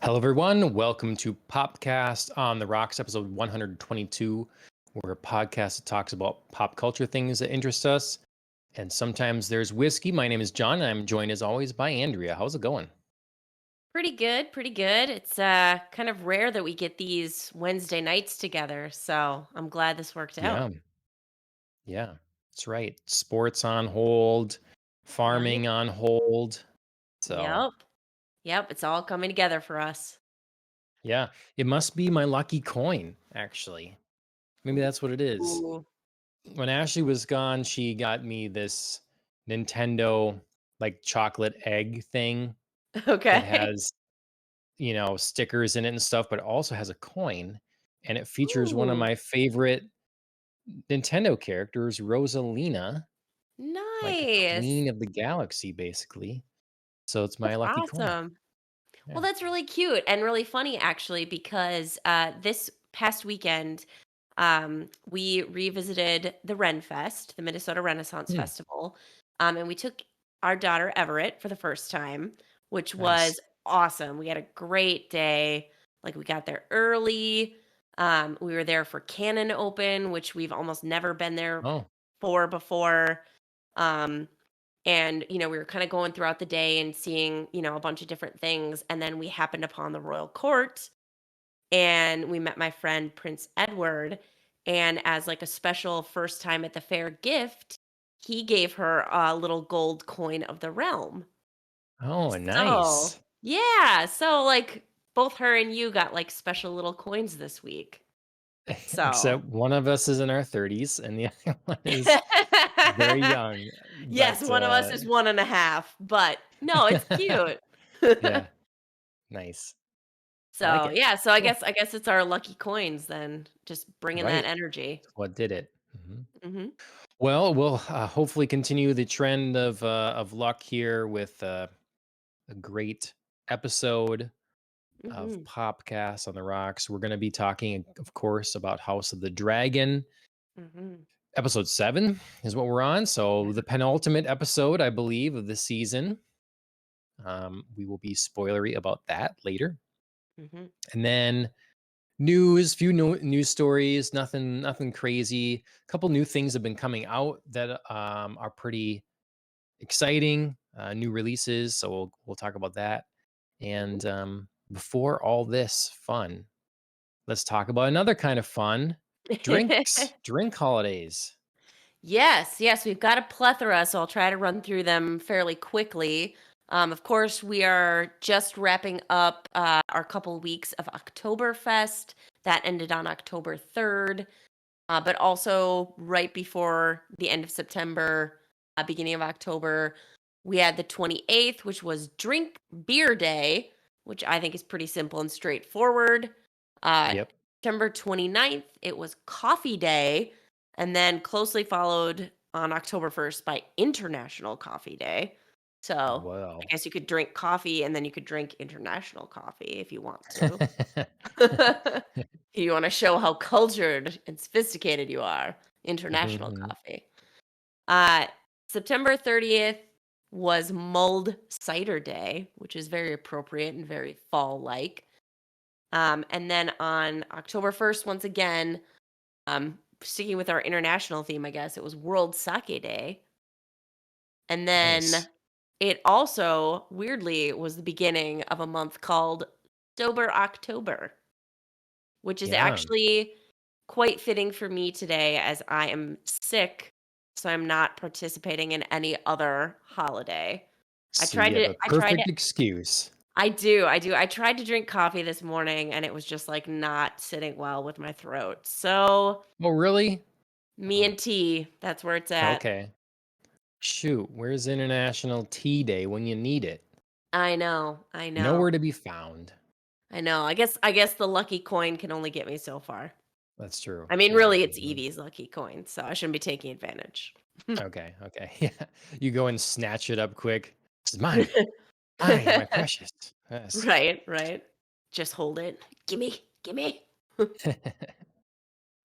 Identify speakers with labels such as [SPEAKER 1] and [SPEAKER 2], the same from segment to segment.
[SPEAKER 1] Hello, everyone. Welcome to Popcast on the Rocks, episode 122. We're a podcast that talks about pop culture things that interest us. And sometimes there's whiskey. My name is John, and I'm joined as always by Andrea. How's it going?
[SPEAKER 2] Pretty good, pretty good. It's kind of rare that we get these Wednesday nights together, so I'm glad this worked out.
[SPEAKER 1] Yeah, yeah, that's right. Sports on hold,
[SPEAKER 2] Right?
[SPEAKER 1] farming on hold. So,
[SPEAKER 2] Yep. Yep, it's all coming together for us.
[SPEAKER 1] yeah, it must be my lucky coin, actually. Maybe that's what it is.
[SPEAKER 2] Ooh.
[SPEAKER 1] When Ashley was gone, she got me this Nintendo like chocolate egg thing that
[SPEAKER 2] Okay.
[SPEAKER 1] has, stickers in it and stuff, but it also has a coin and it features one of
[SPEAKER 2] Ooh,
[SPEAKER 1] my favorite Nintendo characters, Rosalina, like a
[SPEAKER 2] nice.
[SPEAKER 1] queen of the galaxy, basically. So it's my
[SPEAKER 2] That's
[SPEAKER 1] lucky coin.
[SPEAKER 2] awesome. Well,
[SPEAKER 1] Yeah.
[SPEAKER 2] that's really cute and really funny actually because this past weekend we revisited the Ren Fest, the Minnesota Renaissance
[SPEAKER 1] Hmm,
[SPEAKER 2] Festival, and we took our daughter Everett for the first time, which
[SPEAKER 1] nice.
[SPEAKER 2] was awesome. We had a great day. Like we got there early. We were there for Canon Open, which we've almost never been there
[SPEAKER 1] Oh,
[SPEAKER 2] for before. Um, and we were kind of going throughout the day and seeing a bunch of different things, and then we happened upon the royal court and we met my friend Prince Edward, and as like a special first time at the fair gift, he gave her a little gold coin of the realm.
[SPEAKER 1] oh,
[SPEAKER 2] So,
[SPEAKER 1] nice.
[SPEAKER 2] yeah, so like both her and you got like special little coins this week. So,
[SPEAKER 1] Except one of us is in our 30s and the other one is very young.
[SPEAKER 2] yes,
[SPEAKER 1] But
[SPEAKER 2] one of us is 1.5, but no, it's cute.
[SPEAKER 1] yeah, nice. I like
[SPEAKER 2] So,
[SPEAKER 1] it.
[SPEAKER 2] yeah, so I
[SPEAKER 1] Cool.
[SPEAKER 2] guess I guess it's our lucky coins then, just bringing that
[SPEAKER 1] Right.
[SPEAKER 2] energy.
[SPEAKER 1] What did it? Mhm.
[SPEAKER 2] Mhm.
[SPEAKER 1] Well, we'll hopefully continue the trend of luck here with a great episode of
[SPEAKER 2] Mhm.
[SPEAKER 1] Popcast on the Rocks. We're going to be talking, of course, about House of the Dragon.
[SPEAKER 2] Mhm.
[SPEAKER 1] Episode 7 is what we're on. So, the penultimate episode, I believe, of the season. We will be spoilery about that later.
[SPEAKER 2] Mhm.
[SPEAKER 1] And then few news stories, nothing crazy. A couple new things have been coming out that are pretty exciting, new releases. So we'll talk about that.
[SPEAKER 2] Mhm.
[SPEAKER 1] And before all this fun, let's talk about another kind of fun: drink holidays.
[SPEAKER 2] Yes, yes, we've got a plethora, so I'll try to run through them fairly quickly. Of course, we are just wrapping up our couple weeks of Oktoberfest. That ended on October 3rd, but also right before the end of September, beginning of October, we had the 28th, which was Drink Beer Day, which I think is pretty simple and straightforward. Uh,
[SPEAKER 1] Yep.
[SPEAKER 2] September 29th, it was Coffee Day, and then closely followed on October 1st by International Coffee Day. So I
[SPEAKER 1] Well.
[SPEAKER 2] guess you could drink coffee and then you could drink international coffee if you want to. If you want to show how cultured and sophisticated you are, international
[SPEAKER 1] Mhm.
[SPEAKER 2] coffee. Uh, September 30th was Mulled Cider Day, which is very appropriate and very fall like. And then on October 1st, once again, sticking with our international theme, I guess, it was World Sake Day. And then
[SPEAKER 1] Nice.
[SPEAKER 2] it also, weirdly, was the beginning of a month called Sober October, which is
[SPEAKER 1] Yeah.
[SPEAKER 2] actually quite fitting for me today as I am sick, so I'm not participating in any other holiday. I
[SPEAKER 1] So
[SPEAKER 2] tried
[SPEAKER 1] you have
[SPEAKER 2] to
[SPEAKER 1] a
[SPEAKER 2] I tried to
[SPEAKER 1] perfect excuse.
[SPEAKER 2] I do. I tried to drink coffee this morning and it was just like not sitting well with my throat. So,
[SPEAKER 1] Oh, really?
[SPEAKER 2] me
[SPEAKER 1] Oh,
[SPEAKER 2] and tea, that's where it's at.
[SPEAKER 1] okay. Shoot, where's International Tea Day when you need it?
[SPEAKER 2] I know. I
[SPEAKER 1] Nowhere
[SPEAKER 2] know.
[SPEAKER 1] to be found.
[SPEAKER 2] I know. I guess the lucky coin can only get me so far.
[SPEAKER 1] That's true.
[SPEAKER 2] I mean,
[SPEAKER 1] Yeah.
[SPEAKER 2] really it's
[SPEAKER 1] Mhm.
[SPEAKER 2] Evie's lucky coin, so I shouldn't be taking advantage.
[SPEAKER 1] Okay. Okay. Yeah. You go and snatch it up quick. This is mine. Mine. My precious. Yes.
[SPEAKER 2] Right, right. Just hold it. Gimme, gimme.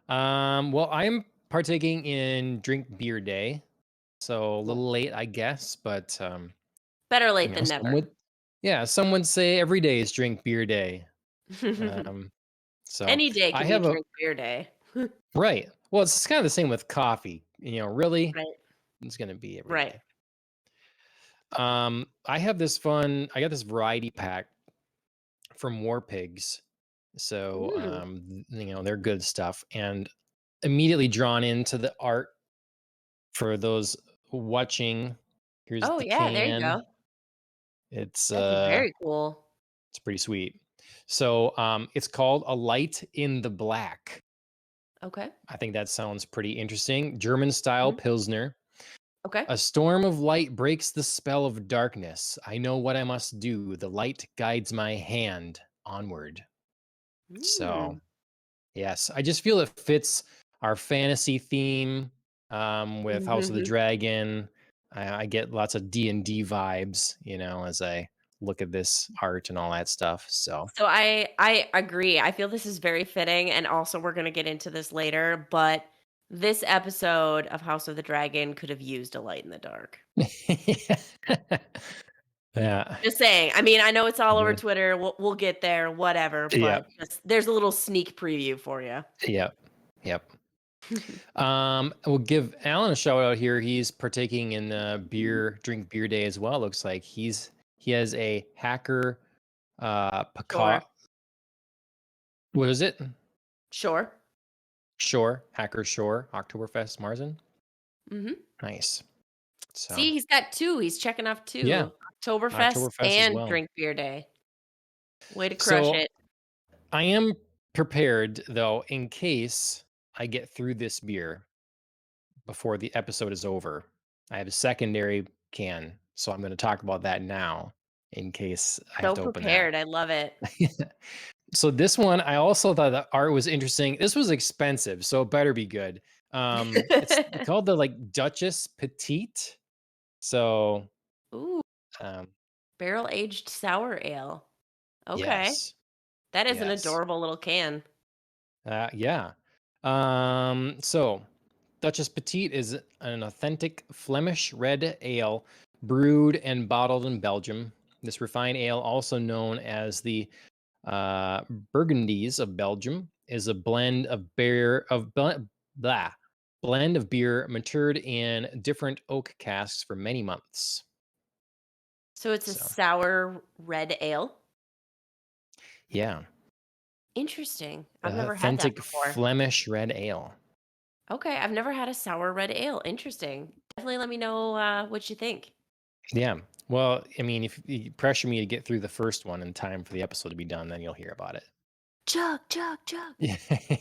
[SPEAKER 1] Well, I'm partaking in Drink Beer Day, so a
[SPEAKER 2] Cool.
[SPEAKER 1] little late, I guess, but
[SPEAKER 2] Better late than
[SPEAKER 1] some would
[SPEAKER 2] never.
[SPEAKER 1] Yeah, some would say every day is drink beer day. Um, so
[SPEAKER 2] Any day
[SPEAKER 1] I
[SPEAKER 2] can be
[SPEAKER 1] have a
[SPEAKER 2] drink beer day.
[SPEAKER 1] right. Well, it's kind of the same with coffee. Really,
[SPEAKER 2] Right.
[SPEAKER 1] it's gonna be every
[SPEAKER 2] Right.
[SPEAKER 1] day. I got this variety pack from War Pigs. So,
[SPEAKER 2] Mm.
[SPEAKER 1] they're good stuff, and immediately drawn into the art for those watching. Here's
[SPEAKER 2] Oh,
[SPEAKER 1] the
[SPEAKER 2] yeah, there you go.
[SPEAKER 1] can. It's
[SPEAKER 2] That's
[SPEAKER 1] uh,
[SPEAKER 2] very cool.
[SPEAKER 1] it's pretty sweet. So, it's called A Light in the Black.
[SPEAKER 2] Okay.
[SPEAKER 1] I think that sounds pretty interesting. German style
[SPEAKER 2] Mhm.
[SPEAKER 1] Pilsner.
[SPEAKER 2] Okay.
[SPEAKER 1] A storm of light breaks the spell of darkness. I know what I must do. The light guides my hand onward. So,
[SPEAKER 2] Mm.
[SPEAKER 1] yes, I just feel it fits our fantasy theme with House of the Dragon. I get lots of D&D vibes, as I look at this art and all that stuff. So,
[SPEAKER 2] So I agree. I feel this is very fitting, and also we're gonna get into this later, but this episode of House of the Dragon could have used a light in the dark.
[SPEAKER 1] yeah.
[SPEAKER 2] Just saying. I mean, I know it's all over
[SPEAKER 1] Mhm.
[SPEAKER 2] Twitter. We'll get there, whatever,
[SPEAKER 1] Yep.
[SPEAKER 2] but just there's a little sneak preview for you.
[SPEAKER 1] Yep. Yep. We'll give Alan a shout out here. He's partaking in drink beer day as well. Looks like he has a hacker
[SPEAKER 2] Sure.
[SPEAKER 1] Picard. What is it?
[SPEAKER 2] Sure.
[SPEAKER 1] Hacker Shore, Oktoberfest Marzen.
[SPEAKER 2] Mhm.
[SPEAKER 1] Nice. So
[SPEAKER 2] See, he's got 2. He's checking off
[SPEAKER 1] yeah,
[SPEAKER 2] 2. Oktoberfest
[SPEAKER 1] Oktoberfest as
[SPEAKER 2] and
[SPEAKER 1] well.
[SPEAKER 2] Drink Beer Day. Way to crush
[SPEAKER 1] So
[SPEAKER 2] it.
[SPEAKER 1] I am prepared though, in case I get through this beer before the episode is over. I have a secondary can, so I'm going to talk about that now in case I have
[SPEAKER 2] So
[SPEAKER 1] to open that.
[SPEAKER 2] prepared. I love it.
[SPEAKER 1] So this one, I also thought the art was interesting. This was expensive, so it better be good. It's called the Duchess Petite. So,
[SPEAKER 2] Ooh,
[SPEAKER 1] um,
[SPEAKER 2] barrel-aged sour ale. Okay.
[SPEAKER 1] yes,
[SPEAKER 2] That is an
[SPEAKER 1] yes,
[SPEAKER 2] adorable little can.
[SPEAKER 1] yeah. So Duchess Petite is an authentic Flemish red ale brewed and bottled in Belgium. This refined ale, also known as the Burgundies of Belgium, is a blend of beer matured in different oak casks for many months.
[SPEAKER 2] So it's a
[SPEAKER 1] So,
[SPEAKER 2] sour red ale?
[SPEAKER 1] yeah,
[SPEAKER 2] Interesting. I've never had that
[SPEAKER 1] authentic
[SPEAKER 2] before.
[SPEAKER 1] Flemish red ale.
[SPEAKER 2] Okay, I've never had a sour red ale. Interesting. Definitely let me know, what you think.
[SPEAKER 1] Yeah. Well, I mean, if you pressure me to get through the first one in time for the episode to be done, then you'll hear about it.
[SPEAKER 2] Chug, chug, chug.
[SPEAKER 1] Yeah.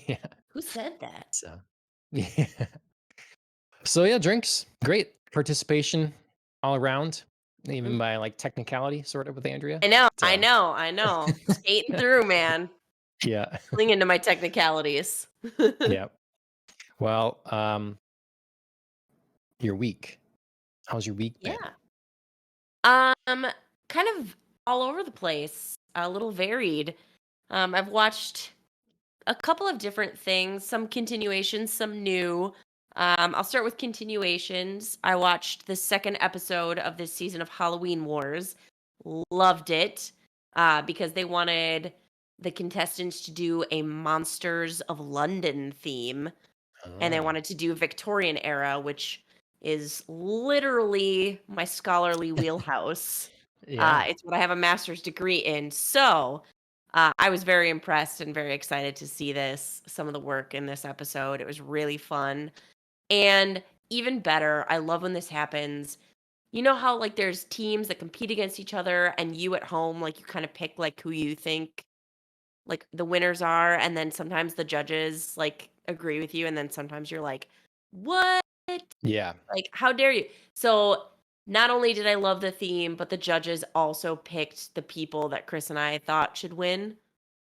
[SPEAKER 1] Yeah.
[SPEAKER 2] Who said that?
[SPEAKER 1] So, yeah. So yeah, drinks, great participation all around, even
[SPEAKER 2] Mm.
[SPEAKER 1] by technicality, sort of with Andrea.
[SPEAKER 2] I know, I
[SPEAKER 1] So
[SPEAKER 2] know, I know. Skating through, man.
[SPEAKER 1] yeah,
[SPEAKER 2] Clinging to my technicalities.
[SPEAKER 1] yeah. Well, your week. How's your week been?
[SPEAKER 2] Yeah. Um, kind of all over the place, a little varied. I've watched a couple of different things, some continuations, some new. I'll start with continuations. I watched the second episode of this season of Halloween Wars. Loved it because they wanted the contestants to do a Monsters of London theme, and they
[SPEAKER 1] Oh,
[SPEAKER 2] wanted to do Victorian era, which is literally my scholarly wheelhouse.
[SPEAKER 1] yeah,
[SPEAKER 2] It's what I have a master's degree in. So I was very impressed and very excited to see some of the work in this episode. It was really fun. And even better, I love when this happens. You know how there's teams that compete against each other and you at home, you kind of pick who you think the winners are, and then sometimes the judges agree with you, and then sometimes you're like, what?
[SPEAKER 1] yeah.
[SPEAKER 2] How dare you? So not only did I love the theme, but the judges also picked the people that Chris and I thought should win.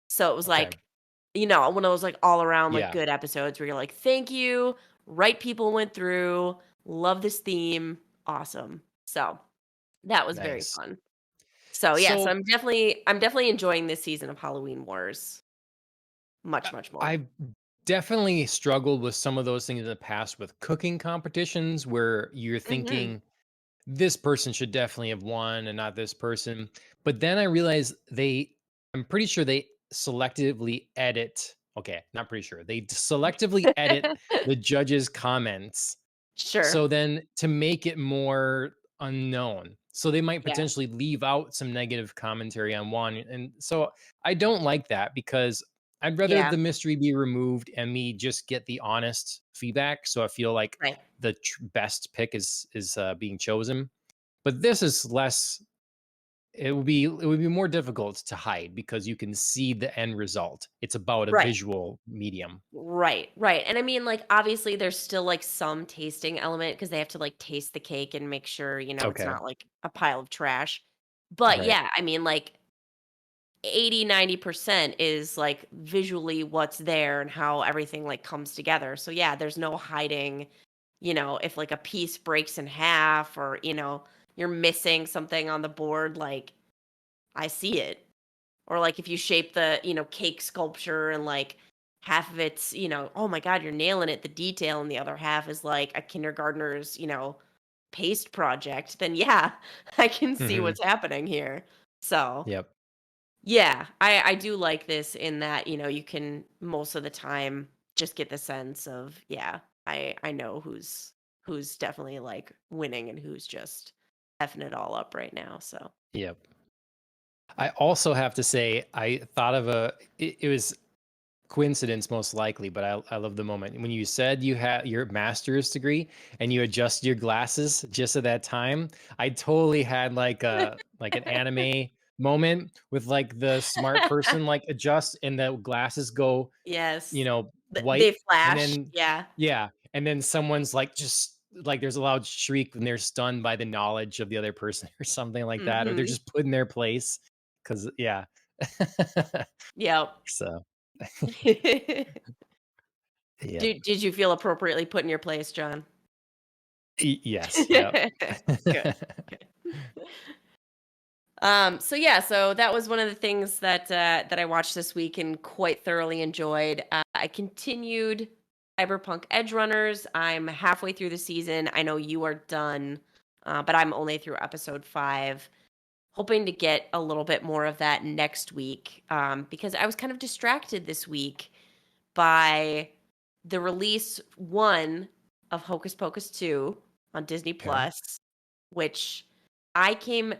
[SPEAKER 2] So it was
[SPEAKER 1] Okay,
[SPEAKER 2] one of those all around
[SPEAKER 1] yeah,
[SPEAKER 2] good episodes where you're like, thank you, right people went through, love this theme, awesome. So that was very
[SPEAKER 1] nice.
[SPEAKER 2] fun. So yes,
[SPEAKER 1] So
[SPEAKER 2] I'm definitely enjoying this season of Halloween Wars much, much more.
[SPEAKER 1] I've definitely struggled with some of those things in the past with cooking competitions where you're
[SPEAKER 2] Mhm.
[SPEAKER 1] thinking this person should definitely have won and not this person. But then I realized I'm pretty sure they selectively edit. Okay, not pretty sure. They selectively edit the judges' comments.
[SPEAKER 2] Sure.
[SPEAKER 1] So then to make it more unknown. So they might
[SPEAKER 2] Yeah.
[SPEAKER 1] potentially leave out some negative commentary on one. And so I don't like that because I'd rather
[SPEAKER 2] Yeah.
[SPEAKER 1] the mystery be removed and me just get the honest feedback. So I feel like
[SPEAKER 2] Right.
[SPEAKER 1] the best pick is being chosen. But this is less. It would be more difficult to hide because you can see the end result. It's about a
[SPEAKER 2] Right.
[SPEAKER 1] visual medium.
[SPEAKER 2] Right, right. And I mean, like, obviously there's still like some tasting element because they have to like taste the cake and make sure, it's
[SPEAKER 1] Okay.
[SPEAKER 2] not like a pile of trash. But
[SPEAKER 1] Right.
[SPEAKER 2] yeah, I mean, like 80-90% is like visually what's there and how everything like comes together. So yeah, there's no hiding, if like a piece breaks in half or, you're missing something on the board, like I see it. Or like if you shape the, cake sculpture and like half of it's, oh my God, you're nailing it, the detail, and the other half is like a kindergartner's, paste project, then yeah, I can see
[SPEAKER 1] Mhm.
[SPEAKER 2] what's happening here. So
[SPEAKER 1] Yep.
[SPEAKER 2] yeah, I do like this in that, you can most of the time just get the sense of, yeah, I know who's definitely like winning and who's just effing it all up right now. So
[SPEAKER 1] Yep. I also have to say, I thought of it was coincidence most likely, but I love the moment when you said you had your master's degree and you adjust your glasses just at that time. I totally had like an anime moment with like the smart person like adjust and the glasses go,
[SPEAKER 2] yes. They
[SPEAKER 1] white, and
[SPEAKER 2] flash.
[SPEAKER 1] then
[SPEAKER 2] Yeah.
[SPEAKER 1] yeah, and then someone's like just like there's a loud shriek when they're stunned by the knowledge of the other person or something like that, or they're
[SPEAKER 2] Mhm.
[SPEAKER 1] just put in their place because yeah.
[SPEAKER 2] Yep.
[SPEAKER 1] So yep.
[SPEAKER 2] Did you feel appropriately put in your place, John?
[SPEAKER 1] Yes, yep.
[SPEAKER 2] Good, good. So yeah, so that was one of the things that I watched this week and quite thoroughly enjoyed. I continued Cyberpunk Edge Runners. I'm halfway through the season. I know you are done, but I'm only through episode 5. Hoping to get a little bit more of that next week, because I was kind of distracted this week by the release one of Hocus Pocus 2 on Disney
[SPEAKER 1] Okay.
[SPEAKER 2] Plus, which I came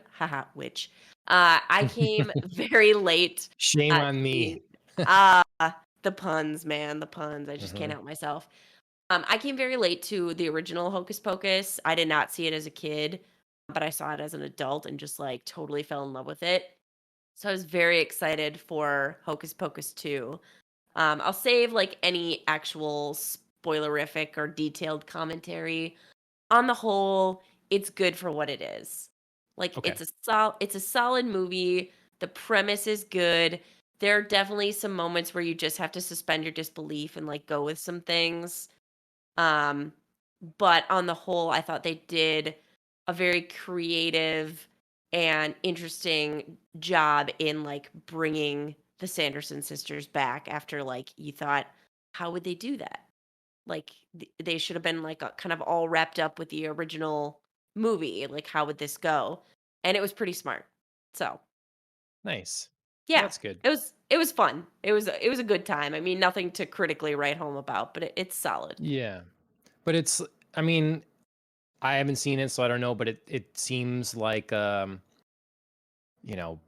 [SPEAKER 2] very late
[SPEAKER 1] Shame
[SPEAKER 2] at
[SPEAKER 1] on
[SPEAKER 2] seeing.
[SPEAKER 1] me.
[SPEAKER 2] Ah, the puns, man, the puns. I just can't
[SPEAKER 1] Mhm.
[SPEAKER 2] help myself. I came very late to the original Hocus Pocus. I did not see it as a kid, but I saw it as an adult and just like totally fell in love with it. So I was very excited for Hocus Pocus 2. I'll save like any actual spoilerific or detailed commentary. On the whole, it's good for what it is. Like
[SPEAKER 1] Okay.
[SPEAKER 2] it's a solid movie. The premise is good. There are definitely some moments where you just have to suspend your disbelief and like go with some things. Um, but on the whole, I thought they did a very creative and interesting job in like bringing the Sanderson sisters back after like you thought, how would they do that? Like they should have been like kind of all wrapped up with the original movie. Like how would this go? And it was pretty smart. So
[SPEAKER 1] Nice. Well,
[SPEAKER 2] yeah,
[SPEAKER 1] that's good.
[SPEAKER 2] it was fun. It was a good time. I mean, nothing to critically write home about, but it's solid.
[SPEAKER 1] Yeah. But I mean, I haven't seen it, so I don't know, but it seems like you know,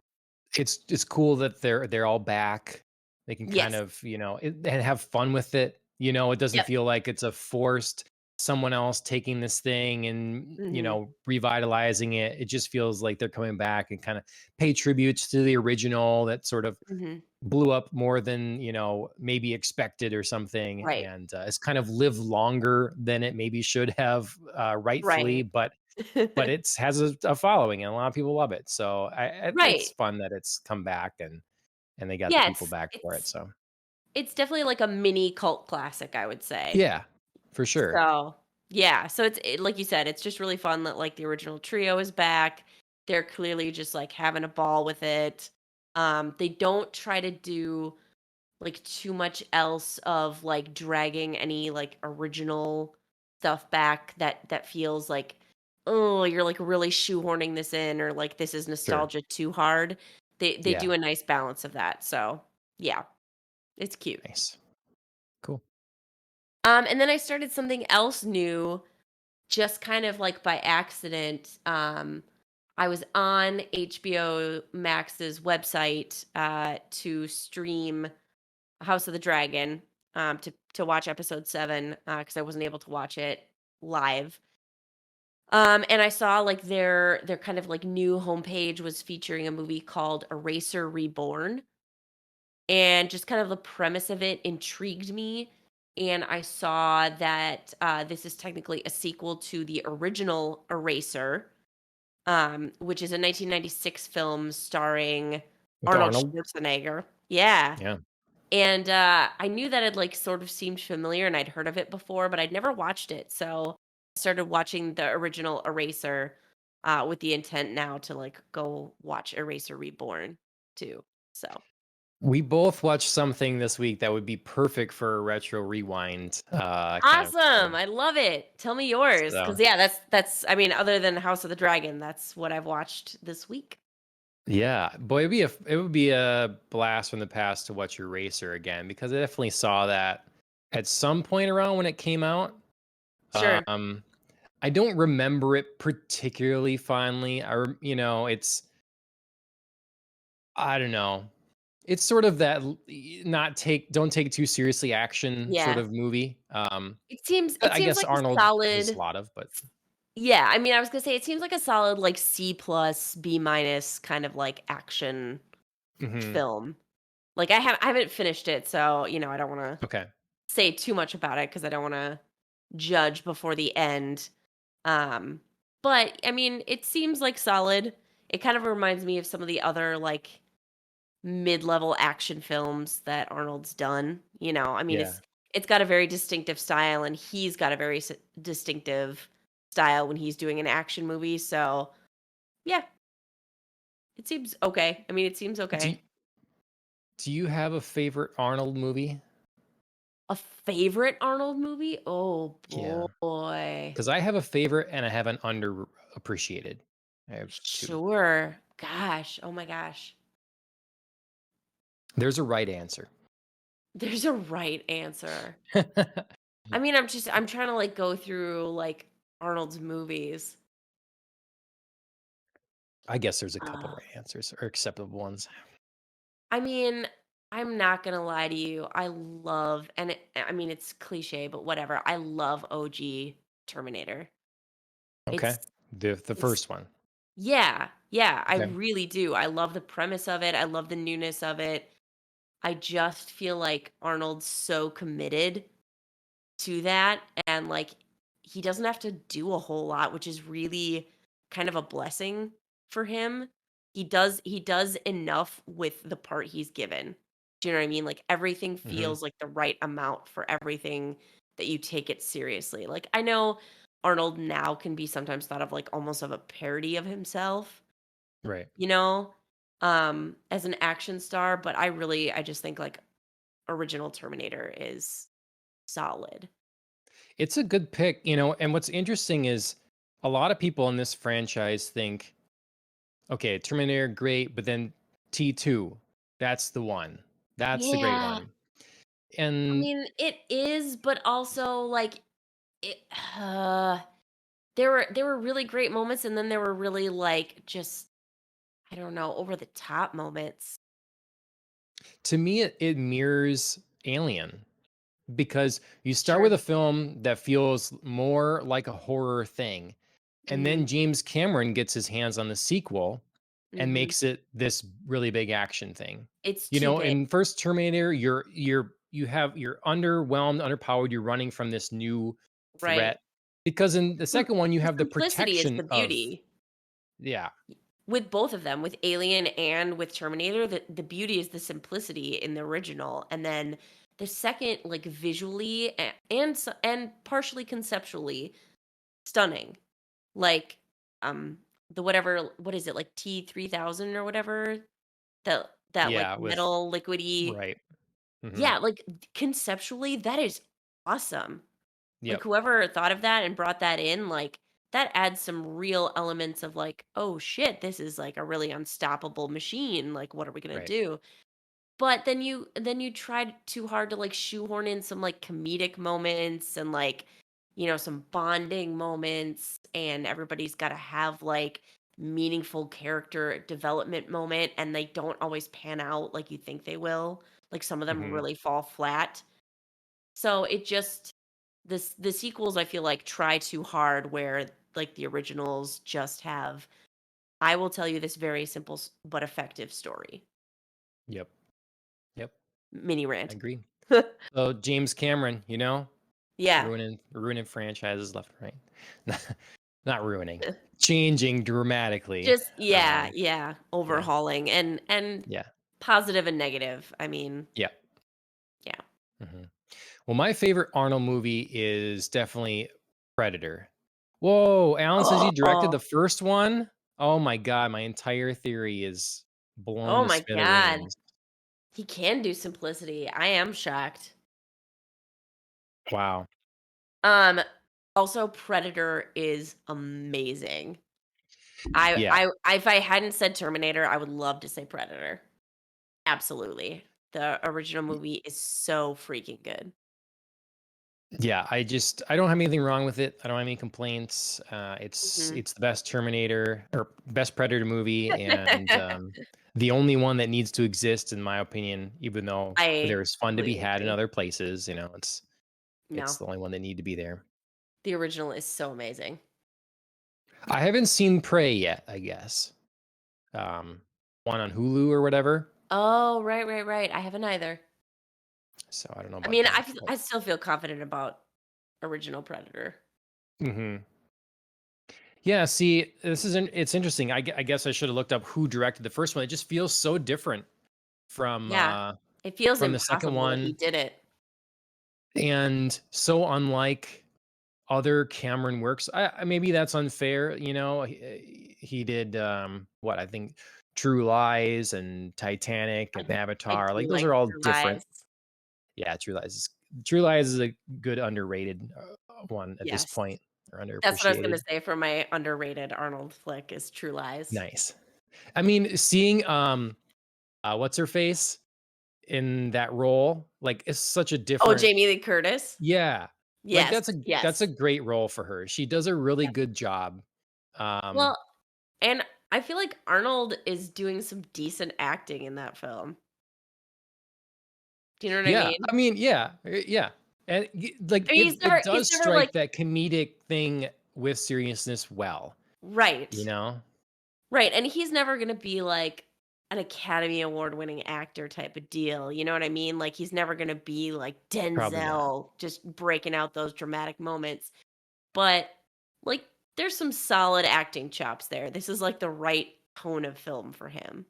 [SPEAKER 1] it's cool that they're all back. They can kind
[SPEAKER 2] Yes.
[SPEAKER 1] of, and have fun with it. It doesn't
[SPEAKER 2] Yep.
[SPEAKER 1] feel like it's a forced someone else taking this thing and,
[SPEAKER 2] Mhm.
[SPEAKER 1] revitalizing it. It just feels like they're coming back and kind of pay tributes to the original that sort of
[SPEAKER 2] Mhm.
[SPEAKER 1] blew up more than, maybe expected or something.
[SPEAKER 2] Right.
[SPEAKER 1] And it's kind of lived longer than it maybe should have rightfully,
[SPEAKER 2] Right.
[SPEAKER 1] but it's has a following and a lot of people love it. So it's
[SPEAKER 2] Right.
[SPEAKER 1] fun that it's come back and they got the
[SPEAKER 2] Yeah,
[SPEAKER 1] people
[SPEAKER 2] it's
[SPEAKER 1] back for it.
[SPEAKER 2] it's
[SPEAKER 1] So
[SPEAKER 2] it's definitely like a mini cult classic, I would say.
[SPEAKER 1] yeah, for sure.
[SPEAKER 2] So, yeah, so like you said, it's just really fun that like the original trio is back. They're clearly just like having a ball with it. They don't try to do like too much else of like dragging any like original stuff back that feels like oh, you're like really shoehorning this in, or like this is
[SPEAKER 1] Sure.
[SPEAKER 2] nostalgia too hard. They do
[SPEAKER 1] Yeah.
[SPEAKER 2] a nice balance of that. So yeah, it's cute.
[SPEAKER 1] Nice. Cool.
[SPEAKER 2] And then I started something else new, just kind of like by accident. I was on HBO Max's website to stream House of the Dragon, to watch episode 7, because I wasn't able to watch it live. And I saw like their kind of like new homepage was featuring a movie called Eraser Reborn, and just kind of the premise of it intrigued me. And I saw that this is technically a sequel to the original Eraser, which is a 1996 film starring
[SPEAKER 1] With
[SPEAKER 2] Arnold
[SPEAKER 1] Arnold?
[SPEAKER 2] Schwarzenegger. Yeah.
[SPEAKER 1] Yeah.
[SPEAKER 2] And I knew that it like sort of seemed familiar and I'd heard of it before, but I'd never watched it. So I started watching the original Eraser, with the intent now to like go watch Eraser Reborn too. So
[SPEAKER 1] We both watched something this week that would be perfect for a retro rewind, kind of
[SPEAKER 2] awesome.
[SPEAKER 1] thing.
[SPEAKER 2] I love it. Tell me yours.
[SPEAKER 1] So,
[SPEAKER 2] Cause yeah, that's I mean, other than House of the Dragon, that's what I've watched this week.
[SPEAKER 1] yeah, boy, it would be a blast from the past to watch Eraser again because I definitely saw that at some point around when it came out.
[SPEAKER 2] Sure.
[SPEAKER 1] Um, I don't remember it particularly fondly. It's I don't know. It's sort of that not take don't take it too seriously action sort
[SPEAKER 2] Yeah.
[SPEAKER 1] of movie.
[SPEAKER 2] It
[SPEAKER 1] I
[SPEAKER 2] seems
[SPEAKER 1] guess
[SPEAKER 2] like a
[SPEAKER 1] Arnold has a
[SPEAKER 2] solid.
[SPEAKER 1] lot of, but
[SPEAKER 2] Yeah, I mean, I was gonna say it seems like a solid like C plus, B minus kind of like action
[SPEAKER 1] mhm,
[SPEAKER 2] film. Like I haven't finished it, so I don't wanna
[SPEAKER 1] okay.
[SPEAKER 2] say too much about it because I don't wanna judge before the end. Um, but I mean, it seems like solid. It kind of reminds me of some of the other like mid-level action films that Arnold's done. I mean,
[SPEAKER 1] Yeah.
[SPEAKER 2] it's got a very distinctive style, and he's got a very distinctive style when he's doing an action movie. So yeah, it seems okay. I mean, it seems
[SPEAKER 1] Do
[SPEAKER 2] okay.
[SPEAKER 1] y do you have a favorite Arnold movie?
[SPEAKER 2] A favorite Arnold movie? Oh
[SPEAKER 1] Yeah,
[SPEAKER 2] boy.
[SPEAKER 1] because I have a favorite and I have an underappreciated. I have 2.
[SPEAKER 2] Sure. Gosh. Oh my gosh.
[SPEAKER 1] There's a right answer.
[SPEAKER 2] There's a right answer. I mean, I'm trying to like go through like Arnold's movies.
[SPEAKER 1] I guess there's a couple
[SPEAKER 2] Uh,
[SPEAKER 1] right answers or acceptable ones.
[SPEAKER 2] I mean, I'm not gonna lie to you. I mean, it's cliche, but whatever. I love OG Terminator.
[SPEAKER 1] Okay.
[SPEAKER 2] It's
[SPEAKER 1] The
[SPEAKER 2] it's
[SPEAKER 1] first one.
[SPEAKER 2] yeah, yeah. I
[SPEAKER 1] Okay.
[SPEAKER 2] really do. I love the premise of it. I love the newness of it. I just feel like Arnold's so committed to that, and like he doesn't have to do a whole lot, which is really kind of a blessing for him. He does enough with the part he's given. Do you know what I mean? Like everything
[SPEAKER 1] Mhm.
[SPEAKER 2] feels like the right amount for everything that you take it seriously. Like I know Arnold now can be sometimes thought of like almost of a parody of himself,
[SPEAKER 1] Right.
[SPEAKER 2] you know, as an action star, but I just think like original Terminator is solid.
[SPEAKER 1] It's a good pick, and what's interesting is a lot of people in this franchise think, okay, Terminator, great, but then T2, that's the one. That's the great
[SPEAKER 2] Yeah.
[SPEAKER 1] one.
[SPEAKER 2] I
[SPEAKER 1] And
[SPEAKER 2] mean, it is, but also like it there were really great moments, and then there were really like just I don't know, over the top moments.
[SPEAKER 1] to me, it mirrors Alien because you start with
[SPEAKER 2] Sure.
[SPEAKER 1] a film that feels more like a horror thing. And then
[SPEAKER 2] Mhm.
[SPEAKER 1] James Cameron gets his hands on the sequel and
[SPEAKER 2] Mhm.
[SPEAKER 1] makes it this really big action thing.
[SPEAKER 2] It's too big.
[SPEAKER 1] In first Terminator, you're underwhelmed, underpowered, you're running from this new
[SPEAKER 2] Right.
[SPEAKER 1] threat. Because in the
[SPEAKER 2] Mm,
[SPEAKER 1] second one, you
[SPEAKER 2] the
[SPEAKER 1] have the
[SPEAKER 2] simplicity is
[SPEAKER 1] protection
[SPEAKER 2] the
[SPEAKER 1] of
[SPEAKER 2] beauty.
[SPEAKER 1] yeah,
[SPEAKER 2] With both of them, with Alien and with Terminator, the beauty is the simplicity in the original, and then the second, like, visually and partially conceptually stunning. Like, the whatever what is it, like, T-3000 or whatever? That, like,
[SPEAKER 1] yeah, with
[SPEAKER 2] metal liquidy.
[SPEAKER 1] right. Hmm.
[SPEAKER 2] Yeah, like, conceptually, that is awesome. Like,
[SPEAKER 1] Yep.
[SPEAKER 2] whoever thought of that and brought that in, like, that adds some real elements of like, oh shit, this is like a really unstoppable machine. Like, what are we gonna
[SPEAKER 1] Right.
[SPEAKER 2] do? But then you tried too hard to, like, shoehorn in some, like, comedic moments and, like, some bonding moments, and everybody's gotta have, like, meaningful character development moment, and they don't always pan out like you think they will. Like, some of them
[SPEAKER 1] Hmm.
[SPEAKER 2] really fall flat. So, it just the sequels, I feel like, try too hard where, like, the originals just have, "I will tell you this very simple but effective story."
[SPEAKER 1] Yep. Yep.
[SPEAKER 2] Mini
[SPEAKER 1] I
[SPEAKER 2] rant.
[SPEAKER 1] agree. So James Cameron,
[SPEAKER 2] Yeah.
[SPEAKER 1] ruining franchises left and right. Not ruining, changing dramatically.
[SPEAKER 2] Just yeah,
[SPEAKER 1] Um,
[SPEAKER 2] yeah,
[SPEAKER 1] yeah,
[SPEAKER 2] overhauling and
[SPEAKER 1] yeah,
[SPEAKER 2] positive and negative. I mean,
[SPEAKER 1] yeah.
[SPEAKER 2] yeah.
[SPEAKER 1] Hmm. Well, my favorite Arnold movie is definitely Predator. Whoa, Alan says you directed
[SPEAKER 2] Oh,
[SPEAKER 1] the first one. Oh my god, my entire theory is blown
[SPEAKER 2] oh
[SPEAKER 1] to
[SPEAKER 2] my god.
[SPEAKER 1] smithereens.
[SPEAKER 2] He can do simplicity. I am shocked.
[SPEAKER 1] Wow.
[SPEAKER 2] Um, Also Predator is amazing.
[SPEAKER 1] Yeah.
[SPEAKER 2] If I hadn't said Terminator, I would love to say Predator. Absolutely. The original movie is so freaking good.
[SPEAKER 1] Yeah, I don't have anything wrong with it. I don't have any complaints.
[SPEAKER 2] Mhm.
[SPEAKER 1] It's the best Terminator or best Predator movie, and the only one that needs to exist, in my opinion. Even though
[SPEAKER 2] I
[SPEAKER 1] there's fun to be
[SPEAKER 2] completely
[SPEAKER 1] had in
[SPEAKER 2] agree.
[SPEAKER 1] other places, it's
[SPEAKER 2] No,
[SPEAKER 1] the only one that need to be there.
[SPEAKER 2] the original is so amazing.
[SPEAKER 1] I haven't seen Prey yet. I guess one on Hulu or whatever.
[SPEAKER 2] Oh, right, right, right. I haven't either.
[SPEAKER 1] So I don't know
[SPEAKER 2] I
[SPEAKER 1] about
[SPEAKER 2] mean,
[SPEAKER 1] that.
[SPEAKER 2] I still feel confident about original Predator.
[SPEAKER 1] Hmm. Yeah. See, it's interesting. I guess I should have looked up who directed the first one. It just feels so different from
[SPEAKER 2] Yeah. It feels
[SPEAKER 1] from the second
[SPEAKER 2] impossible that he
[SPEAKER 1] one,
[SPEAKER 2] did it.
[SPEAKER 1] and so unlike other Cameron works. Maybe that's unfair. He did what I think True Lies and Titanic and
[SPEAKER 2] I
[SPEAKER 1] Avatar. Like
[SPEAKER 2] do
[SPEAKER 1] those
[SPEAKER 2] like
[SPEAKER 1] are all
[SPEAKER 2] True
[SPEAKER 1] different.
[SPEAKER 2] Lies.
[SPEAKER 1] Yeah, True Lies is a good underrated one at this
[SPEAKER 2] Yes.
[SPEAKER 1] point, or
[SPEAKER 2] That's what I was gonna
[SPEAKER 1] underappreciated.
[SPEAKER 2] say for my underrated Arnold flick is True Lies.
[SPEAKER 1] Nice. I mean, seeing what's her face in that role, like it's such a
[SPEAKER 2] Oh,
[SPEAKER 1] different.
[SPEAKER 2] Jamie Lee Curtis?
[SPEAKER 1] Yeah. Like
[SPEAKER 2] Yes,
[SPEAKER 1] that's a
[SPEAKER 2] yes.
[SPEAKER 1] great role for her. She does a really
[SPEAKER 2] Yeah.
[SPEAKER 1] good job. Um
[SPEAKER 2] Well, and I feel like Arnold is doing some decent acting in that film. Do you know what I
[SPEAKER 1] yeah,
[SPEAKER 2] mean?
[SPEAKER 1] I mean, yeah, yeah. And like
[SPEAKER 2] I mean,
[SPEAKER 1] it
[SPEAKER 2] he's
[SPEAKER 1] does
[SPEAKER 2] never like
[SPEAKER 1] strike that comedic thing with seriousness well, you
[SPEAKER 2] right.
[SPEAKER 1] know?
[SPEAKER 2] Right, and he's never gonna be like an Academy Award winning actor type of deal, you know what I mean? Like, he's never gonna be like
[SPEAKER 1] Probably not.
[SPEAKER 2] Denzel just breaking out those dramatic moments, but, like, there's some solid acting chops there. This is, like, the right tone of film for him.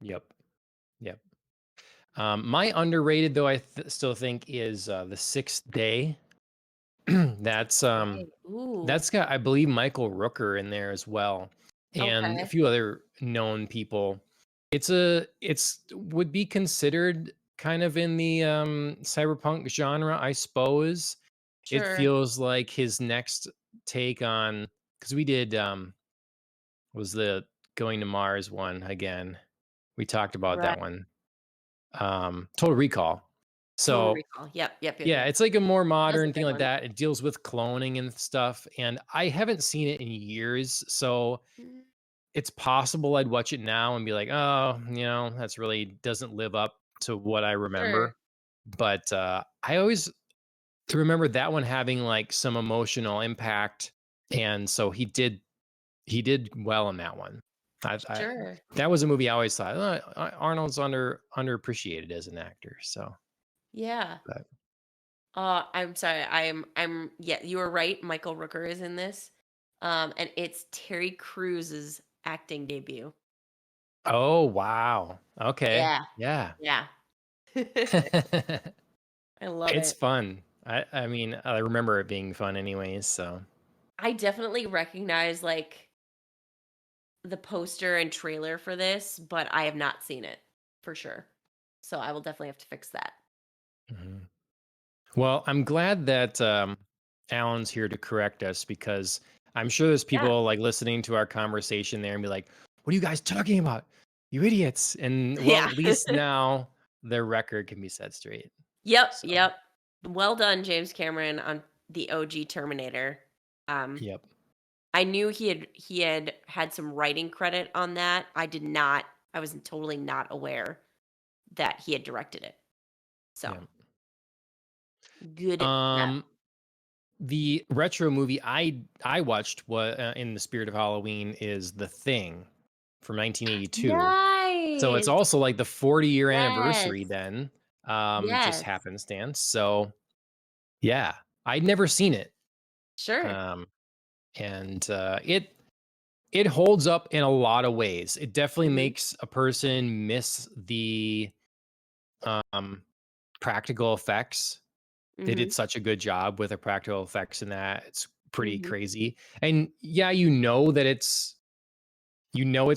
[SPEAKER 1] Yep. Yep. My underrated though still think is The Sixth Day. That's
[SPEAKER 2] Right. Ooh,
[SPEAKER 1] That's got, I believe, Michael Rooker in there as well, and a
[SPEAKER 2] okay.
[SPEAKER 1] few other known people. It's would be considered kind of in the cyberpunk genre, I suppose. It
[SPEAKER 2] Sure.
[SPEAKER 1] feels like his next take on, because we did was the going to Mars one again. We talked about
[SPEAKER 2] Right.
[SPEAKER 1] that one. Total Recall.
[SPEAKER 2] Total
[SPEAKER 1] So
[SPEAKER 2] Recall. Yep, yep, yep,
[SPEAKER 1] yeah,
[SPEAKER 2] yep.
[SPEAKER 1] it's like a more
[SPEAKER 2] That's a
[SPEAKER 1] modern thing
[SPEAKER 2] good
[SPEAKER 1] like
[SPEAKER 2] one.
[SPEAKER 1] that. It deals with cloning and stuff, and I haven't seen it in years, so
[SPEAKER 2] Mm,
[SPEAKER 1] it's possible I'd watch it now and be like, "Oh, that's really doesn't live up to what I
[SPEAKER 2] sure.
[SPEAKER 1] remember." But I always remember that one having like some emotional impact, and so he did well in that one. I
[SPEAKER 2] Sure.
[SPEAKER 1] That was a movie I always thought, Arnold's underappreciated as an actor. So,
[SPEAKER 2] Yeah.
[SPEAKER 1] but
[SPEAKER 2] I'm sorry. Yeah, you were right. Michael Rooker is in this. And it's Terry Crews's acting debut.
[SPEAKER 1] oh wow, okay,
[SPEAKER 2] Yeah.
[SPEAKER 1] yeah.
[SPEAKER 2] Yeah. I love
[SPEAKER 1] It's
[SPEAKER 2] it.
[SPEAKER 1] fun. I mean, I remember it being fun anyways, so
[SPEAKER 2] I definitely recognize like the poster and trailer for this, but I have not seen it for sure. So I will definitely have to fix that.
[SPEAKER 1] mhm. Well, I'm glad that, Alan's here to correct us because I'm sure there's
[SPEAKER 2] Yeah.
[SPEAKER 1] people like listening to our conversation there and be like, "What are you guys talking about? You idiots!" And well,
[SPEAKER 2] Yeah.
[SPEAKER 1] at least now their record can be set straight.
[SPEAKER 2] Yep,
[SPEAKER 1] So,
[SPEAKER 2] yep. Well done, James Cameron, on the OG Terminator.
[SPEAKER 1] yep.
[SPEAKER 2] I knew he had some writing credit on that. I did not. I was totally not aware that he had directed it. So
[SPEAKER 1] Yeah.
[SPEAKER 2] good.
[SPEAKER 1] Um, the retro movie I watched was in the spirit of Halloween is The Thing from 1982. So it's
[SPEAKER 2] Nice.
[SPEAKER 1] also like the 40-year anniversary
[SPEAKER 2] Yes.
[SPEAKER 1] then. Just
[SPEAKER 2] Yes.
[SPEAKER 1] happenstance. So yeah, I'd never seen it.
[SPEAKER 2] Sure.
[SPEAKER 1] Um, and it holds up in a lot of ways. It definitely
[SPEAKER 2] Mhm.
[SPEAKER 1] makes a person miss the um practical effects. They did
[SPEAKER 2] Mhm.
[SPEAKER 1] such a good job with the practical effects in that. It's pretty
[SPEAKER 2] Mhm.
[SPEAKER 1] crazy. And yeah, you know it's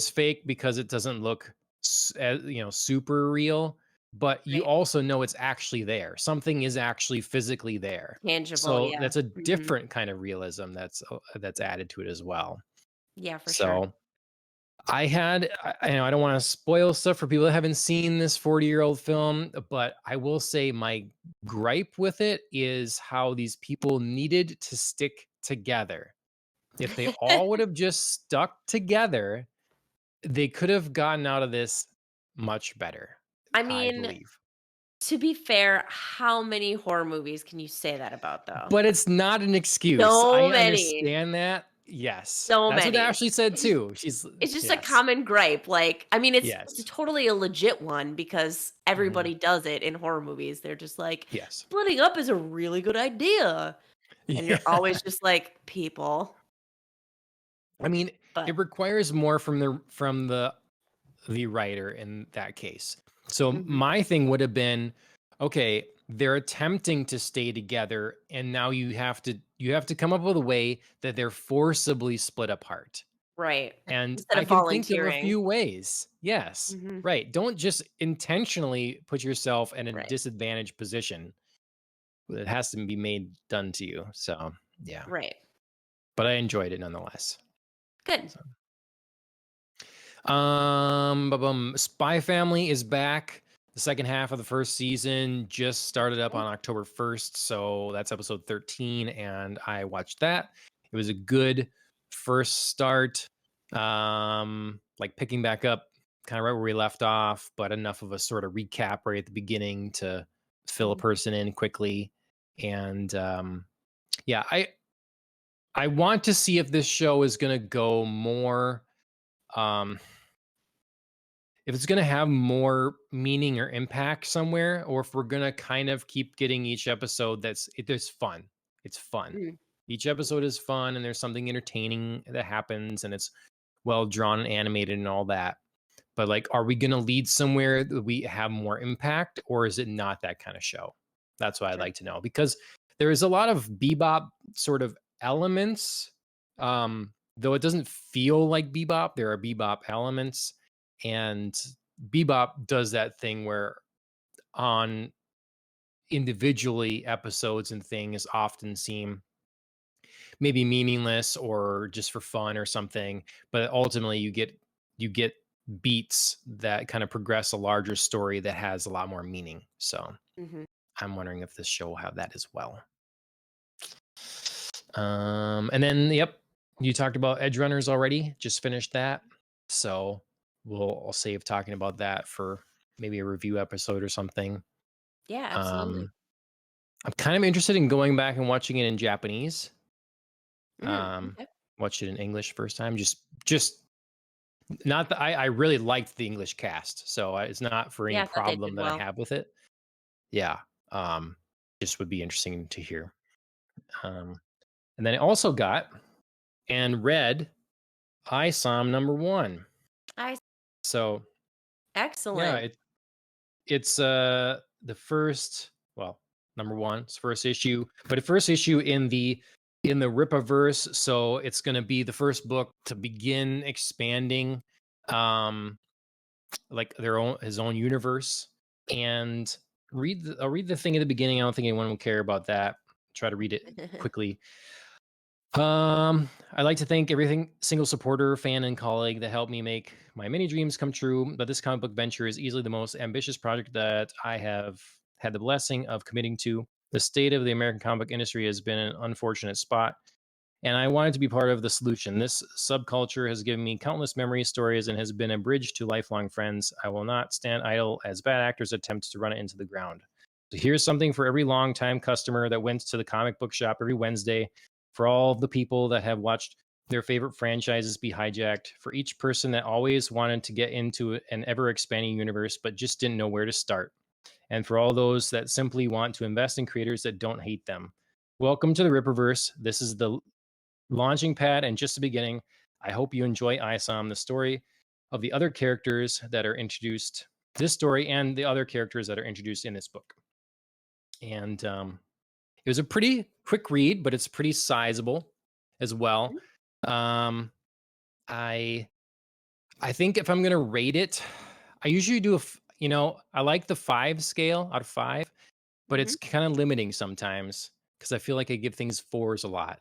[SPEAKER 1] fake because it doesn't look super real, but you
[SPEAKER 2] Right.
[SPEAKER 1] also know it's actually there. Something is actually physically there.
[SPEAKER 2] Tangible,
[SPEAKER 1] So
[SPEAKER 2] yeah.
[SPEAKER 1] that's a
[SPEAKER 2] Mhm.
[SPEAKER 1] different kind of realism that's added to it as well.
[SPEAKER 2] Yeah, for sure.
[SPEAKER 1] So I don't want to spoil stuff for people that haven't seen this 40-year-old film, but I will say my gripe with it is how these people needed to stick together. If they all would have just stuck together, they could have gotten out of this much better,
[SPEAKER 2] I
[SPEAKER 1] I
[SPEAKER 2] mean,
[SPEAKER 1] believe.
[SPEAKER 2] to be fair, how many horror movies can you say that about, though?
[SPEAKER 1] But it's not an excuse.
[SPEAKER 2] So
[SPEAKER 1] I
[SPEAKER 2] many.
[SPEAKER 1] understand that. Yes.
[SPEAKER 2] So
[SPEAKER 1] That's what
[SPEAKER 2] many.
[SPEAKER 1] Ashley said
[SPEAKER 2] It's just
[SPEAKER 1] too. She's
[SPEAKER 2] it's just a
[SPEAKER 1] yes.
[SPEAKER 2] common gripe, like, I mean, it's
[SPEAKER 1] Yes.
[SPEAKER 2] totally a legit one because
[SPEAKER 1] Mhm.
[SPEAKER 2] everybody does it in horror movies. They're just like,
[SPEAKER 1] Yes.
[SPEAKER 2] "Splitting up is a really good idea," and
[SPEAKER 1] Yeah.
[SPEAKER 2] you're always just like, "People,"
[SPEAKER 1] I mean,
[SPEAKER 2] but
[SPEAKER 1] it requires more from the writer in that case. So
[SPEAKER 2] mhm,
[SPEAKER 1] my thing would have been, okay, they're attempting to stay together, and now you have to come up with a way that they're forcibly split apart.
[SPEAKER 2] right.
[SPEAKER 1] And
[SPEAKER 2] Instead
[SPEAKER 1] I
[SPEAKER 2] of
[SPEAKER 1] can think of a
[SPEAKER 2] volunteering.
[SPEAKER 1] few ways. Yes.
[SPEAKER 2] Mhm,
[SPEAKER 1] Right. Don't just intentionally put yourself in a
[SPEAKER 2] right,
[SPEAKER 1] disadvantaged position. It has to be made done to you. So yeah.
[SPEAKER 2] right.
[SPEAKER 1] But I enjoyed it nonetheless.
[SPEAKER 2] Good.
[SPEAKER 1] So. Spy Family is back. The second half of the first season just started up
[SPEAKER 2] Okay.
[SPEAKER 1] on October 1st, so that's episode 13, and I watched that. It was a good first start, like picking back up kind of right where we left off, but enough of a sort of recap right at the beginning to fill a
[SPEAKER 2] Mhm.
[SPEAKER 1] person in quickly. And yeah, I want to see if this show is going to go more. Um, if it's going to have more meaning or impact somewhere, or if we're going to kind of keep getting each episode there's fun. It's fun.
[SPEAKER 2] Mm,
[SPEAKER 1] Each episode is fun and there's something entertaining that happens and it's well drawn and animated and all that. But like, are we going to lead somewhere that we have more impact, or is it not that kind of show? That's what I'd
[SPEAKER 2] sure.
[SPEAKER 1] like to know, because there is a lot of bebop sort of elements. Though it doesn't feel like bebop, there are bebop elements, and bebop does that thing where on individually episodes and things often seem maybe meaningless or just for fun or something, but ultimately you get beats that kind of progress a larger story that has a lot more meaning. So
[SPEAKER 2] Mhm.
[SPEAKER 1] I'm wondering if this show will have that as well. And then yep, you talked about Edge Runners already. Just finished that, so I'll save talking about that for maybe a review episode or something.
[SPEAKER 2] Yeah, absolutely.
[SPEAKER 1] Um, I'm kind of interested in going back and watching it in Japanese. Um,
[SPEAKER 2] Okay.
[SPEAKER 1] Watched it in English first time. Just not that I really liked the English cast, so it's not for any
[SPEAKER 2] Yeah, I thought they
[SPEAKER 1] problem
[SPEAKER 2] did
[SPEAKER 1] that I
[SPEAKER 2] well.
[SPEAKER 1] have with it. Yeah, just would be interesting to hear. Um, and then I also got and read Isom #1.
[SPEAKER 2] I
[SPEAKER 1] So yeah,
[SPEAKER 2] excellent.
[SPEAKER 1] it's the first, well, #1, it's first issue, but a first issue in the Rippaverse. So it's going to be the first book to begin expanding um like his own universe. And I'll read the thing at the beginning. I don't think anyone will care about that. Try to read it quickly. I'd like to thank everything single supporter, fan, and colleague that helped me make my many dreams come true. But this comic book venture is easily the most ambitious project that I have had the blessing of committing to. The state of the American comic book industry has been an unfortunate spot, and I wanted to be part of the solution. This subculture has given me countless memory stories and has been a bridge to lifelong friends. I will not stand idle as bad actors attempt to run it into the ground. So here's something for every longtime customer that went to the comic book shop every Wednesday, for all of the people that have watched their favorite franchises be hijacked, for each person that always wanted to get into an ever expanding universe but just didn't know where to start, and for all those that simply want to invest in creators that don't hate them. Welcome to the Ripperverse. This is the launching pad and just the beginning. I hope you enjoy Isom, the story of the other characters that are introduced, this story and the other characters that are introduced in this book. And it was a pretty quick read, but it's pretty sizable as well.
[SPEAKER 2] Mhm.
[SPEAKER 1] Um, I I think if I'm gonna rate it, I usually do I like the 5 scale out of 5, but it's
[SPEAKER 2] Mhm.
[SPEAKER 1] kind of limiting sometimes because I feel like I give things 4s a lot.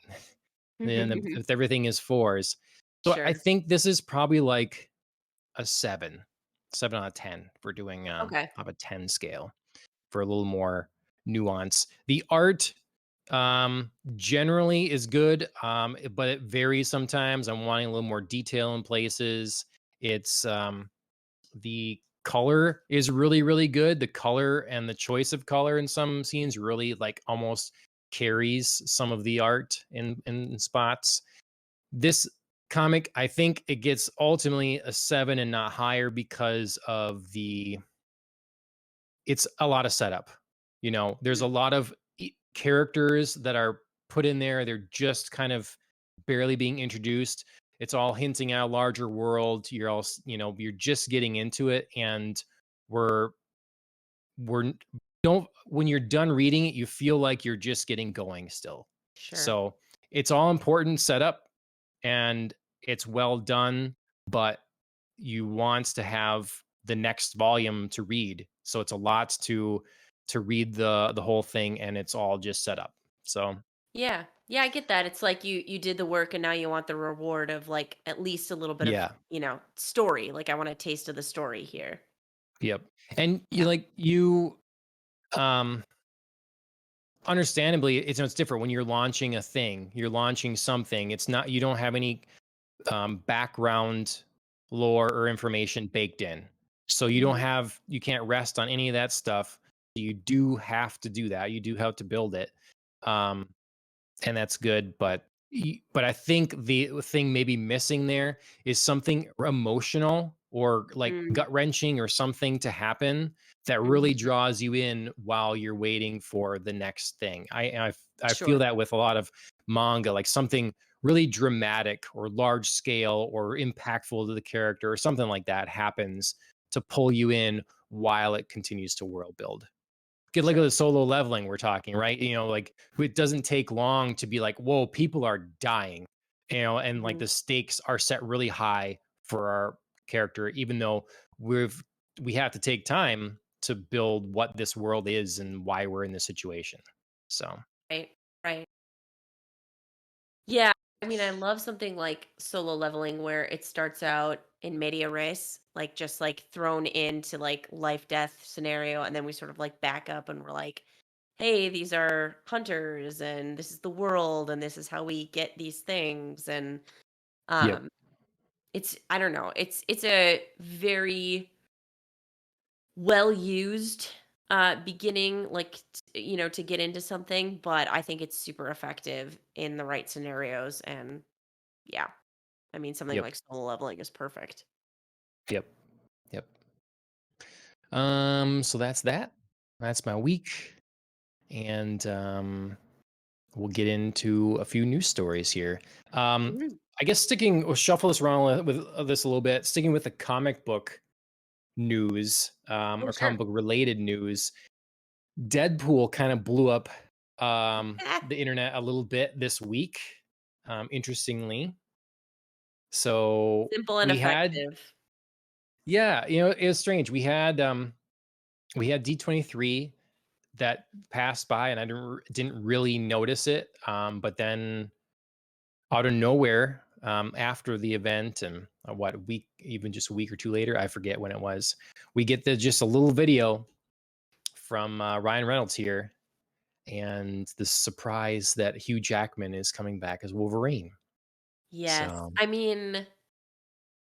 [SPEAKER 1] And if everything is 4s. So I
[SPEAKER 2] Sure.
[SPEAKER 1] think this is probably like a 7 out of 10 for doing
[SPEAKER 2] Okay.
[SPEAKER 1] of a 10 scale for a little more nuance. The art generally is good, but it varies sometimes. I'm wanting a little more detail in places. It's the color is really, really good. The color and the choice of color in some scenes really like almost carries some of the art in spots. This comic, I think it gets ultimately a 7 and not higher because of it's a lot of setup. There's a
[SPEAKER 2] Mm.
[SPEAKER 1] lot of characters that are put in there. They're just kind of barely being introduced. It's all hinting at a larger world. You're just getting into it, and we're we're don't when you're done reading it, you feel like you're just getting going still.
[SPEAKER 2] Sure.
[SPEAKER 1] So it's all important setup, and it's well done, but you want to have the next volume to read. So it's a lot to read the whole thing, and it's all just set up. So
[SPEAKER 2] Yeah. Yeah, I get that. It's like you did the work and now you want the reward of like at least a little bit of,
[SPEAKER 1] yeah.
[SPEAKER 2] story. Like I want a taste of the story here.
[SPEAKER 1] Yep. And
[SPEAKER 2] Yeah.
[SPEAKER 1] you um understandably it's different when you're launching a thing, you're launching something. It's not You don't have any background lore or information baked in. So
[SPEAKER 2] Mhm.
[SPEAKER 1] you can't rest on any of that stuff. You do have to do that. You do have to build it. Um, and that's good. But I think the thing maybe missing there is something emotional or like
[SPEAKER 2] Mm.
[SPEAKER 1] gut wrenching or something to happen that really
[SPEAKER 2] Mhm.
[SPEAKER 1] draws you in while you're waiting for the next thing. I feel
[SPEAKER 2] Sure.
[SPEAKER 1] that with a lot of manga, like something really dramatic or large scale or impactful to the character or something like that happens to pull you in while it continues to world build. Get like
[SPEAKER 2] Sure.
[SPEAKER 1] the solo leveling we're talking, right? Like it doesn't take long to be like, whoa, people are dying, and like
[SPEAKER 2] Mhm.
[SPEAKER 1] the stakes are set really high for our character, even though we have to take time to build what this world is and why we're in this situation. So
[SPEAKER 2] Right. Right. Yeah, I mean, I love something like Solo Leveling where it starts out in media res, like just like thrown into like life death scenario, and then we sort of like back up and we're like, hey, these are hunters, and this is the world, and this is how we get these things, and
[SPEAKER 1] yep,
[SPEAKER 2] um, it's I don't know, it's a very well used beginning like to get into something, but I think it's super effective in the right scenarios. And yeah, I mean, something
[SPEAKER 1] yep,
[SPEAKER 2] like solo leveling is perfect.
[SPEAKER 1] yep, yep. So that's that. That's my week, and we'll get into a few news stories here.
[SPEAKER 2] Mhm.
[SPEAKER 1] I guess we'll shuffle this around with this a little bit. Sticking with the comic book news,
[SPEAKER 2] Oh,
[SPEAKER 1] or
[SPEAKER 2] sure.
[SPEAKER 1] comic book related news, Deadpool kind of blew up the internet a little bit this week. Interestingly, so
[SPEAKER 2] Simple and
[SPEAKER 1] we had,
[SPEAKER 2] effective.
[SPEAKER 1] yeah, it was strange. We had D23 that passed by, and I didn't really notice it. But then out of nowhere, after the event, and just a week or two later, I forget when it was, we get just a little video from Ryan Reynolds here, and the surprise that Hugh Jackman is coming back as Wolverine.
[SPEAKER 2] Yes.
[SPEAKER 1] So
[SPEAKER 2] I mean,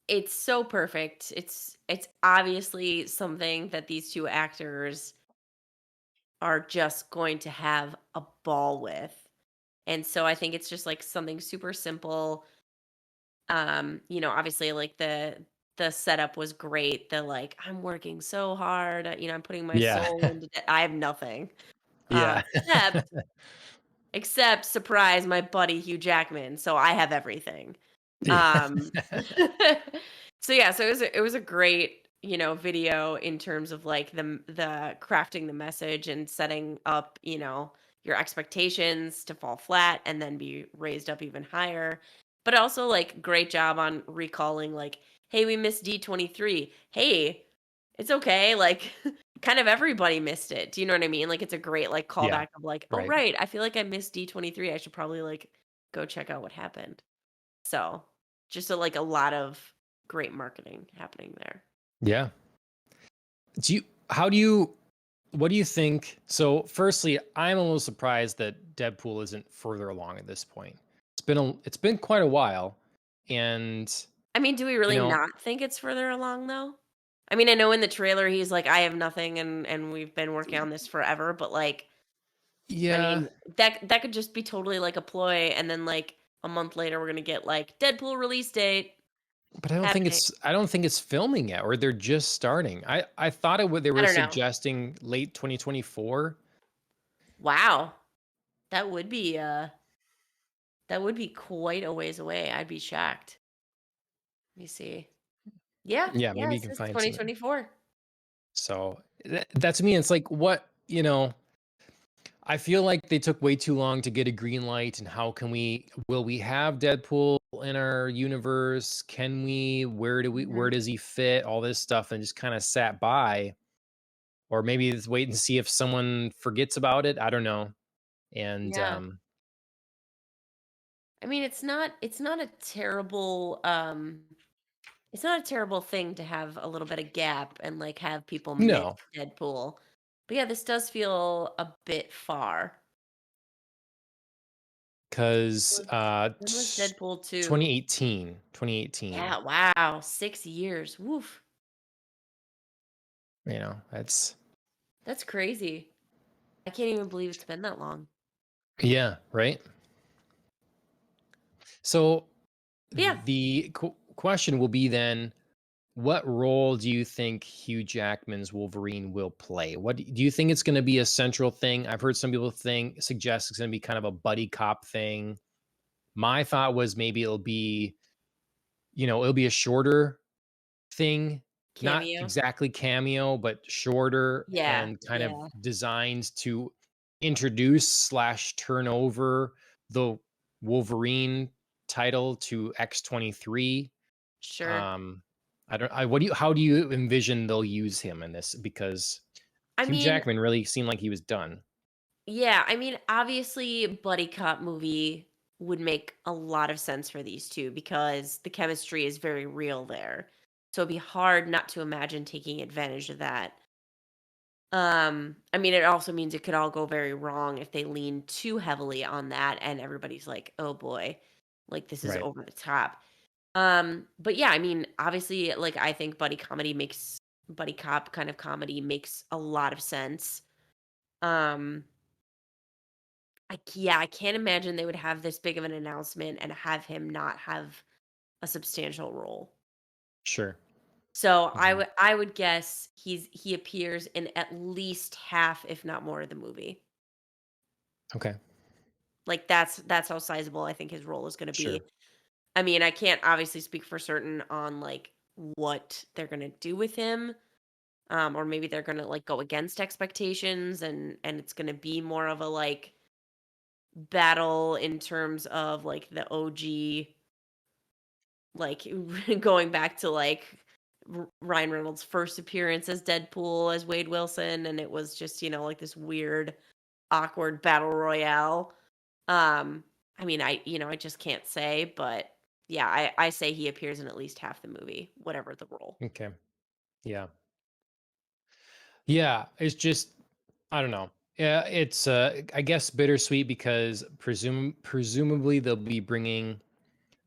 [SPEAKER 2] it's so perfect. It's obviously something that these two actors are just going to have a ball with. And so I think it's just like something super simple. Obviously like the setup was great. The like I'm working so hard, I'm putting my
[SPEAKER 1] yeah,
[SPEAKER 2] soul into I have nothing.
[SPEAKER 1] yeah,
[SPEAKER 2] Except surprise my buddy Hugh Jackman, so I have everything.
[SPEAKER 1] yeah,
[SPEAKER 2] Um so yeah, so it was a great, video in terms of like the crafting the message and setting up, your expectations to fall flat and then be raised up even higher. But also like great job on recalling like, hey, we missed D23. Hey, it's okay. Like kind of everybody missed it. Do you know what I mean? Like it's a great like
[SPEAKER 1] yeah,
[SPEAKER 2] callback of like, oh
[SPEAKER 1] right.
[SPEAKER 2] right, I feel like I missed D23. I should probably like go check out what happened. So just a lot of great marketing happening there.
[SPEAKER 1] Yeah. Do you? How do you? What do you think? So, firstly, I'm a little surprised that Deadpool isn't further along at this point. It's been quite a while, and
[SPEAKER 2] I mean, do we
[SPEAKER 1] you
[SPEAKER 2] really
[SPEAKER 1] know,
[SPEAKER 2] not think it's further along though? I mean, I know in the trailer he's like, I have nothing and we've been working on this forever, but like, I
[SPEAKER 1] yeah,
[SPEAKER 2] mean, that could just be totally like a ploy and then like a month later we're gonna get like Deadpool release date
[SPEAKER 1] but
[SPEAKER 2] happening.
[SPEAKER 1] I don't think it's filming yet, or they're just starting. I thought it would. They
[SPEAKER 2] I
[SPEAKER 1] were
[SPEAKER 2] don't know.
[SPEAKER 1] suggesting late 2024.
[SPEAKER 2] Wow. That would be quite a ways away. I'd be shocked. Let me see. Yeah,
[SPEAKER 1] Yeah,
[SPEAKER 2] yeah,
[SPEAKER 1] maybe
[SPEAKER 2] it
[SPEAKER 1] you can
[SPEAKER 2] says
[SPEAKER 1] find something.
[SPEAKER 2] 2024.
[SPEAKER 1] So that's me. It's like, what, I feel like they took way too long to get a green light. And will we have Deadpool in our universe? Can we? Where
[SPEAKER 2] Mhm.
[SPEAKER 1] does he fit? All this stuff, and just kind of sat by, or maybe just wait and see if someone forgets about it. I don't know. And
[SPEAKER 2] Yeah. I mean, it's not a terrible it's not a terrible thing to have a little bit of gap and like have people miss
[SPEAKER 1] no,
[SPEAKER 2] Deadpool. But yeah, this does feel a bit far.
[SPEAKER 1] because
[SPEAKER 2] When was Deadpool 2?
[SPEAKER 1] 2018, 2018.
[SPEAKER 2] Yeah, wow, 6 years. Woof.
[SPEAKER 1] That's
[SPEAKER 2] That's crazy. I can't even believe it's been that long.
[SPEAKER 1] yeah, right. So
[SPEAKER 2] But yeah,
[SPEAKER 1] the question will be then, what role do you think Hugh Jackman's Wolverine will play? Do you think it's going to be a central thing? I've heard some people suggest it's going to be kind of a buddy cop thing. My thought was maybe it'll be a shorter thing, not
[SPEAKER 2] cameo.
[SPEAKER 1] exactly cameo, but shorter
[SPEAKER 2] Yeah,
[SPEAKER 1] and kind of
[SPEAKER 2] yeah,
[SPEAKER 1] designed to introduce slash turn over the Wolverine title to X-23.
[SPEAKER 2] sure.
[SPEAKER 1] um, I don't. How do you envision they'll use him in this? Because
[SPEAKER 2] I
[SPEAKER 1] Hugh
[SPEAKER 2] mean,
[SPEAKER 1] Jackman really seemed like he was done.
[SPEAKER 2] yeah, I mean, obviously, buddy cop movie would make a lot of sense for these two because the chemistry is very real there. So it'd be hard not to imagine taking advantage of that. I mean, it also means it could all go very wrong if they lean too heavily on that and everybody's like, "Oh boy, like this is
[SPEAKER 1] Right.
[SPEAKER 2] over the top." But yeah, I mean, obviously, like I think buddy cop kind of comedy makes a lot of sense. Um, I can't imagine they would have this big of an announcement and have him not have a substantial role.
[SPEAKER 1] Sure.
[SPEAKER 2] So
[SPEAKER 1] Mhm.
[SPEAKER 2] I would guess he appears in at least half, if not more, of the movie.
[SPEAKER 1] Okay.
[SPEAKER 2] Like that's how sizable I think his role is going to be.
[SPEAKER 1] Sure.
[SPEAKER 2] I mean, I can't obviously speak for certain on like what they're going to do with him. Or maybe they're going to like go against expectations and it's going to be more of a like battle in terms of like the OG, like going back to like Ryan Reynolds' first appearance as Deadpool as Wade Wilson, and it was just like this weird, awkward battle royale. Um, I mean, I just can't say, but yeah, I say he appears in at least half the movie, whatever the role.
[SPEAKER 1] Okay. Yeah. Yeah, it's just I don't know. Yeah, it's I guess bittersweet because presumably they'll be bringing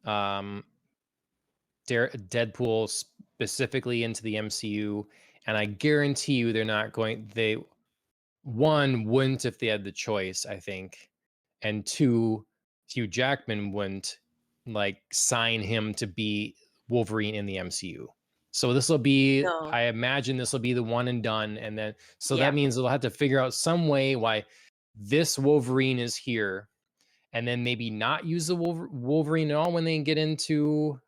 [SPEAKER 1] um Deadpool specifically into the MCU, and I guarantee you they're not going they one wouldn't if they had the choice, I think. And two, Hugh Jackman wouldn't like sign him to be Wolverine in the MCU. So this will be,
[SPEAKER 2] No.
[SPEAKER 1] I imagine this will be the one and done. And then, so that
[SPEAKER 2] Yeah,
[SPEAKER 1] means they'll have to figure out some way why this Wolverine is here and then maybe not use the Wolverine at all when they get into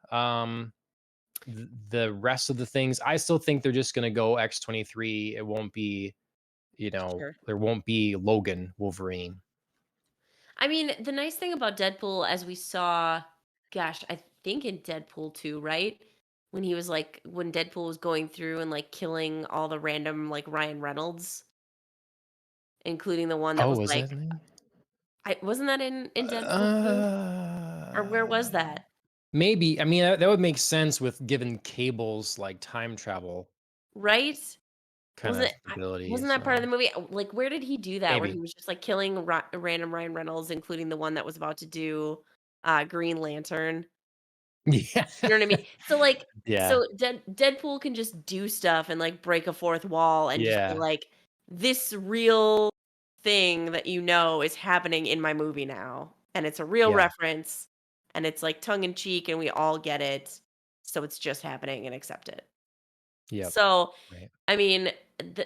[SPEAKER 1] the rest of the things. I still think they're just going to go X-23. It won't be
[SPEAKER 2] sure.
[SPEAKER 1] there won't be Logan Wolverine.
[SPEAKER 2] I mean, the nice thing about Deadpool, as we saw, gosh, I think in Deadpool 2, right? When he was like, when Deadpool was going through and like killing all the random like Ryan Reynolds, including the one that
[SPEAKER 1] Oh,
[SPEAKER 2] was
[SPEAKER 1] was
[SPEAKER 2] like,
[SPEAKER 1] that the name?
[SPEAKER 2] I wasn't that in Deadpool 2? Or where was
[SPEAKER 1] Uh,
[SPEAKER 2] that?
[SPEAKER 1] maybe. I mean, that would make sense with given Cable's like time travel
[SPEAKER 2] Right?
[SPEAKER 1] kind
[SPEAKER 2] Was
[SPEAKER 1] of
[SPEAKER 2] it
[SPEAKER 1] ability.
[SPEAKER 2] wasn't that part of
[SPEAKER 1] So
[SPEAKER 2] the movie? Like, where did he do that? Where he
[SPEAKER 1] maybe.
[SPEAKER 2] was just like killing random Ryan Reynolds, including the one that was about to do Green Lantern.
[SPEAKER 1] Yeah.
[SPEAKER 2] You know what I mean? So, like,
[SPEAKER 1] Yeah.
[SPEAKER 2] so Deadpool can just do stuff and, like, break a fourth wall and just be
[SPEAKER 1] Yeah.
[SPEAKER 2] like, "This real thing that you know is happening in my movie now, and it's a real
[SPEAKER 1] Yeah.
[SPEAKER 2] reference, and it's, like, tongue in cheek, and we all get it, so it's just happening and accept it."
[SPEAKER 1] Yep.
[SPEAKER 2] So,
[SPEAKER 1] Right.
[SPEAKER 2] I mean,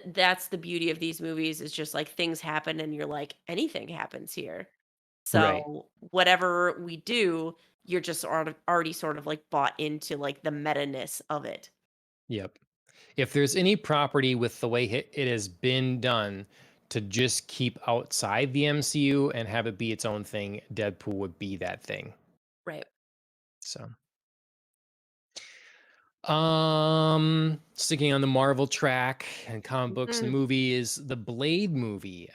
[SPEAKER 2] that's the beauty of these movies is just, like, things happen and you're like, "Anything happens here."
[SPEAKER 1] Right.
[SPEAKER 2] So, whatever we do, you're just already sort of, like, bought into, like, the meta-ness of it.
[SPEAKER 1] Yep. If there's any property with the way it has been done to just keep outside the MCU and have it be its own thing, Deadpool would be that thing.
[SPEAKER 2] Right.
[SPEAKER 1] So sticking on the Marvel track and comic books and
[SPEAKER 2] Mhm.
[SPEAKER 1] movies, the Blade movie.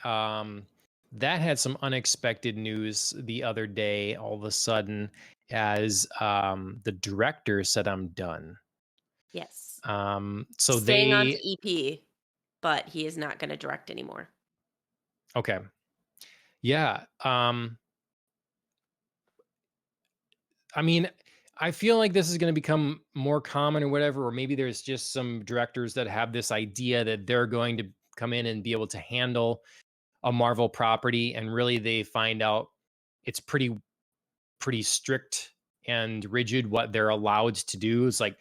[SPEAKER 1] That had some unexpected news the other day, all of a sudden, as the director said, I'm done.
[SPEAKER 2] Yes.
[SPEAKER 1] So
[SPEAKER 2] Staying on to
[SPEAKER 1] they,
[SPEAKER 2] EP, but he is not gonna direct anymore.
[SPEAKER 1] okay. Yeah. I mean, I feel like this is going to become more common or whatever, or maybe there's just some directors that have this idea that they're going to come in and be able to handle a Marvel property, and really they find out it's pretty strict and rigid what they're allowed to do. It's like,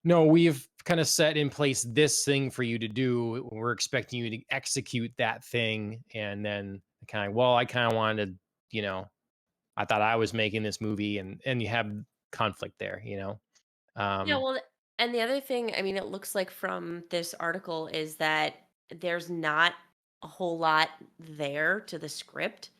[SPEAKER 1] no, we've kind of set in place this thing for you to do. We're expecting you to execute that thing, and then kind of, well, I kind of wanted to, you know, I thought I was making this movie, and you have conflict there, you know.
[SPEAKER 2] Yeah,
[SPEAKER 1] Um,
[SPEAKER 2] well, and the other thing, I mean, it looks like from this article is that there's not a whole lot there to the script.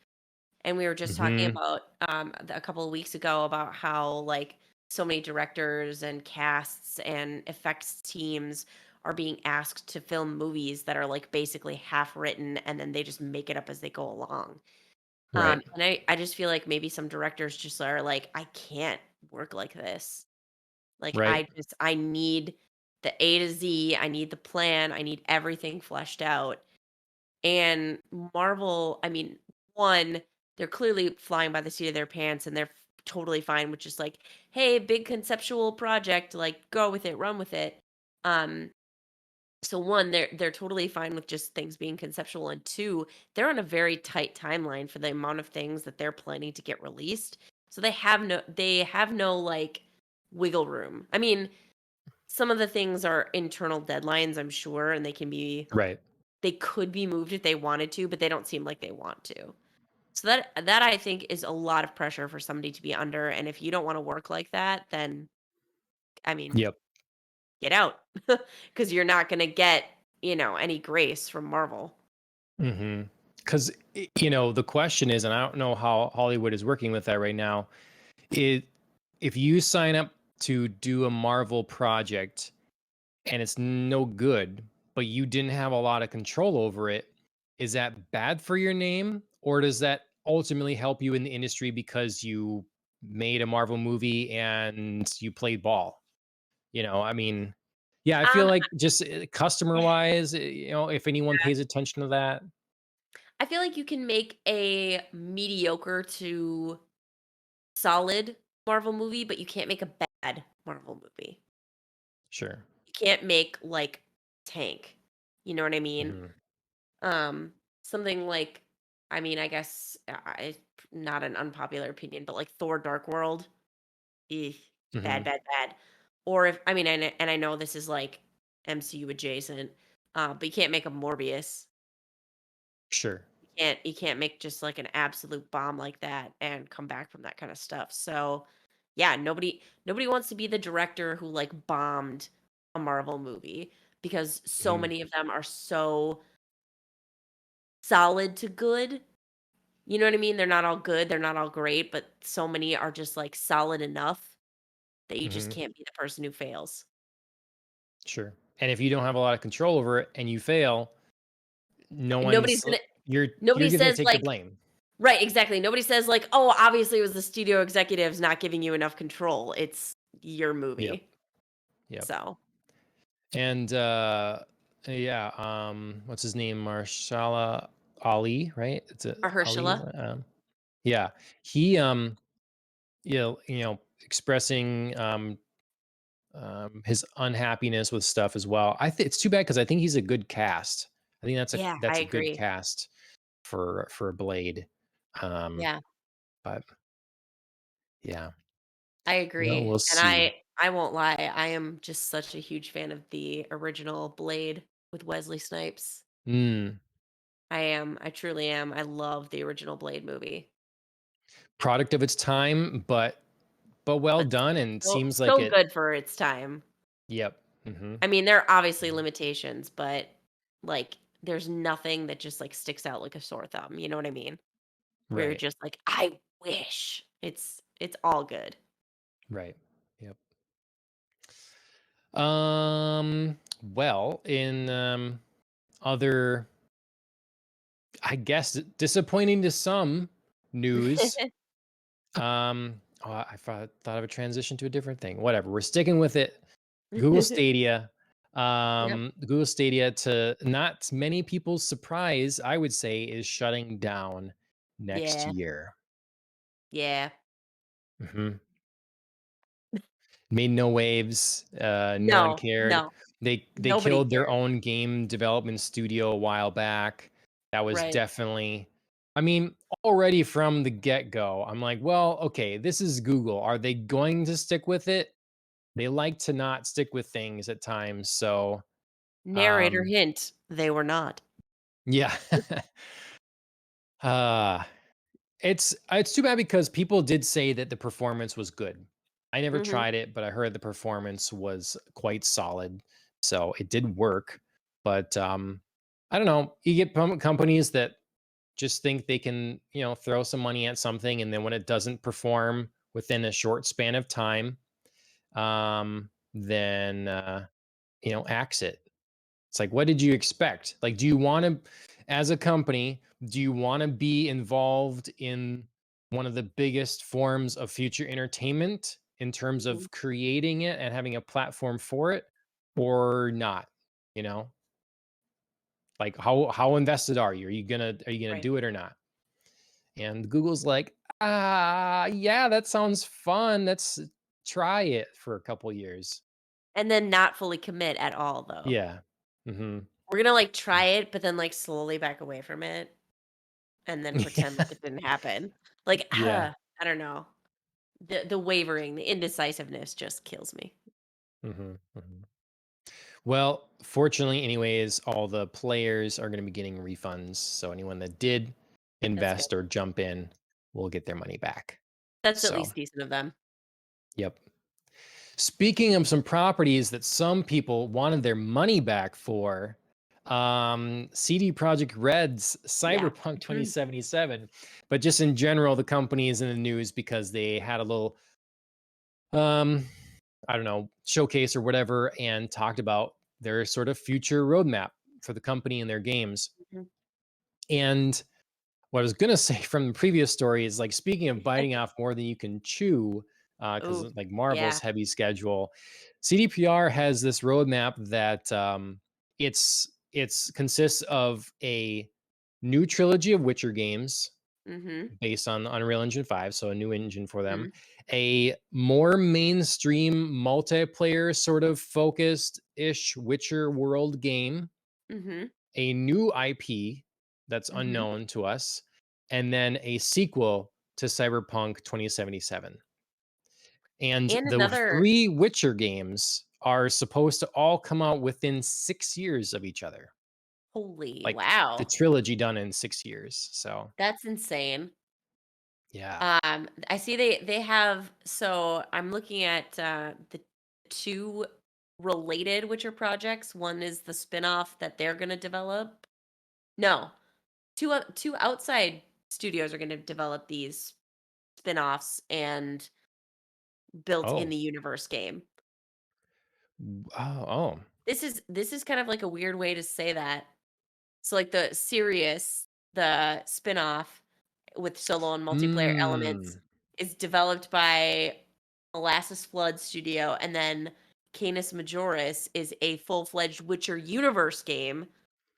[SPEAKER 2] And we were just talking
[SPEAKER 1] mhm,
[SPEAKER 2] about a couple of weeks ago about how like so many directors and casts and effects teams are being asked to film movies that are like basically half written and then they just make it up as they go along.
[SPEAKER 1] right,
[SPEAKER 2] And I just feel like maybe some directors just are like, I can't work like this. Like
[SPEAKER 1] right,
[SPEAKER 2] I need the A to Z, I need the plan, I need everything fleshed out. And Marvel, I mean, one, they're clearly flying by the seat of their pants and they're totally fine with just like, hey, big conceptual project, like go with it, run with it. Um, so one, they're totally fine with just things being conceptual. And two, they're on a very tight timeline for the amount of things that they're planning to get released. So they have no like wiggle room. I mean, some of the things are internal deadlines, I'm sure, and
[SPEAKER 1] right.
[SPEAKER 2] they could be moved if they wanted to, but they don't seem like they want to. So that I think is a lot of pressure for somebody to be under, and if you don't wanna work like that, then, I mean,
[SPEAKER 1] Yep.
[SPEAKER 2] get out because 'cause you're not gonna get, any grace from Marvel.
[SPEAKER 1] Mhm. 'Cause, the question is, and I don't know how Hollywood is working with that right now, it if you sign up to do a Marvel project and it's no good, but you didn't have a lot of control over it, is that bad for your name? Or does that ultimately help you in the industry because you made a Marvel movie and you played ball. I mean, yeah, I feel
[SPEAKER 2] Um,
[SPEAKER 1] like just customer wise, if anyone pays attention to that,
[SPEAKER 2] I feel like you can make a mediocre to solid Marvel movie, but you can't make a bad Marvel movie.
[SPEAKER 1] sure.
[SPEAKER 2] You can't make like Tank. You know what I mean?
[SPEAKER 1] Hmm.
[SPEAKER 2] Um, something like, I mean, I guess not an unpopular opinion, but like Thor: Dark World, eh, bad,
[SPEAKER 1] Hmm.
[SPEAKER 2] bad, bad. Or if I mean, and I know this is like MCU adjacent, but you can't make a Morbius.
[SPEAKER 1] Sure.
[SPEAKER 2] You can't make just like an absolute bomb like that and come back from that kind of stuff. So yeah, nobody wants to be the director who like bombed a Marvel movie because so
[SPEAKER 1] Hmm.
[SPEAKER 2] many of them are so solid to good. You know what I mean? They're not all good, they're not all great, but so many are just like solid enough that you just
[SPEAKER 1] Hmm.
[SPEAKER 2] can't be the person who fails.
[SPEAKER 1] Sure. And if you don't have a lot of control over it and you fail, no
[SPEAKER 2] And nobody's
[SPEAKER 1] one's
[SPEAKER 2] gonna
[SPEAKER 1] you're
[SPEAKER 2] nobody
[SPEAKER 1] gonna
[SPEAKER 2] says
[SPEAKER 1] take the
[SPEAKER 2] like
[SPEAKER 1] blame.
[SPEAKER 2] right, exactly. Nobody says like, "Oh, obviously it was the studio executives not giving you enough control." It's your
[SPEAKER 1] Yep.
[SPEAKER 2] movie.
[SPEAKER 1] Yep.
[SPEAKER 2] So,
[SPEAKER 1] And yeah, what's his name? Marshala Ali, right? It's a Ali.
[SPEAKER 2] Mahershala.
[SPEAKER 1] Yeah. He expressing his unhappiness with stuff as well. I think it's too bad because I think he's a good cast. I think
[SPEAKER 2] Yeah, I
[SPEAKER 1] that's a good
[SPEAKER 2] agree.
[SPEAKER 1] cast for Blade. Um,
[SPEAKER 2] Yeah,
[SPEAKER 1] but yeah,
[SPEAKER 2] I
[SPEAKER 1] well,
[SPEAKER 2] agree.
[SPEAKER 1] we'll
[SPEAKER 2] And
[SPEAKER 1] see.
[SPEAKER 2] I won't lie, I am just such a huge fan of the original Blade with Wesley Snipes.
[SPEAKER 1] Mm,
[SPEAKER 2] I am. I truly am. I love the original Blade movie.
[SPEAKER 1] product of its time, but well
[SPEAKER 2] But
[SPEAKER 1] done, and
[SPEAKER 2] so
[SPEAKER 1] seems like
[SPEAKER 2] so
[SPEAKER 1] it.
[SPEAKER 2] good for its time.
[SPEAKER 1] Yep. Hmm.
[SPEAKER 2] I mean, there are obviously limitations, but like there's nothing that just like sticks out like a sore thumb. You know what I mean? Where you're
[SPEAKER 1] Right.
[SPEAKER 2] just like, I wish. It's all good.
[SPEAKER 1] Right. Yep. Well, in other, I guess, disappointing to some news. I thought of a transition to a different thing. Whatever. We're sticking with it. Google Stadia.
[SPEAKER 2] Yep.
[SPEAKER 1] Google Stadia, to not many people's surprise, I would say, is shutting down next
[SPEAKER 2] Yeah.
[SPEAKER 1] year.
[SPEAKER 2] Yeah.
[SPEAKER 1] Hmm. Made no waves. No one
[SPEAKER 2] No,
[SPEAKER 1] cared.
[SPEAKER 2] no.
[SPEAKER 1] They
[SPEAKER 2] Nobody
[SPEAKER 1] killed their
[SPEAKER 2] cared.
[SPEAKER 1] own game development studio a while back. That was
[SPEAKER 2] Right.
[SPEAKER 1] definitely, I mean, already from the get-go, I'm like, well, okay, this is Google. Are they going to stick with it? They like to not stick with things at times. So,
[SPEAKER 2] Narrator
[SPEAKER 1] um,
[SPEAKER 2] hint, they were not.
[SPEAKER 1] yeah. uh it's too bad because people did say that the performance was good. I never
[SPEAKER 2] Mhm.
[SPEAKER 1] tried it, but I heard the performance was quite solid. So it did work. But I don't know. You get companies that just think they can, throw some money at something, and then when it doesn't perform within a short span of time, then axe it. It's like, what did you expect? Like, do you want to, as a company, do you want to be involved in one of the biggest forms of future entertainment in terms
[SPEAKER 2] Mhm.
[SPEAKER 1] of creating it and having a platform for it, or not? You know, like how invested are you? Are you gonna
[SPEAKER 2] Right.
[SPEAKER 1] do it or not? And Google's like, yeah, that sounds fun. Let's try it for a couple years.
[SPEAKER 2] And then not fully commit at all, though.
[SPEAKER 1] Yeah. Hmm.
[SPEAKER 2] We're gonna, like, try it, but then, like, slowly back away from it, and then pretend like it didn't happen. Like,
[SPEAKER 1] Yeah.
[SPEAKER 2] I don't know. The wavering, the indecisiveness just kills me.
[SPEAKER 1] Hmm. Hmm. Well, fortunately, anyways, all the players are going to be getting refunds. So anyone that did
[SPEAKER 2] That's good.
[SPEAKER 1] invest or jump in will get their money back.
[SPEAKER 2] That's at
[SPEAKER 1] So,
[SPEAKER 2] least decent of them.
[SPEAKER 1] yep. Speaking of some properties that some people wanted their money back for, CD Projekt Red's
[SPEAKER 2] Yeah.
[SPEAKER 1] Cyberpunk
[SPEAKER 2] Mhm.
[SPEAKER 1] 2077, but just in general, the company is in the news because they had a little, um, I don't know, showcase or whatever, and talked about their sort of future roadmap for the company and their games.
[SPEAKER 2] Mhm.
[SPEAKER 1] And what I was gonna say from the previous story is like speaking of biting off more than you can chew, because
[SPEAKER 2] Oh,
[SPEAKER 1] like
[SPEAKER 2] yeah.
[SPEAKER 1] Marvel's heavy schedule, CDPR has this roadmap that it's consists of a new trilogy of Witcher games
[SPEAKER 2] Mhm.
[SPEAKER 1] based on Unreal Engine 5, so a new engine for them.
[SPEAKER 2] Mhm.
[SPEAKER 1] A more mainstream multiplayer sort of focused ish Witcher world game,
[SPEAKER 2] Mhm.
[SPEAKER 1] a new IP that's
[SPEAKER 2] Mhm.
[SPEAKER 1] unknown to us, and then a sequel to Cyberpunk 2077. And
[SPEAKER 2] And
[SPEAKER 1] the
[SPEAKER 2] another
[SPEAKER 1] three Witcher games are supposed to all come out within 6 years of each other.
[SPEAKER 2] holy
[SPEAKER 1] Like the
[SPEAKER 2] wow.
[SPEAKER 1] trilogy done in 6 years. So
[SPEAKER 2] That's insane.
[SPEAKER 1] yeah.
[SPEAKER 2] I see they have so I'm looking at the two related Witcher projects. One is the spin-off that they're going to develop. No, two outside studios are going to develop these spin-offs and built in
[SPEAKER 1] Oh.
[SPEAKER 2] the universe game.
[SPEAKER 1] Oh.
[SPEAKER 2] This is kind of like a weird way to say that. So like the Sirius, the spin-off with solo and multiplayer elements
[SPEAKER 1] Mm,
[SPEAKER 2] is developed by Molasses Flood Studio, and then Canis Majoris is a full-fledged Witcher universe game,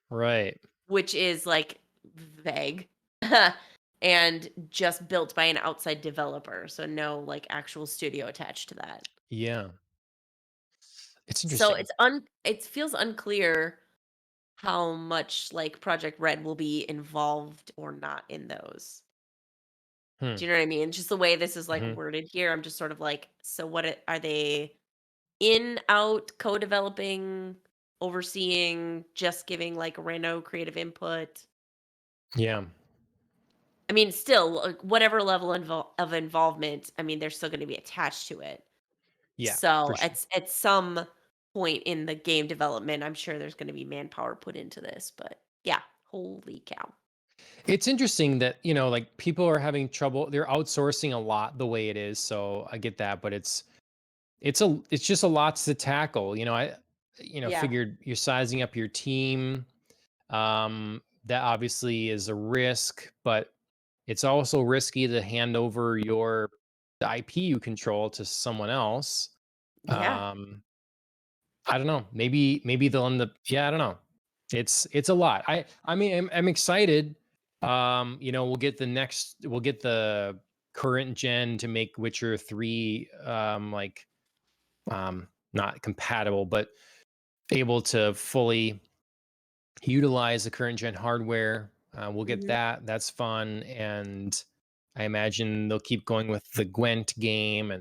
[SPEAKER 1] right.
[SPEAKER 2] which is like vague and just built by an outside developer, so no like actual studio attached to that.
[SPEAKER 1] Yeah. It's
[SPEAKER 2] So
[SPEAKER 1] interesting.
[SPEAKER 2] it feels unclear how much like Project Red will be involved or not in those.
[SPEAKER 1] Hmm.
[SPEAKER 2] Do you know what I mean? Just the way this is like
[SPEAKER 1] Mhm.
[SPEAKER 2] worded here, I'm just sort of like, so are they in, out, co-developing, overseeing, just giving like rando creative input?
[SPEAKER 1] Yeah.
[SPEAKER 2] I mean, still, like, whatever level of involvement, I mean, they're still going to be attached to it.
[SPEAKER 1] Yeah,
[SPEAKER 2] So
[SPEAKER 1] for sure.
[SPEAKER 2] at some point in the game development, I'm sure there's going to be manpower put into this. But yeah, holy cow.
[SPEAKER 1] It's interesting that, like people are having trouble. They're outsourcing a lot the way it is. So I get that, but it's just a lot to tackle.
[SPEAKER 2] Yeah,
[SPEAKER 1] Figured you're sizing up your team. That obviously is a risk, but it's also risky to hand over the IP you control to someone else.
[SPEAKER 2] yeah,
[SPEAKER 1] Um, I don't know. Maybe they'll end up. Yeah, I don't know. It's a lot. I mean I'm excited. We'll get the current gen to make Witcher 3 like not compatible, but able to fully utilize the current gen hardware. We'll get
[SPEAKER 2] hmm
[SPEAKER 1] that. That's fun, and I imagine they'll keep going with the Gwent game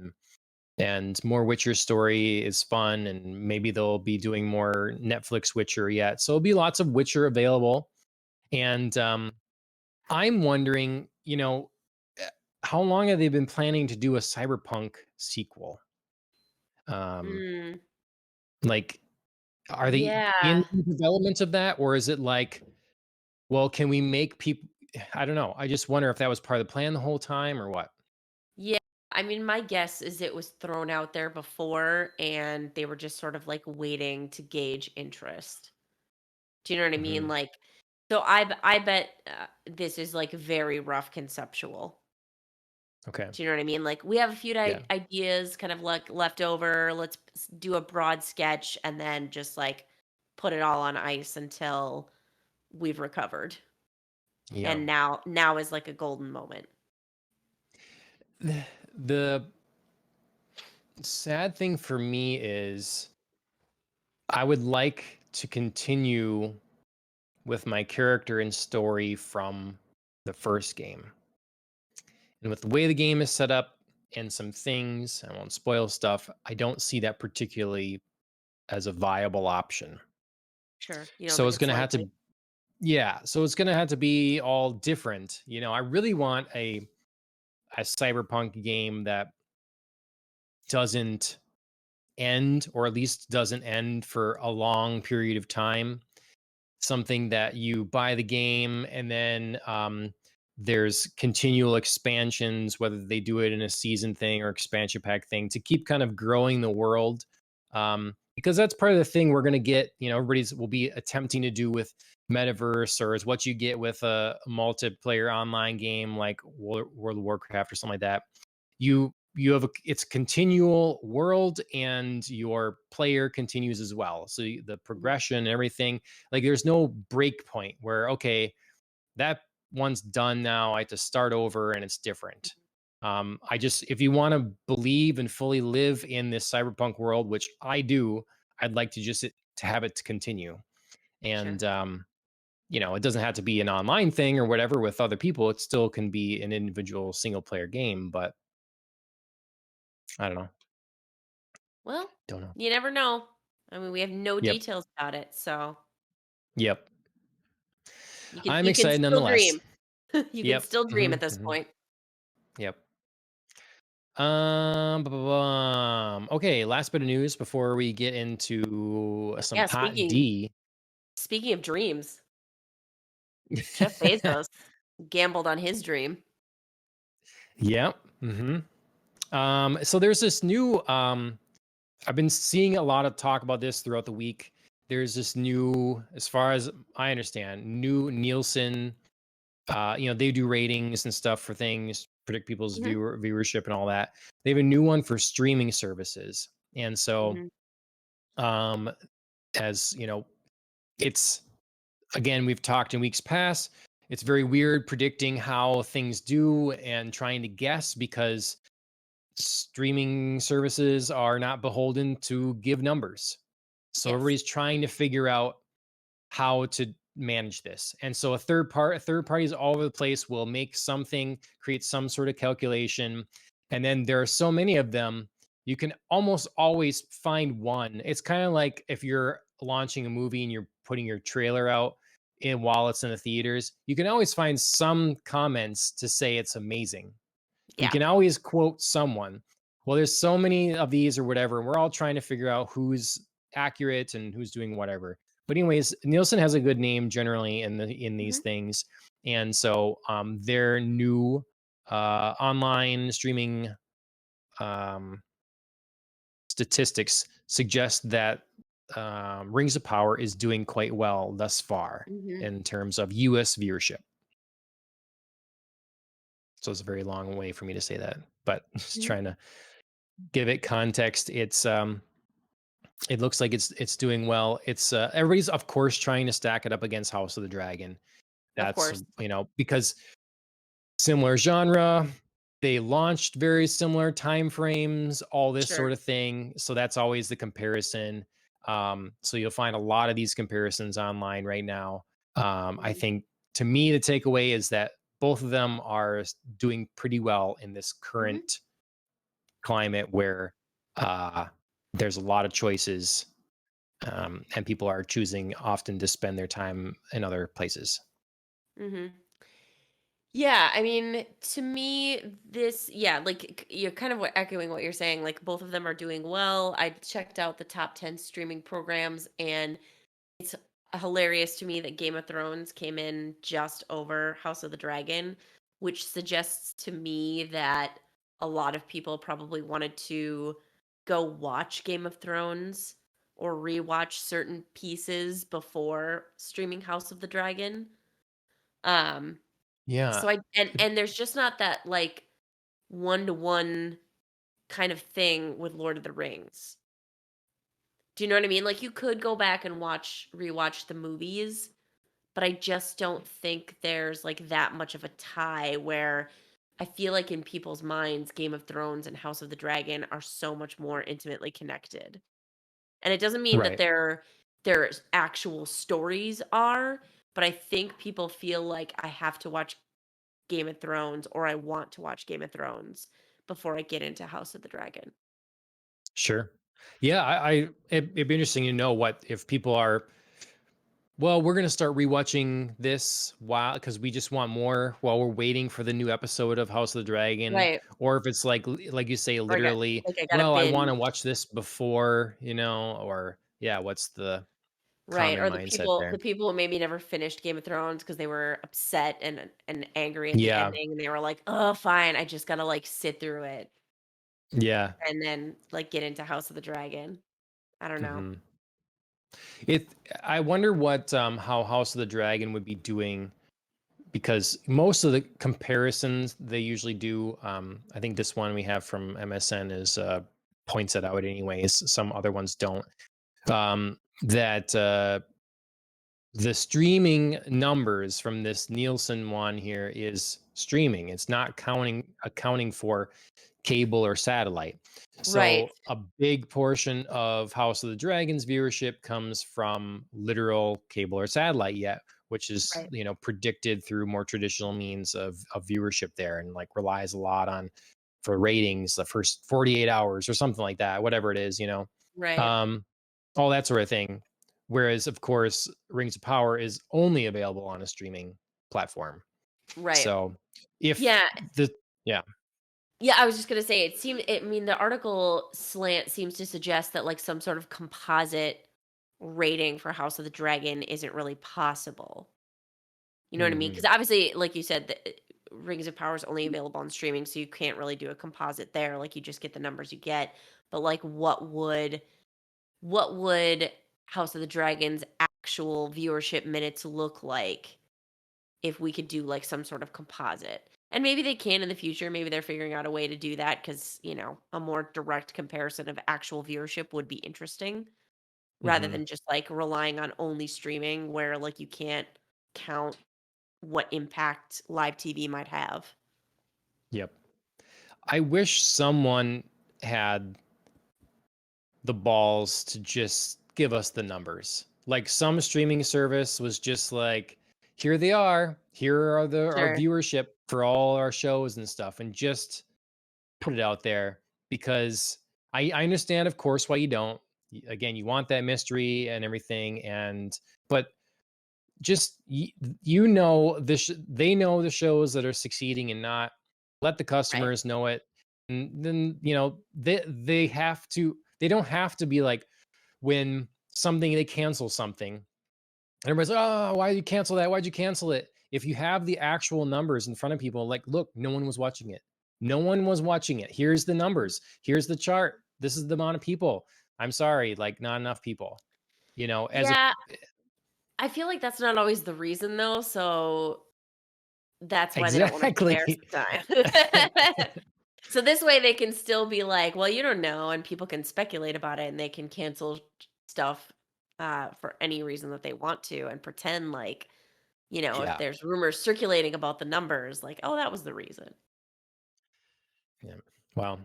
[SPEAKER 1] and more Witcher story is fun, and maybe they'll be doing more Netflix Witcher yet. So there'll be lots of Witcher available, and I'm wondering, eh, how long have they been planning to do a Cyberpunk sequel? Um,
[SPEAKER 2] mm,
[SPEAKER 1] like, are they in
[SPEAKER 2] yeah.
[SPEAKER 1] development of that, or is it like, well, can we make people? I don't know. I just wonder if that was part of the plan the whole time or what.
[SPEAKER 2] Yeah, I mean, my guess is it was thrown out there before and they were just sort of like waiting to gauge interest. Do you know what I mean?
[SPEAKER 1] Hmm.
[SPEAKER 2] Like, so I bet this is like very rough conceptual.
[SPEAKER 1] Okay.
[SPEAKER 2] Do you know what I mean? Like, we have a few
[SPEAKER 1] Yeah.
[SPEAKER 2] ideas kind of like left over. Let's do a broad sketch and then just like put it all on ice until we've recovered.
[SPEAKER 1] Yeah.
[SPEAKER 2] And now is like a golden moment.
[SPEAKER 1] The sad thing for me is I would like to continue with my character and story from the first game. And with the way the game is set up and some things, I won't spoil stuff, I don't see that particularly as a viable option.
[SPEAKER 2] Sure. You don't
[SPEAKER 1] So
[SPEAKER 2] think
[SPEAKER 1] it's
[SPEAKER 2] it's
[SPEAKER 1] going to have
[SPEAKER 2] likely?
[SPEAKER 1] to yeah, so it's going to have to be all different. I really want a cyberpunk game that doesn't end, or at least doesn't end for a long period of time. Something that you buy the game and then there's continual expansions, whether they do it in a season thing or expansion pack thing, to keep kind of growing the world. because that's part of the thing we're going to get, everybody's will be attempting to do with metaverse, or is what you get with a multiplayer online game like World of Warcraft or something like that. You have it's continual world, and your player continues as well. So the
[SPEAKER 2] Mhm.
[SPEAKER 1] progression and everything, like there's no break point where, okay, that one's done now, I have to start over and it's different. I just, if you want to believe and fully live in this cyberpunk world, which I do, I'd like to just to have it to continue.
[SPEAKER 2] Sure.
[SPEAKER 1] And it doesn't have to be an online thing or whatever with other people. It still can be an individual single player game, but I don't know.
[SPEAKER 2] Well,
[SPEAKER 1] Don't know.
[SPEAKER 2] you never know. I mean, we have no
[SPEAKER 1] Yep.
[SPEAKER 2] details about it, so
[SPEAKER 1] Yep.
[SPEAKER 2] you can
[SPEAKER 1] I'm
[SPEAKER 2] you can
[SPEAKER 1] excited
[SPEAKER 2] still
[SPEAKER 1] nonetheless.
[SPEAKER 2] dream. You can
[SPEAKER 1] Yep.
[SPEAKER 2] still dream at this
[SPEAKER 1] Hmm.
[SPEAKER 2] point.
[SPEAKER 1] Yep. Okay, last bit of news before we get into some
[SPEAKER 2] Yeah,
[SPEAKER 1] pot
[SPEAKER 2] speaking
[SPEAKER 1] D.
[SPEAKER 2] speaking of dreams, Jeff Bezos gambled on his dream.
[SPEAKER 1] Yep. So there's this new I've been seeing a lot of talk about this throughout the week. There's this new, as far as I understand, new Nielsen. They do ratings and stuff for things, predict people's
[SPEAKER 2] Mhm,
[SPEAKER 1] viewership and all that. They have a new one for streaming services, and so
[SPEAKER 2] mhm,
[SPEAKER 1] um, as you know, it's again, we've talked in weeks past. It's very weird predicting how things do and trying to guess, because streaming services are not beholden to give numbers. So
[SPEAKER 2] yes,
[SPEAKER 1] everybody's trying to figure out how to manage this. And so third parties all over the place will make something, create some sort of calculation. And then there are so many of them, you can almost always find one. It's kind of like if you're launching a movie and you're putting your trailer out in while it's in the theaters, you can always find some comments to say it's amazing. You
[SPEAKER 2] yeah,
[SPEAKER 1] can always quote someone. Well, there's so many of these or whatever, and we're all trying to figure out who's accurate and who's doing whatever. But anyways, Nielsen has a good name generally in these
[SPEAKER 2] mhm,
[SPEAKER 1] things, and so their new online streaming um, statistics suggest that Rings of Power is doing quite well thus far
[SPEAKER 2] mhm,
[SPEAKER 1] in terms of U.S. viewership. So it's a very long way for me to say that, but just
[SPEAKER 2] mhm,
[SPEAKER 1] trying to give it context. It looks like it's doing well. It's everybody's of course trying to stack it up against House of the Dragon.
[SPEAKER 2] of
[SPEAKER 1] That's
[SPEAKER 2] course,
[SPEAKER 1] because similar genre, they launched very similar time frames, all this
[SPEAKER 2] sure,
[SPEAKER 1] sort of thing. So that's always the comparison. So you'll find a lot of these comparisons online right now. I
[SPEAKER 2] mhm,
[SPEAKER 1] think, to me, the takeaway is that both of them are doing pretty well in this
[SPEAKER 2] mhm,
[SPEAKER 1] current climate where uh, there's a lot of choices, and people are choosing often to spend their time in other places.
[SPEAKER 2] mhm. Yeah, I mean, to me, like you're kind of echoing what you're saying. Like both of them are doing well. I checked out the top 10 streaming programs, and it's hilarious to me that Game of Thrones came in just over House of the Dragon, which suggests to me that a lot of people probably wanted to go watch Game of Thrones or rewatch certain pieces before streaming House of the Dragon. Um,
[SPEAKER 1] Yeah.
[SPEAKER 2] so I and there's just not that like one-to-one kind of thing with Lord of the Rings. Do you know what I mean? Like you could go back and rewatch the movies, but I just don't think there's like that much of a tie where I feel like in people's minds Game of Thrones and House of the Dragon are so much more intimately connected. And it doesn't mean that
[SPEAKER 1] Right.
[SPEAKER 2] their actual stories are, but I think people feel like I have to watch Game of Thrones or I want to watch Game of Thrones before I get into House of the Dragon.
[SPEAKER 1] Sure. Yeah. It'd be interesting to know what if people are. Well, we're gonna start rewatching this while, because we just want more while we're waiting for the new episode of House of the Dragon,
[SPEAKER 2] Right.
[SPEAKER 1] or if it's like you say,
[SPEAKER 2] Or
[SPEAKER 1] literally,
[SPEAKER 2] I got to
[SPEAKER 1] well, I want to
[SPEAKER 2] binge.
[SPEAKER 1] watch this before, or yeah, what's the
[SPEAKER 2] Right,
[SPEAKER 1] common
[SPEAKER 2] or
[SPEAKER 1] mindset
[SPEAKER 2] the
[SPEAKER 1] there?
[SPEAKER 2] people who maybe never finished Game of Thrones because they were upset and angry at the
[SPEAKER 1] Yeah.
[SPEAKER 2] ending, and they were like, "Oh, fine, I just gotta, like, sit through it,"
[SPEAKER 1] Yeah.
[SPEAKER 2] and then, like, get into House of the Dragon. I don't know.
[SPEAKER 1] Hmm. It. I wonder what how House of the Dragon would be doing, because most of the comparisons they usually do. I think this one we have from MSN is points it out anyways. Some other ones don't. That the streaming numbers from this Nielsen one here is streaming. It's not accounting for cable or satellite.
[SPEAKER 2] Right.
[SPEAKER 1] So a big portion of House of the Dragons viewership comes from literal cable or satellite yet, which is,
[SPEAKER 2] Right.
[SPEAKER 1] predicted through more traditional means of viewership there, and like relies a lot on for ratings the first 48 hours or something like that, whatever it is.
[SPEAKER 2] Right.
[SPEAKER 1] Um, all that sort of thing. Whereas, of course, Rings of Power is only available on a streaming platform.
[SPEAKER 2] Right.
[SPEAKER 1] So if
[SPEAKER 2] Yeah.
[SPEAKER 1] the yeah.
[SPEAKER 2] Yeah, I was just gonna say I mean, the article slant seems to suggest that like some sort of composite rating for House of the Dragon isn't really possible. You know what I mean? Because
[SPEAKER 1] Mhm.
[SPEAKER 2] obviously, like you said, the Rings of Power is only available on streaming, so you can't really do a composite there. Like you just get the numbers you get. But like, what would House of the Dragon's actual viewership minutes look like if we could do like some sort of composite? And maybe they can in the future. Maybe they're figuring out a way to do that because, a more direct comparison of actual viewership would be interesting rather
[SPEAKER 1] Mhm.
[SPEAKER 2] than just like relying on only streaming where like you can't count what impact live TV might have.
[SPEAKER 1] Yep. I wish someone had the balls to just give us the numbers. Like some streaming service was just like, here they are. Here are our
[SPEAKER 2] Sure.
[SPEAKER 1] viewership for all our shows and stuff, and just put it out there, because I understand, of course, why you don't. Again, you want that mystery and everything, but just this, they know the shows that are succeeding and not. Let the
[SPEAKER 2] Right.
[SPEAKER 1] customers know it, and then they have to. They don't have to be like when something they cancel something, and everybody's like, oh, why did you cancel that? Why'd you cancel it? If you have the actual numbers in front of people, like, look, no one was watching it. No one was watching it. Here's the numbers. Here's the chart. This is the amount of people. I'm sorry, like not enough people. As a
[SPEAKER 2] Yeah, I feel like that's not always the reason though, so that's why they don't wanna share
[SPEAKER 1] exactly.
[SPEAKER 2] sometimes. So this way they can still be like, "Well, you don't know," and people can speculate about it and they can cancel stuff, for any reason that they want to and pretend like, if
[SPEAKER 1] Yeah.
[SPEAKER 2] there's rumors circulating about the numbers, like, "Oh, that was the reason."
[SPEAKER 1] Yeah. Well,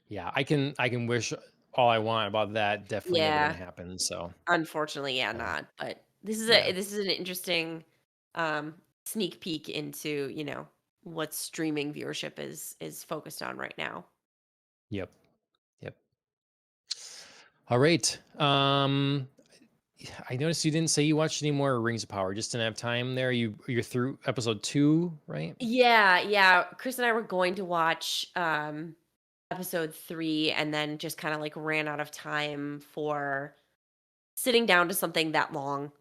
[SPEAKER 1] yeah, I can wish all I want about that. Definitely never gonna
[SPEAKER 2] Yeah.
[SPEAKER 1] happen. So
[SPEAKER 2] Unfortunately, yeah,
[SPEAKER 1] um,
[SPEAKER 2] not. But this is
[SPEAKER 1] yeah.
[SPEAKER 2] an interesting sneak peek into, what streaming viewership is focused on right now.
[SPEAKER 1] Yep. Yep. All right. I noticed you didn't say you watched any more Rings of Power. Just didn't have time there. You're through episode 2, right?
[SPEAKER 2] Yeah, yeah. Chris and I were going to watch episode 3 and then just kind of like ran out of time for sitting down to something that long.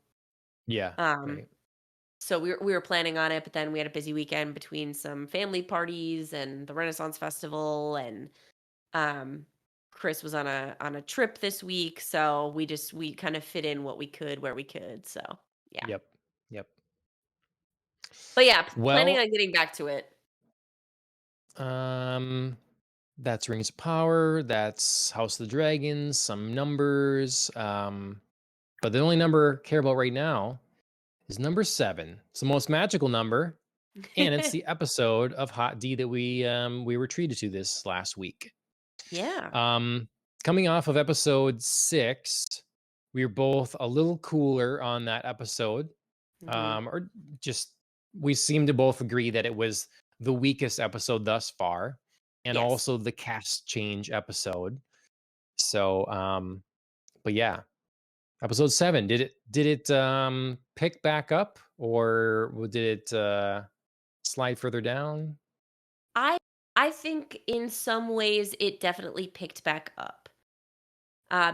[SPEAKER 1] Yeah.
[SPEAKER 2] Um
[SPEAKER 1] Right.
[SPEAKER 2] so we were planning on it, but then we had a busy weekend between some family parties and the Renaissance Festival and Um, Chris was on a trip this week, so we kind of fit in what we could where we could. So yeah,
[SPEAKER 1] Yep. Yep.
[SPEAKER 2] but yeah, planning
[SPEAKER 1] Well,
[SPEAKER 2] on getting back to it.
[SPEAKER 1] um, that's Rings of Power. That's House of the Dragons. Some numbers. But the only number I care about right now is number 7. It's the most magical number, and it's the episode of Hot D that we were treated to this last week.
[SPEAKER 2] Yeah.
[SPEAKER 1] Um, Coming off of episode 6, we were both a little cooler on that episode.
[SPEAKER 2] Hmm.
[SPEAKER 1] Or just we seem to both agree that it was the weakest episode thus far, and
[SPEAKER 2] Yes.
[SPEAKER 1] also the cast change episode. So, but yeah, episode 7, did it pick back up, or did it slide further down?
[SPEAKER 2] I I think in some ways it definitely picked back up.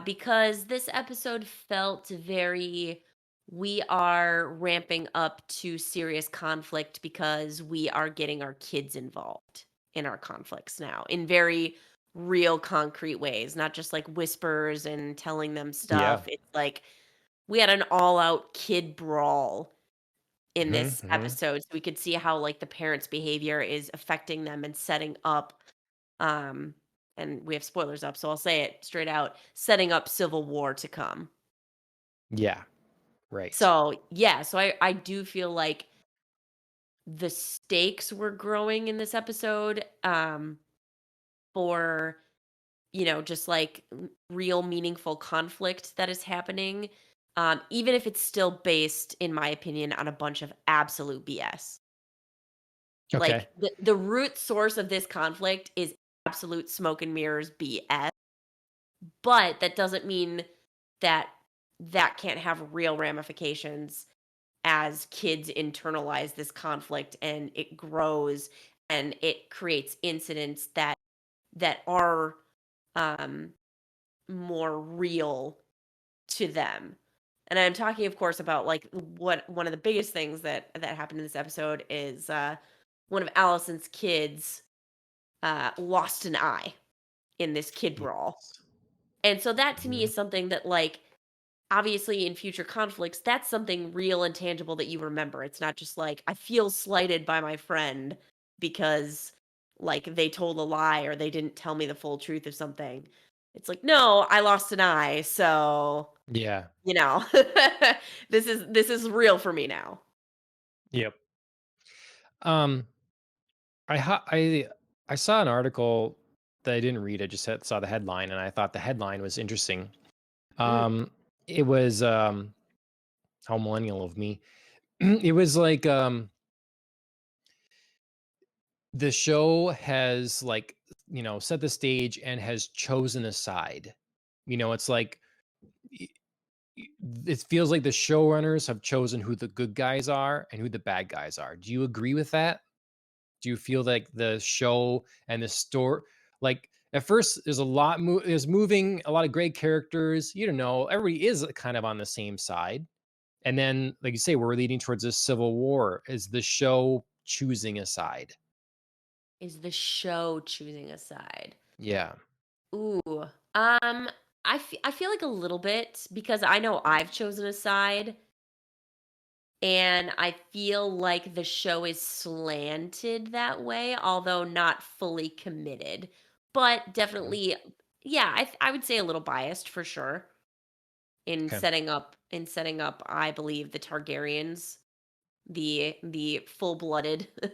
[SPEAKER 2] Because this episode felt very, we are ramping up to serious conflict because we are getting our kids involved in our conflicts now in very real concrete ways, not just like whispers and telling them
[SPEAKER 1] Yeah.
[SPEAKER 2] stuff. It's like we had an all-out kid brawl in
[SPEAKER 1] Hmm.
[SPEAKER 2] this
[SPEAKER 1] Hmm.
[SPEAKER 2] episode, so we could see how like the parents' behavior is affecting them and setting up um and we have spoilers up, so I'll say it straight out, setting up civil war to come.
[SPEAKER 1] Yeah. Right.
[SPEAKER 2] So, yeah, so I do feel like the stakes were growing in this episode for just like real meaningful conflict that is happening, even if it's still based, in my opinion, on a bunch of absolute BS. Like
[SPEAKER 1] Okay.
[SPEAKER 2] the root source of this conflict is absolute smoke and mirrors BS, but that doesn't mean that that can't have real ramifications as kids internalize this conflict and it grows and it creates incidents that are um more real to them. And I'm talking, of course, about like what one of the biggest things that happened in this episode is one of Allison's kids lost an eye in this kid brawl.
[SPEAKER 1] Yes.
[SPEAKER 2] And so that to me
[SPEAKER 1] Mhm.
[SPEAKER 2] is something that like obviously in future conflicts, that's something real and tangible that you remember. It's not just like I feel slighted by my friend because like they told a lie or they didn't tell me the full truth of something. It's like, no, I lost an eye, so
[SPEAKER 1] Yeah.
[SPEAKER 2] you know, this is real for me now.
[SPEAKER 1] Yep. Um, I saw an article that I didn't read. I just saw the headline, and I thought the headline was interesting.
[SPEAKER 2] Mm,
[SPEAKER 1] Um, it was how millennial of me. It was like the show has like set the stage and has chosen a side. It's like y- y- it feels like the showrunners have chosen who the good guys are and who the bad guys are. Do you agree with that? Do you feel like the show and the story, like at first there's a lot is moving, a lot of great characters, everybody is kind of on the same side. And then, like you say, we're leading towards a civil war. Is the show choosing a side?
[SPEAKER 2] is the show choosing a side?
[SPEAKER 1] Yeah.
[SPEAKER 2] Ooh, um, I feel like a little bit because I know I've chosen a side, and I feel like the show is slanted that way, although not fully committed. But
[SPEAKER 1] Mhm.
[SPEAKER 2] definitely, yeah, I would say a little biased for sure
[SPEAKER 1] Okay.
[SPEAKER 2] in setting up, I believe, the Targaryens, the full-blooded
[SPEAKER 1] Yeah.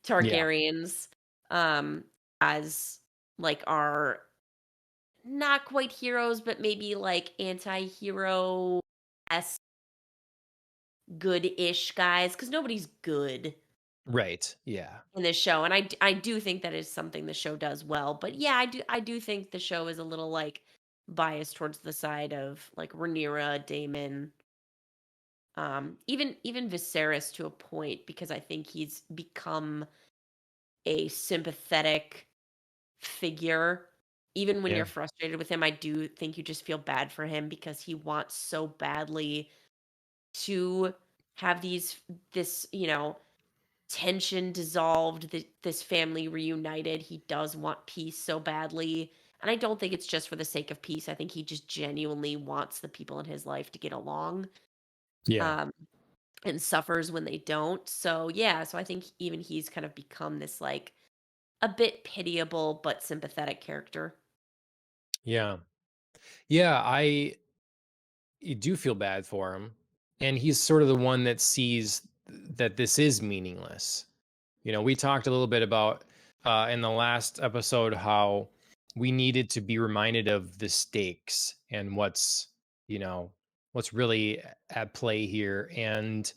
[SPEAKER 2] Targaryens, um, as like our not quite heroes, but maybe like anti-hero s good-ish guys, because nobody's good
[SPEAKER 1] Right. Yeah.
[SPEAKER 2] in this show, and I do think that is something the show does well. But yeah, I do think the show is a little like biased towards the side of like Rhaenyra, Daemon, even Viserys to a point, because I think he's become a sympathetic figure. Even when
[SPEAKER 1] Yeah.
[SPEAKER 2] you're frustrated with him, I do think you just feel bad for him because he wants so badly to have this, tension dissolved, this family reunited. He does want peace so badly. And I don't think it's just for the sake of peace. I think he just genuinely wants the people in his life to get along.
[SPEAKER 1] Yeah.
[SPEAKER 2] Um, and suffers when they don't. So yeah, so I think even he's kind of become this like a bit pitiable but sympathetic character.
[SPEAKER 1] Yeah. Yeah. I You do feel bad for him, and he's sort of the one that sees that this is meaningless. We talked a little bit about in the last episode how we needed to be reminded of the stakes and you know what's really at play here, and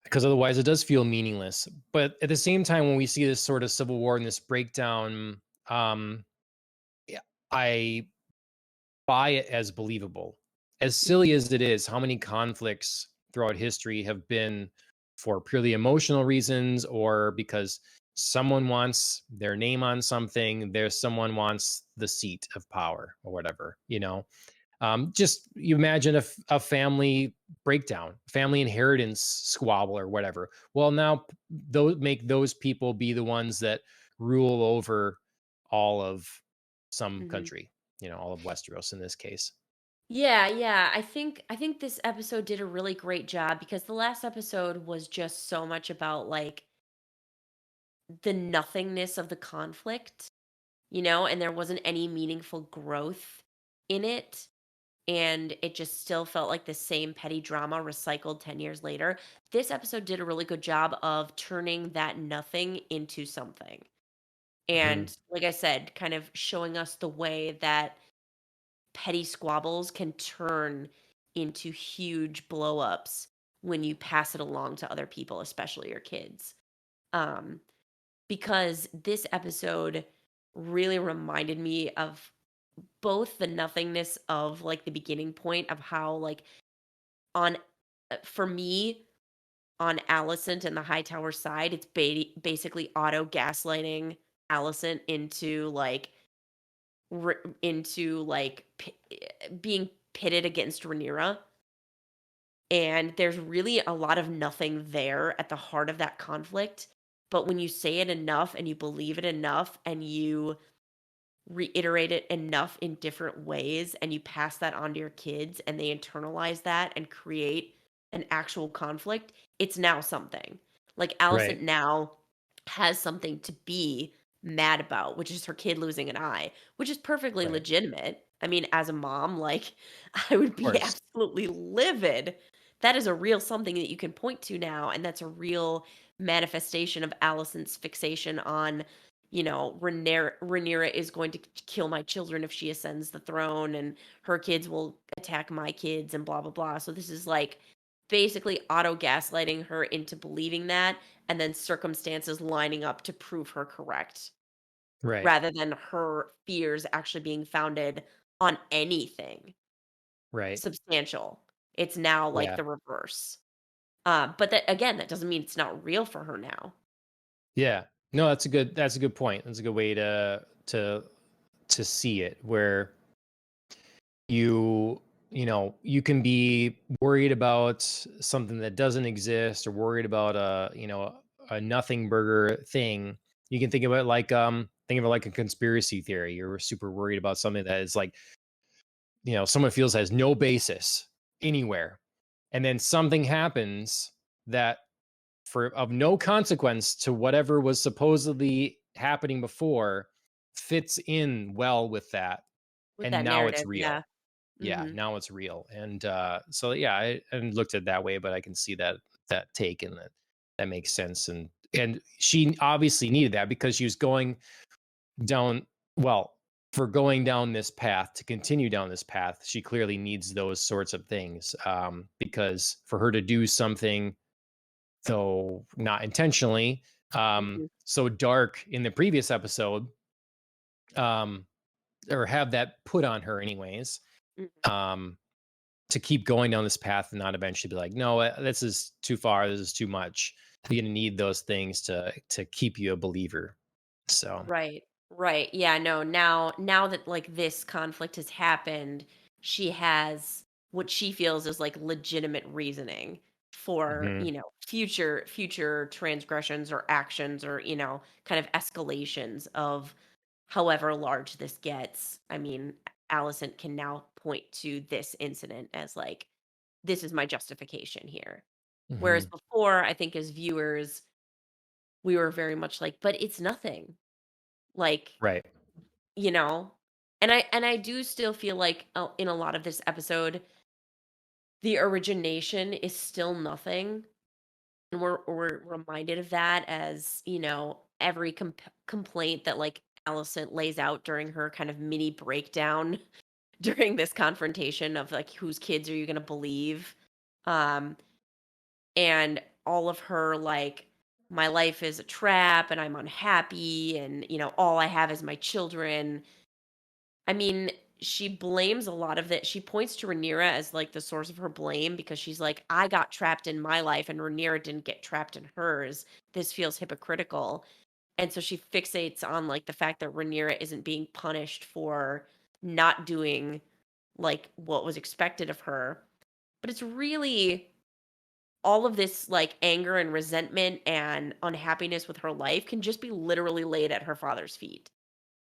[SPEAKER 1] because otherwise it does feel meaningless. But at the same time, when we see this sort of civil war and this breakdown, yeah, I buy it as believable. As silly as it is, how many conflicts throughout history have been for purely emotional reasons or because someone wants their name on something, there's someone wants the seat of power or whatever. Just you imagine a family breakdown, family inheritance squabble or whatever. Well, now those make those people be the ones that rule over all of some
[SPEAKER 2] Mhm.
[SPEAKER 1] country, all of Westeros in this case.
[SPEAKER 2] Yeah, yeah. I think this episode did a really great job because the last episode was just so much about like the nothingness of the conflict, and there wasn't any meaningful growth in it. And it just still felt like the same petty drama recycled 10 years later. This episode did a really good job of turning that nothing into something.
[SPEAKER 1] Hmm.
[SPEAKER 2] And like I said, kind of showing us the way that petty squabbles can turn into huge blowups when you pass it along to other people, especially your kids. Um, because this episode really reminded me of both the nothingness of like the beginning point of how like on for me on Alicent and the Hightower side, it's basically auto gaslighting Alicent into like being pitted against Rhaenyra. And there's really a lot of nothing there at the heart of that conflict. But when you say it enough and you believe it enough and you reiterate it enough in different ways and you pass that on to your kids and they internalize that and create an actual conflict, it's now something. Like Alicent
[SPEAKER 1] Right.
[SPEAKER 2] now has something to be mad about, which is her kid losing an eye, which is perfectly
[SPEAKER 1] Right.
[SPEAKER 2] legitimate. I mean, as a mom, like I would
[SPEAKER 1] Of
[SPEAKER 2] be
[SPEAKER 1] course.
[SPEAKER 2] absolutely livid. That is a real something that you can point to now, and that's a real manifestation of Alicent's fixation on Rhaenyra is going to kill my children if she ascends the throne, and her kids will attack my kids, and blah blah blah. So this is like basically auto gaslighting her into believing that, and then circumstances lining up to prove her correct,
[SPEAKER 1] Right.
[SPEAKER 2] rather than her fears actually being founded on anything
[SPEAKER 1] Right.
[SPEAKER 2] substantial. It's now like
[SPEAKER 1] Yeah.
[SPEAKER 2] the reverse. But that again, that doesn't mean it's not real for her now.
[SPEAKER 1] Yeah. No, that's a good point. That's a good way to see it, where you can be worried about something that doesn't exist, or worried about a nothing burger thing. You can think of it like a conspiracy theory. You're super worried about something that is like, someone feels has no basis anywhere. And then something happens that for of no consequence to whatever was supposedly happening before, fits in well with that,
[SPEAKER 2] With
[SPEAKER 1] and
[SPEAKER 2] that
[SPEAKER 1] now it's
[SPEAKER 2] narrative, yeah.
[SPEAKER 1] real. Yeah,
[SPEAKER 2] Mhm.
[SPEAKER 1] now it's real. And so yeah, I hadn't looked at it that way, but I can see that take, and that makes sense. And she obviously needed that, because she was going down, well, for going down this path, to continue down this path, she clearly needs those sorts of things, because for her to do something, though not intentionally,
[SPEAKER 2] Mhm.
[SPEAKER 1] so dark in the previous episode, um, or have that put on her anyways,
[SPEAKER 2] Mhm.
[SPEAKER 1] um, to keep going down this path and not eventually be like, no, this is too far, this is too much. You're gonna need those things to keep you a believer. So,
[SPEAKER 2] Right. Right. Yeah, no, now that like this conflict has happened, she has what she feels is like legitimate reasoning for,
[SPEAKER 1] mhm,
[SPEAKER 2] future transgressions or actions or, kind of escalations of however large this gets. I mean, Allison can now point to this incident as like this is my justification here. Whereas
[SPEAKER 1] mhm,
[SPEAKER 2] before, I think as viewers, we were very much like, but it's nothing. Like,
[SPEAKER 1] right,
[SPEAKER 2] you know? And I do still feel like, in a lot of this episode, the origination is still nothing, and we're reminded of that as, every complaint that, like, Alicent lays out during her kind of mini breakdown during this confrontation of, like, whose kids are you gonna believe? Um, and all of her, like, "My life is a trap, and I'm unhappy, and, all I have is my children." I mean, she blames a lot of it. She points to Rhaenyra as like the source of her blame because she's like, I got trapped in my life and Rhaenyra didn't get trapped in hers. This feels hypocritical. And so she fixates on like the fact that Rhaenyra isn't being punished for not doing like what was expected of her. But it's really all of this like anger and resentment and unhappiness with her life can just be literally laid at her father's feet.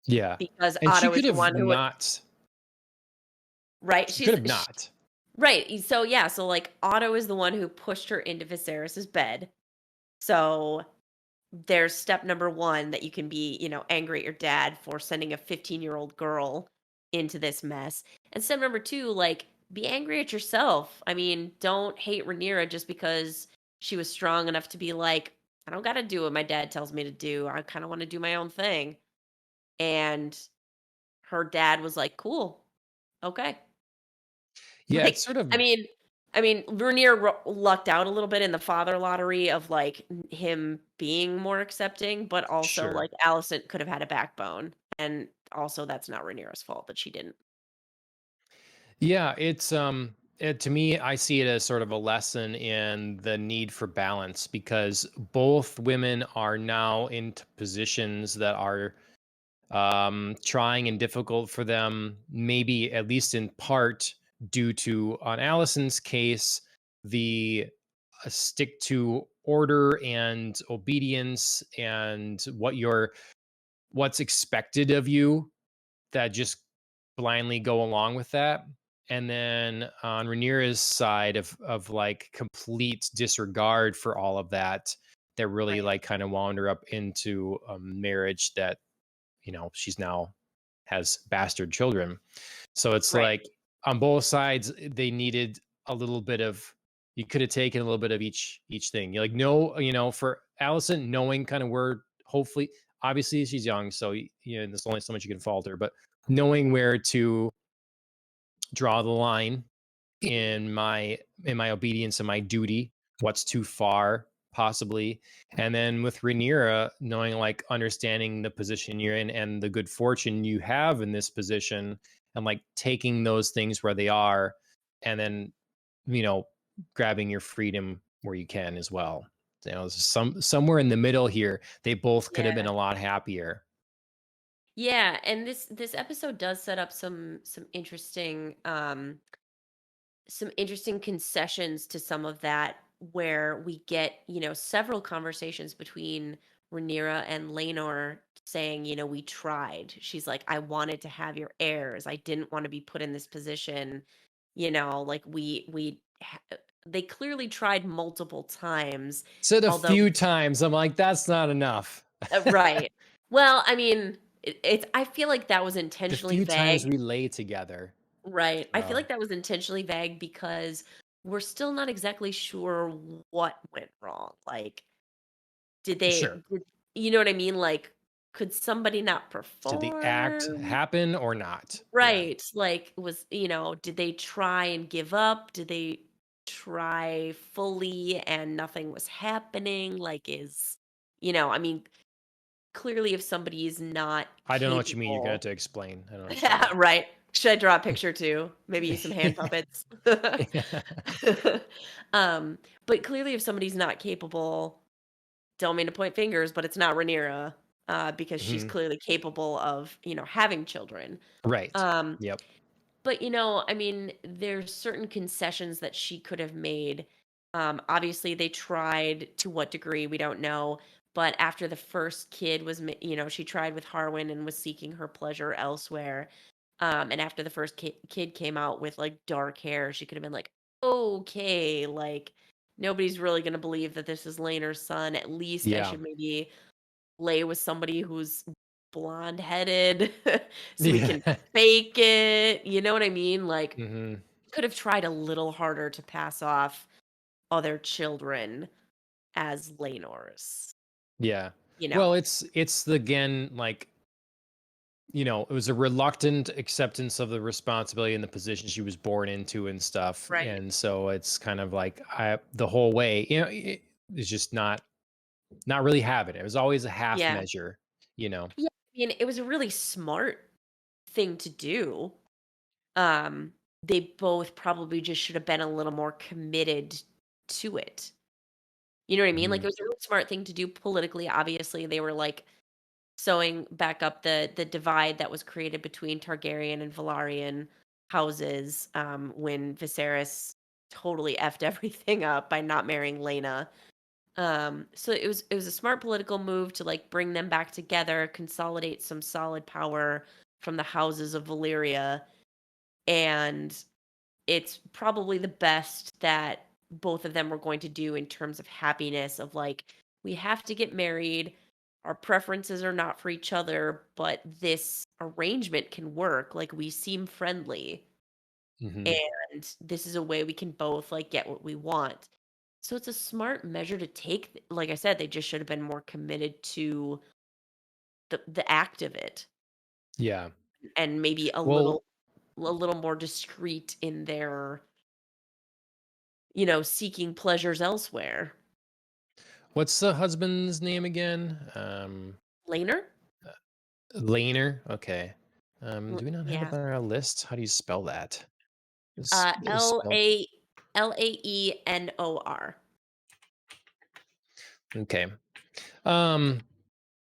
[SPEAKER 1] Yeah.
[SPEAKER 2] because
[SPEAKER 1] And she
[SPEAKER 2] Otto is
[SPEAKER 1] could
[SPEAKER 2] the
[SPEAKER 1] have
[SPEAKER 2] one who would,
[SPEAKER 1] not.
[SPEAKER 2] right?
[SPEAKER 1] She could have
[SPEAKER 2] Sh
[SPEAKER 1] not.
[SPEAKER 2] right. So yeah, so like Otto is the one who pushed her into Viserys's bed. So there's step number 1 that you can be, angry at your dad for sending a 15-year-old girl into this mess. And step number 2, like, be angry at yourself. I mean, don't hate Rhaenyra just because she was strong enough to be like, I don't got to do what my dad tells me to do. I kind of want to do my own thing. And her dad was like, cool. Okay.
[SPEAKER 1] Yeah, it's
[SPEAKER 2] Like,
[SPEAKER 1] sort of
[SPEAKER 2] I mean, Vernier lucked out a little bit in the father lottery of like him being more accepting, but also
[SPEAKER 1] sure.
[SPEAKER 2] like Allison could have had a backbone, and also that's not Rhaenyra's fault that she didn't.
[SPEAKER 1] Yeah, to me, I see it as sort of a lesson in the need for balance because both women are now into positions that are trying and difficult for them, maybe at least in part due to, on Allison's case, the stick to order and obedience and what's expected of you, that just blindly go along with that. And then on Rhaenyra's side of like complete disregard for all of that, that really
[SPEAKER 2] Right.
[SPEAKER 1] like kind of wound her up into a marriage that, she's now has bastard children. So it's
[SPEAKER 2] Right.
[SPEAKER 1] like on both sides, they needed a little bit of, you could have taken a little bit of each thing. You're like, no, for Allison, knowing kind of where, hopefully, obviously she's young, so there's only so much you can falter, but knowing where to draw the line in my obedience and my duty, what's too far possibly. And then with Rhaenyra, knowing, like, understanding the position you're in and the good fortune you have in this position, and like taking those things where they are, and then you know grabbing your freedom where you can as well. Somewhere in the middle here, they both could have been
[SPEAKER 2] Yeah.
[SPEAKER 1] a lot happier.
[SPEAKER 2] Yeah, and this episode does set up some interesting concessions to some of that, where we get, several conversations between Rhaenyra and Laenor saying, we tried. She's like, I wanted to have your heirs. I didn't want to be put in this position. Like they clearly tried multiple times,
[SPEAKER 1] Said a
[SPEAKER 2] although
[SPEAKER 1] few times, I'm like, that's not enough.
[SPEAKER 2] right. Well, I mean, it's I feel like that was
[SPEAKER 1] The
[SPEAKER 2] intentionally
[SPEAKER 1] few times
[SPEAKER 2] vague.
[SPEAKER 1] we lay together.
[SPEAKER 2] Right. I feel
[SPEAKER 1] So
[SPEAKER 2] like that was intentionally vague because we're still not exactly sure what went wrong. Like, did they,
[SPEAKER 1] sure.
[SPEAKER 2] you know what I mean? Like, could somebody not
[SPEAKER 1] Did the act
[SPEAKER 2] perform?
[SPEAKER 1] happen or not? Yeah.
[SPEAKER 2] Right. Like, did they try and give up? Did they try fully and nothing was happening? Like, I mean, clearly if somebody is not
[SPEAKER 1] I don't know what you mean. You're gonna have
[SPEAKER 2] capable.
[SPEAKER 1] to explain. I don't
[SPEAKER 2] Yeah,
[SPEAKER 1] understand.
[SPEAKER 2] right. Should I draw a picture too? Maybe use some hand puppets. Um, but clearly if somebody's not capable, don't mean to point fingers, but it's not Rhaenyra, because she's
[SPEAKER 1] Mhm.
[SPEAKER 2] clearly capable of, having children.
[SPEAKER 1] Right.
[SPEAKER 2] Um,
[SPEAKER 1] Yep.
[SPEAKER 2] but I mean, there's certain concessions that she could have made. Obviously they tried, to what degree, we don't know. But after the first kid was, she tried with Harwin and was seeking her pleasure elsewhere. And after the first kid came out with like dark hair, she could have been like, okay, like nobody's really going to believe that this is Laenor's son. At least I
[SPEAKER 1] Yeah.
[SPEAKER 2] should maybe lay with somebody who's blonde headed so we
[SPEAKER 1] Yeah.
[SPEAKER 2] can fake it. You know what I mean? Like,
[SPEAKER 1] hmm
[SPEAKER 2] could have tried a little harder to pass off other children as Laenor's,
[SPEAKER 1] Yeah.
[SPEAKER 2] you
[SPEAKER 1] Well,
[SPEAKER 2] know?
[SPEAKER 1] it's again, like, it was a reluctant acceptance of the responsibility and the position she was born into and stuff.
[SPEAKER 2] Right.
[SPEAKER 1] And so it's kind of like, the whole way, it's just not really having it. It was always a half
[SPEAKER 2] Yeah.
[SPEAKER 1] measure, you know.
[SPEAKER 2] Yeah. I mean, it was a really smart thing to do. Um, they both probably just should have been a little more committed to it. You know what I mean? Like,
[SPEAKER 1] Mhm.
[SPEAKER 2] it was a really smart thing to do politically. Obviously, they were like sewing back up the divide that was created between Targaryen and Velaryon houses, when Viserys totally effed everything up by not marrying Laena. So it was a smart political move to like bring them back together, consolidate some solid power from the houses of Valyria, and it's probably the best that both of them were going to do in terms of happiness of like we have to get married. Our preferences are not for each other, but this arrangement can work. Like we seem friendly
[SPEAKER 1] Hmm.
[SPEAKER 2] and this is a way we can both like get what we want. So it's a smart measure to take. Like I said, they just should have been more committed to the act of it
[SPEAKER 1] Yeah.
[SPEAKER 2] and maybe
[SPEAKER 1] Well,
[SPEAKER 2] a little more discreet in their, seeking pleasures elsewhere.
[SPEAKER 1] what's the husband's name again?
[SPEAKER 2] Laner?
[SPEAKER 1] Laner. Okay. Do we not have it
[SPEAKER 2] Yeah.
[SPEAKER 1] on our list? How do you spell that? It's
[SPEAKER 2] L
[SPEAKER 1] spelled
[SPEAKER 2] A Laenor.
[SPEAKER 1] okay. Um,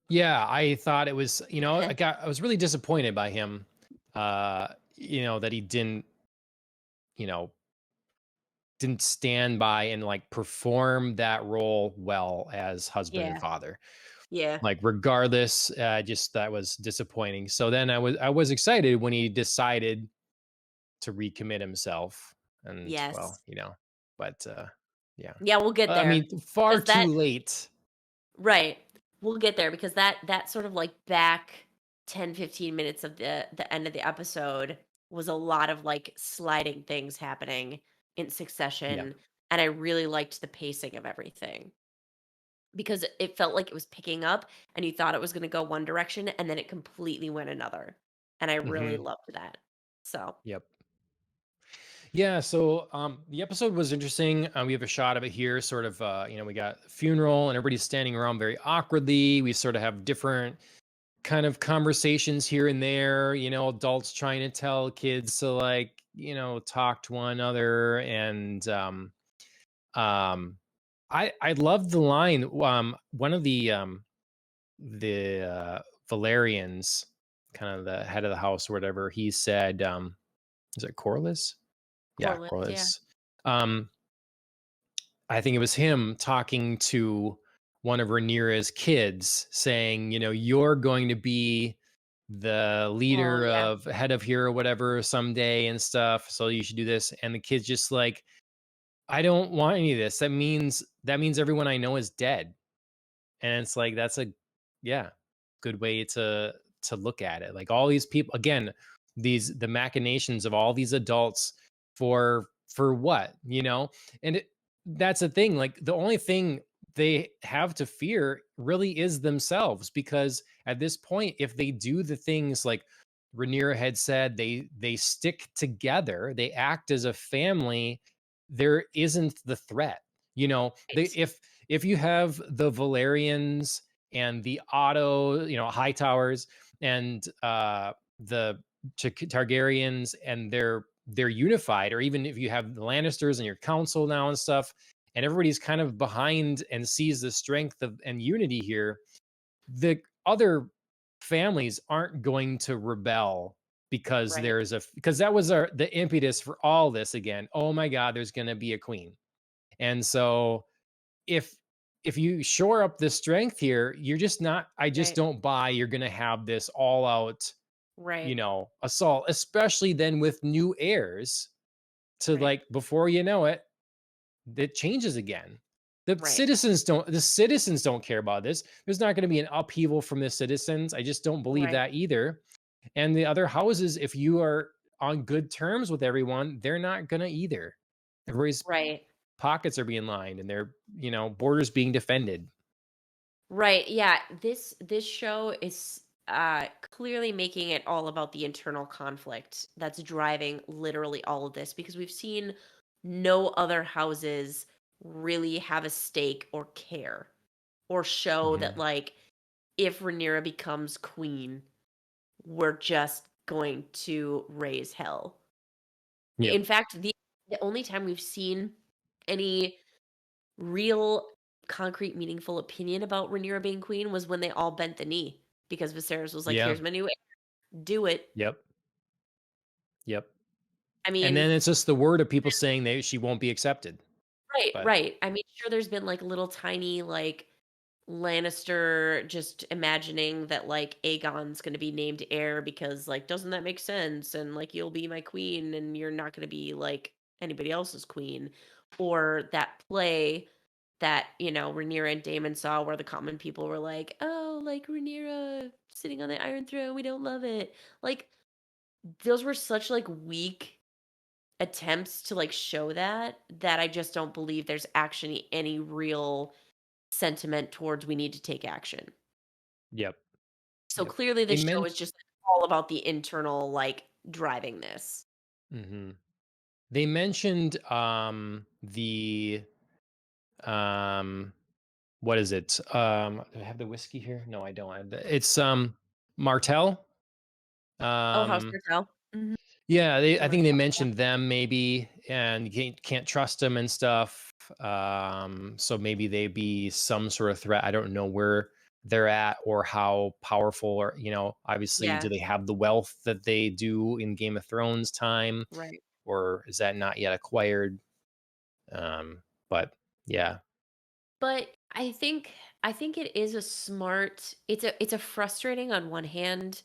[SPEAKER 1] yeah, I thought it was, I was really disappointed by him, that he you know, didn't stand by and like perform that role well as husband and
[SPEAKER 2] Yeah.
[SPEAKER 1] father.
[SPEAKER 2] Yeah.
[SPEAKER 1] Like regardless, just that was disappointing. So then I was excited when he decided to recommit himself, and well,
[SPEAKER 2] Yes.
[SPEAKER 1] but yeah.
[SPEAKER 2] Yeah, we'll get
[SPEAKER 1] I
[SPEAKER 2] there.
[SPEAKER 1] mean, far
[SPEAKER 2] Because
[SPEAKER 1] too
[SPEAKER 2] that
[SPEAKER 1] late.
[SPEAKER 2] right. We'll get there because that sort of like back 10, 15 minutes of the end of the episode was a lot of like sliding things happening in
[SPEAKER 1] Yeah.
[SPEAKER 2] succession. And I really liked the pacing of everything because it felt like it was picking up and you thought it was going to go one direction and then it completely went another. And I really
[SPEAKER 1] Hmm.
[SPEAKER 2] loved that. So,
[SPEAKER 1] Yep. Yeah, so the episode was interesting. We have a shot of it here, sort of. We got a funeral, and everybody's standing around very awkwardly. We sort of have different kind of conversations here and there. Adults trying to tell kids to like, talk to one another, and um, I love the line. One of the Valerians, kind of the head of the house or whatever, he said, "Is it Corliss?" Yeah,
[SPEAKER 2] Corliss, yeah.
[SPEAKER 1] Corliss. Um, I think it was him talking to one of Rhaenyra's kids, saying, "You're going to be the
[SPEAKER 2] Oh,
[SPEAKER 1] leader
[SPEAKER 2] yeah.
[SPEAKER 1] of head of here or whatever someday and stuff. So you should do this." And the kid's just like, "I don't want any of this. That means everyone I know is dead." And it's like that's a yeah, good way to look at it. Like all these people again, the machinations of all these adults for what, And that's the thing, like the only thing they have to fear really is themselves, because at this point if they do the things like Rhaenyra had said, they stick together, they act as a family, there isn't the threat. They
[SPEAKER 2] Right.
[SPEAKER 1] if you have the Valerians and the Otto, High Towers, and the Targaryens, and they're unified, or even if you have the Lannisters and your council now and stuff, and everybody's kind of behind and sees the strength of and unity here, the other families aren't going to rebel because
[SPEAKER 2] Right.
[SPEAKER 1] because that was the impetus for all this again. Oh my God, there's going to be a queen, and so if if you shore up the strength here, you're just not. I just
[SPEAKER 2] Right.
[SPEAKER 1] don't buy you're going to have this all out,
[SPEAKER 2] Right.
[SPEAKER 1] assault, especially then with new heirs to
[SPEAKER 2] Right.
[SPEAKER 1] like before you know it, it changes again.
[SPEAKER 2] Right.
[SPEAKER 1] The citizens don't care about this. There's not going to be an upheaval from the citizens. I just don't believe
[SPEAKER 2] Right.
[SPEAKER 1] that either. And the other houses, if you are on good terms with everyone, they're not going to either. Everybody's
[SPEAKER 2] Right.
[SPEAKER 1] pockets are being lined and their, borders being defended.
[SPEAKER 2] Right. Yeah. This show is clearly making it all about the internal conflict that's driving literally all of this because we've seen no other houses really have a stake or care or show that
[SPEAKER 1] Mhm.
[SPEAKER 2] like if Rhaenyra becomes queen, we're just going to raise hell.
[SPEAKER 1] Yep.
[SPEAKER 2] In fact, the only time we've seen any real, concrete, meaningful opinion about Rhaenyra being queen was when they all bent the knee because Viserys was like,
[SPEAKER 1] Yeah.
[SPEAKER 2] "Here's my new heir. Do it."
[SPEAKER 1] Yep. Yep.
[SPEAKER 2] I
[SPEAKER 1] And
[SPEAKER 2] mean,
[SPEAKER 1] then it's just the word of people saying she won't be accepted.
[SPEAKER 2] Right,
[SPEAKER 1] But
[SPEAKER 2] right. I mean, sure, there's been like little tiny like Lannister just imagining that like Aegon's gonna be named heir because like doesn't that make sense? And like you'll be my queen and you're not gonna be like anybody else's queen. Or that play that, Rhaenyra and Daemon saw where the common people were like, oh, like Rhaenyra sitting on the Iron Throne, we don't love it. Like those were such like weak attempts to like show that I just don't believe there's actually any real sentiment towards we need to take action.
[SPEAKER 1] yep,
[SPEAKER 2] So
[SPEAKER 1] yep.
[SPEAKER 2] clearly
[SPEAKER 1] They
[SPEAKER 2] this show
[SPEAKER 1] meant.
[SPEAKER 2] is just all about the internal like driving this.
[SPEAKER 1] Hmm. They mentioned the um what is it? Do I have the whiskey here? No, I don't. It's Martell.
[SPEAKER 2] Oh, House
[SPEAKER 1] Um
[SPEAKER 2] Martell. Mhm.
[SPEAKER 1] yeah,
[SPEAKER 2] The
[SPEAKER 1] I think they
[SPEAKER 2] Martell, yeah.
[SPEAKER 1] mentioned them maybe, and you can't trust them and stuff. So maybe they be some sort of threat. I don't know where they're at or how powerful, or obviously, do
[SPEAKER 2] Yeah,
[SPEAKER 1] they have the wealth that they do in Game of Thrones time,
[SPEAKER 2] right.
[SPEAKER 1] or is that not yet acquired? But yeah.
[SPEAKER 2] But I think it is a smart it's a frustrating on one hand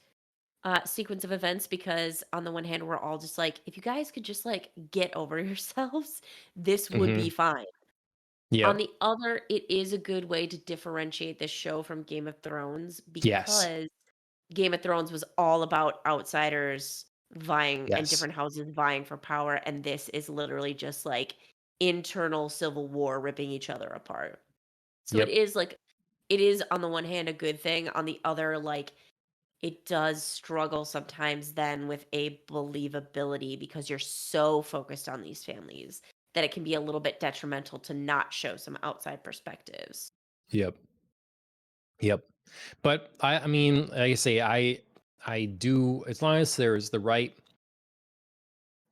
[SPEAKER 2] sequence of events because on the one hand we're all just like if you guys could just like get over yourselves, this would be
[SPEAKER 1] Hmm.
[SPEAKER 2] fine. On
[SPEAKER 1] Yep.
[SPEAKER 2] the other, it is a good way to differentiate this show from Game of Thrones
[SPEAKER 1] Yes.
[SPEAKER 2] because Game of Thrones was all about outsiders vying and
[SPEAKER 1] Yes.
[SPEAKER 2] different houses vying for power, and this is literally just like internal civil war ripping each other apart. So
[SPEAKER 1] Yep.
[SPEAKER 2] it is on the one hand a good thing, on the other, like it does struggle sometimes then with a believability because you're so focused on these families that it can be a little bit detrimental to not show some outside perspectives.
[SPEAKER 1] Yep. Yep. But I mean, like I say, I do, as long as there's the right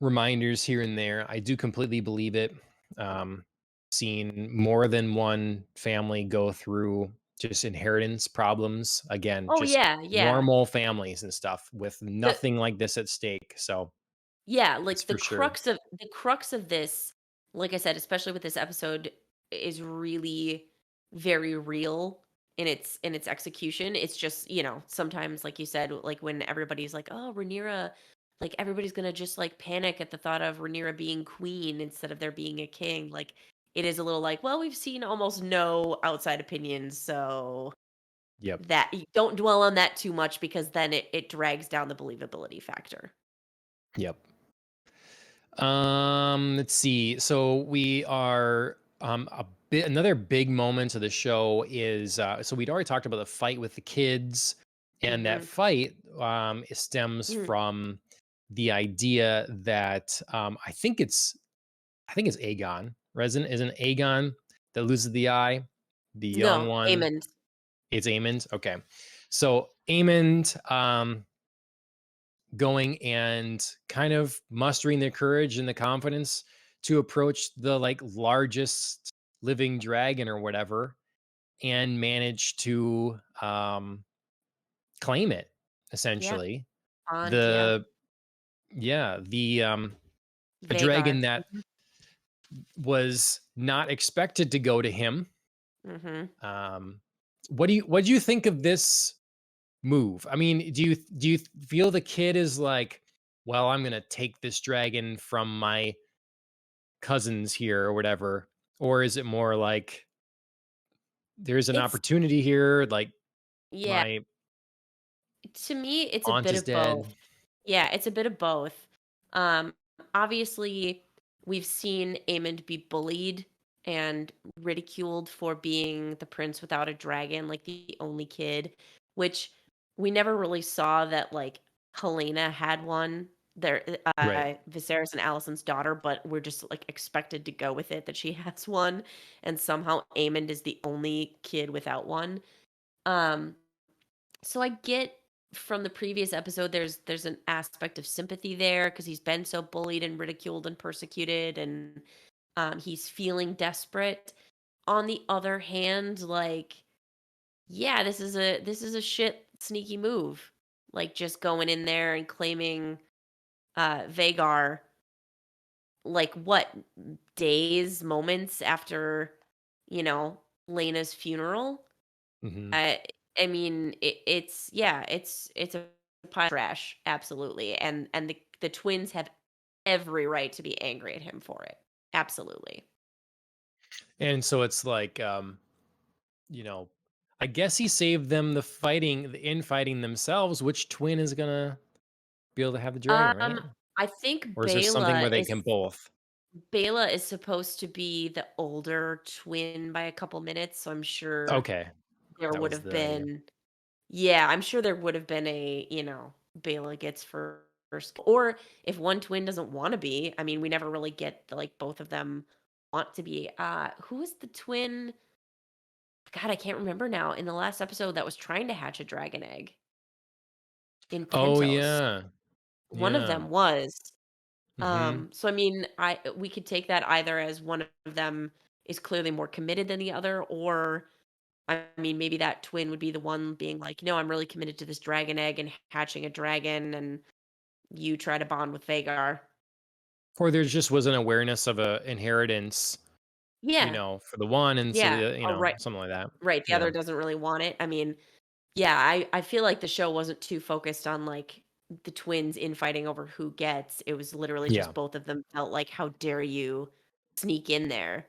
[SPEAKER 1] reminders here and there, I do completely believe it. Um, Seen more than one family go through just inheritance problems. Again,
[SPEAKER 2] Oh
[SPEAKER 1] just
[SPEAKER 2] yeah, yeah.
[SPEAKER 1] normal families and stuff with
[SPEAKER 2] The
[SPEAKER 1] nothing like this at stake. So
[SPEAKER 2] Yeah,
[SPEAKER 1] it's
[SPEAKER 2] like
[SPEAKER 1] for sure.
[SPEAKER 2] the crux of this, like I said, especially with this episode, is really very real in its execution. It's just, sometimes like you said, like when everybody's like, "Oh, Rhaenyra," like everybody's gonna just like panic at the thought of Rhaenyra being queen instead of there being a king. Like it is a little like, well, we've seen almost no outside opinions, so
[SPEAKER 1] Yep.
[SPEAKER 2] that you don't dwell on that too much because then it drags down the believability factor.
[SPEAKER 1] Yep. Let's see. So we are a bit another big moment of the show is so we'd already talked about the fight with the kids, and that
[SPEAKER 2] Mhm.
[SPEAKER 1] fight it stems from the idea that I think it's Aegon. Resin isn't Aegon that loses the eye, the young
[SPEAKER 2] No,
[SPEAKER 1] one.
[SPEAKER 2] Aemond.
[SPEAKER 1] It's Aemond. Okay. So Aemond going and kind of mustering the courage and the confidence to approach the like largest living dragon or whatever and manage to claim it,
[SPEAKER 2] Yeah,
[SPEAKER 1] essentially.
[SPEAKER 2] Bond, yeah.
[SPEAKER 1] The Yeah, the a dragon
[SPEAKER 2] Vhagar.
[SPEAKER 1] that was not expected to go to him.
[SPEAKER 2] Mhm.
[SPEAKER 1] um what do you think of this move? I mean, do you feel the kid is like, well, I'm gonna take this dragon from my cousins here or whatever? Or is it more like there's an
[SPEAKER 2] It's
[SPEAKER 1] opportunity here, like
[SPEAKER 2] Yeah,
[SPEAKER 1] my
[SPEAKER 2] to me, it's a
[SPEAKER 1] aunt
[SPEAKER 2] bit
[SPEAKER 1] is
[SPEAKER 2] of both.
[SPEAKER 1] dead?
[SPEAKER 2] Yeah, it's a bit of both. Um, obviously, we've seen Aemond be bullied and ridiculed for being the prince without a dragon, like the only kid, which we never really saw that like Helena had one. There,
[SPEAKER 1] Right.
[SPEAKER 2] Viserys and Alicent's daughter, but we're just like expected to go with it that she has one, and somehow Aemond is the only kid without one. Um, so I get from the previous episode there's an aspect of sympathy there because he's been so bullied and ridiculed and persecuted and he's feeling desperate. On the other hand, like yeah, this is a shit sneaky move. Like just going in there and claiming Vagar like what, days, moments after, Lena's funeral.
[SPEAKER 1] Hmm.
[SPEAKER 2] I I mean, it's yeah, it's a pile of trash, absolutely, and the twins have every right to be angry at him for it. Absolutely.
[SPEAKER 1] And so it's like, you know, I guess he saved them the infighting themselves. Which twin is gonna be able to have the dragon, right?
[SPEAKER 2] I think
[SPEAKER 1] Or is there something where they can both?
[SPEAKER 2] Bela is supposed to be the older twin by a couple minutes, so I'm sure
[SPEAKER 1] Okay,
[SPEAKER 2] there
[SPEAKER 1] that
[SPEAKER 2] would
[SPEAKER 1] was
[SPEAKER 2] have
[SPEAKER 1] the idea.
[SPEAKER 2] been yeah, I'm sure there would have been a, Bela gets first. Or if one twin doesn't want to be, I mean, we never really get the, like both of them want to be. Who is the twin? God, I can't remember now. In the last episode that was trying to hatch a dragon egg in
[SPEAKER 1] Oh
[SPEAKER 2] Pentos.
[SPEAKER 1] yeah,
[SPEAKER 2] One of
[SPEAKER 1] yeah.
[SPEAKER 2] them was.
[SPEAKER 1] Hmm.
[SPEAKER 2] So I mean, I we could take that either as one of them is clearly more committed than the other, or I mean, maybe that twin would be the one being like, "No, I'm really committed to this dragon egg and hatching a dragon," and you try to bond with Vagar.
[SPEAKER 1] Or there just was an awareness of a inheritance,
[SPEAKER 2] Yeah,
[SPEAKER 1] for the one, and so
[SPEAKER 2] yeah,
[SPEAKER 1] the
[SPEAKER 2] or right,
[SPEAKER 1] something like that.
[SPEAKER 2] right. The
[SPEAKER 1] Yeah,
[SPEAKER 2] other doesn't really want it. I mean, yeah, I feel like the show wasn't too focused on like the twins infighting over who gets. It was literally just
[SPEAKER 1] yeah,
[SPEAKER 2] both of them felt like, "How dare you sneak in there?"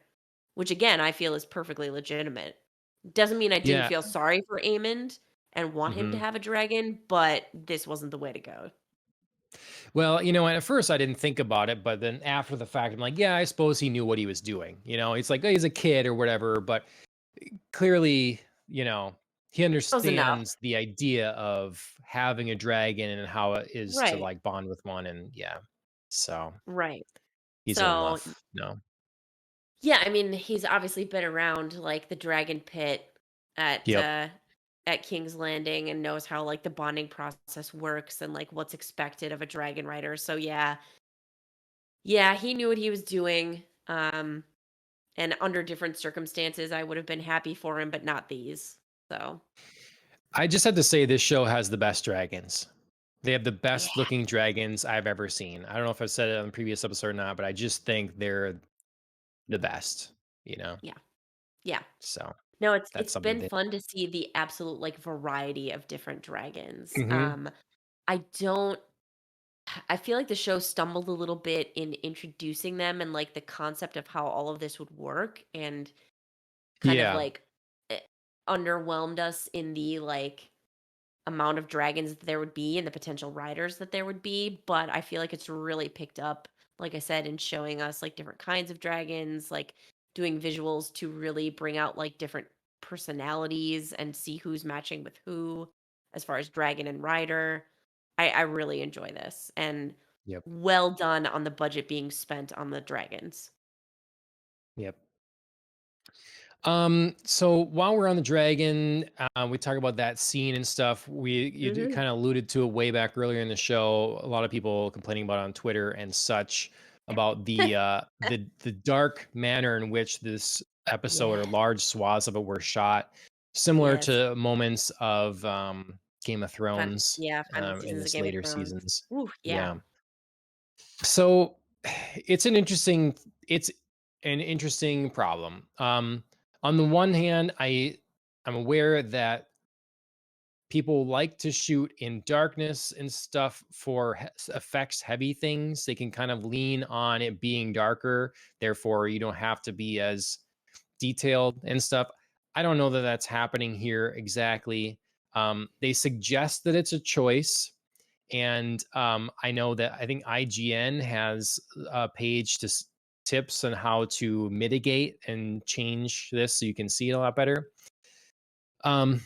[SPEAKER 2] Which again, I feel is perfectly legitimate. Doesn't mean I didn't
[SPEAKER 1] yeah.
[SPEAKER 2] feel sorry for Aemond and want him to
[SPEAKER 1] Hmm.
[SPEAKER 2] have a dragon, but this wasn't the way to go.
[SPEAKER 1] Well, at first I didn't think about it, but then after the fact, I'm like, yeah, I suppose he knew what he was doing. It's like, oh, he's a kid or whatever, but clearly, he
[SPEAKER 2] Close enough.
[SPEAKER 1] understands the idea of having a dragon and how it is to
[SPEAKER 2] Right,
[SPEAKER 1] like bond with one, and yeah, so
[SPEAKER 2] right.
[SPEAKER 1] he's old
[SPEAKER 2] So,
[SPEAKER 1] enough. No.
[SPEAKER 2] yeah, I mean, he's obviously been around, like, the dragon pit at,
[SPEAKER 1] Yep.
[SPEAKER 2] uh at King's Landing and knows how, like, the bonding process works and, like, what's expected of a dragon rider, so yeah. Yeah, he knew what he was doing, and under different circumstances, I would have been happy for him, but not these, so
[SPEAKER 1] I just had to say this show has the best dragons. They have the
[SPEAKER 2] yeah,
[SPEAKER 1] best looking dragons I've ever seen. I don't know if I've said it on the previous episode or not, but I just think they're the best, you know?
[SPEAKER 2] yeah, yeah.
[SPEAKER 1] So
[SPEAKER 2] No, it's
[SPEAKER 1] that's
[SPEAKER 2] it's
[SPEAKER 1] something
[SPEAKER 2] been
[SPEAKER 1] that.
[SPEAKER 2] fun to see the absolute, like, variety of different dragons.
[SPEAKER 1] Hmm.
[SPEAKER 2] I don't I feel like the show stumbled a little bit in introducing them and, like, the concept of how all of this would work and kind of,
[SPEAKER 1] Yeah.
[SPEAKER 2] like, eh, underwhelmed us in the, like, amount of dragons that there would be and the potential riders that there would be, but I feel like it's really picked up, like I said, in showing us, like, different kinds of dragons, like, doing visuals to really bring out, like, different personalities and see who's matching with who as far as dragon and rider. I really enjoy this, and
[SPEAKER 1] Yep.
[SPEAKER 2] well done on the budget being spent on the dragons.
[SPEAKER 1] Yep. So while we're on the dragon, we talk about that scene and stuff. You
[SPEAKER 2] Mhm.
[SPEAKER 1] kind of alluded to it way back earlier in the show. A lot of people complaining about it on Twitter and such about the dark manner in which this episode
[SPEAKER 2] Yeah.
[SPEAKER 1] or large swaths of it were shot, similar
[SPEAKER 2] Yes.
[SPEAKER 1] to moments of Game of Thrones
[SPEAKER 2] Final
[SPEAKER 1] in
[SPEAKER 2] seasons of
[SPEAKER 1] this
[SPEAKER 2] Game of
[SPEAKER 1] later
[SPEAKER 2] Thrones.
[SPEAKER 1] seasons.
[SPEAKER 2] Ooh, yeah.
[SPEAKER 1] Yeah. So it's an interesting problem. On the one hand, I'm aware that people like to shoot in darkness and stuff for effects heavy things. They can kind of lean on it being darker, therefore you don't have to be as detailed and stuff. I don't know that that's happening here exactly. They suggest that it's a choice, and I know that I think IGN has a page to tips on how to mitigate and change this so you can see it a lot better. Um,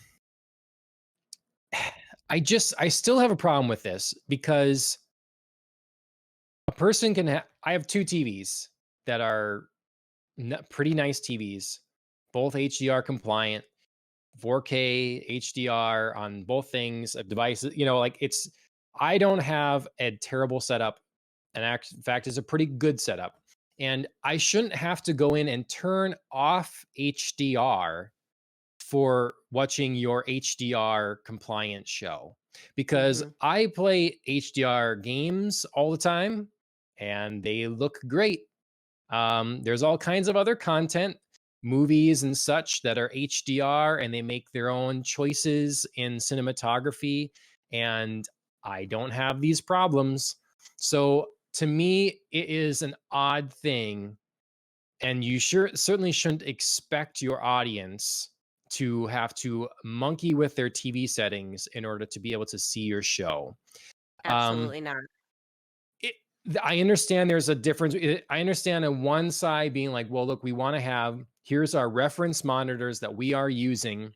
[SPEAKER 1] I still have a problem with this because a person can I have two TVs that are pretty nice TVs, both HDR compliant, 4K HDR on both things of devices. Like I don't have a terrible setup. In fact, it's a pretty good setup. And I shouldn't have to go in and turn off HDR for watching your HDR compliant show because
[SPEAKER 2] Mhm.
[SPEAKER 1] I play HDR games all the time and they look great. There's all kinds of other content, movies and such that are HDR, and they make their own choices in cinematography. And I don't have these problems. So to me, it is an odd thing. And you certainly shouldn't expect your audience to have to monkey with their TV settings in order to be able to see your show. Um,
[SPEAKER 2] Absolutely not.
[SPEAKER 1] it, I understand there's a difference. I understand on one side being like, well, look, we want to have, here's our reference monitors that we are using,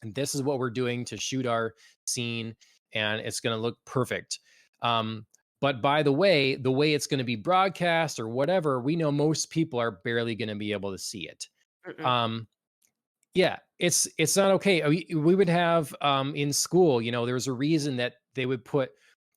[SPEAKER 1] and this is what we're doing to shoot our scene, and it's going to look perfect. But by the way it's going to be broadcast or whatever, we know most people are barely going to be able to see it.
[SPEAKER 2] Mm-mm.
[SPEAKER 1] Um, yeah, it's not okay. We would have in school, there was a reason that they would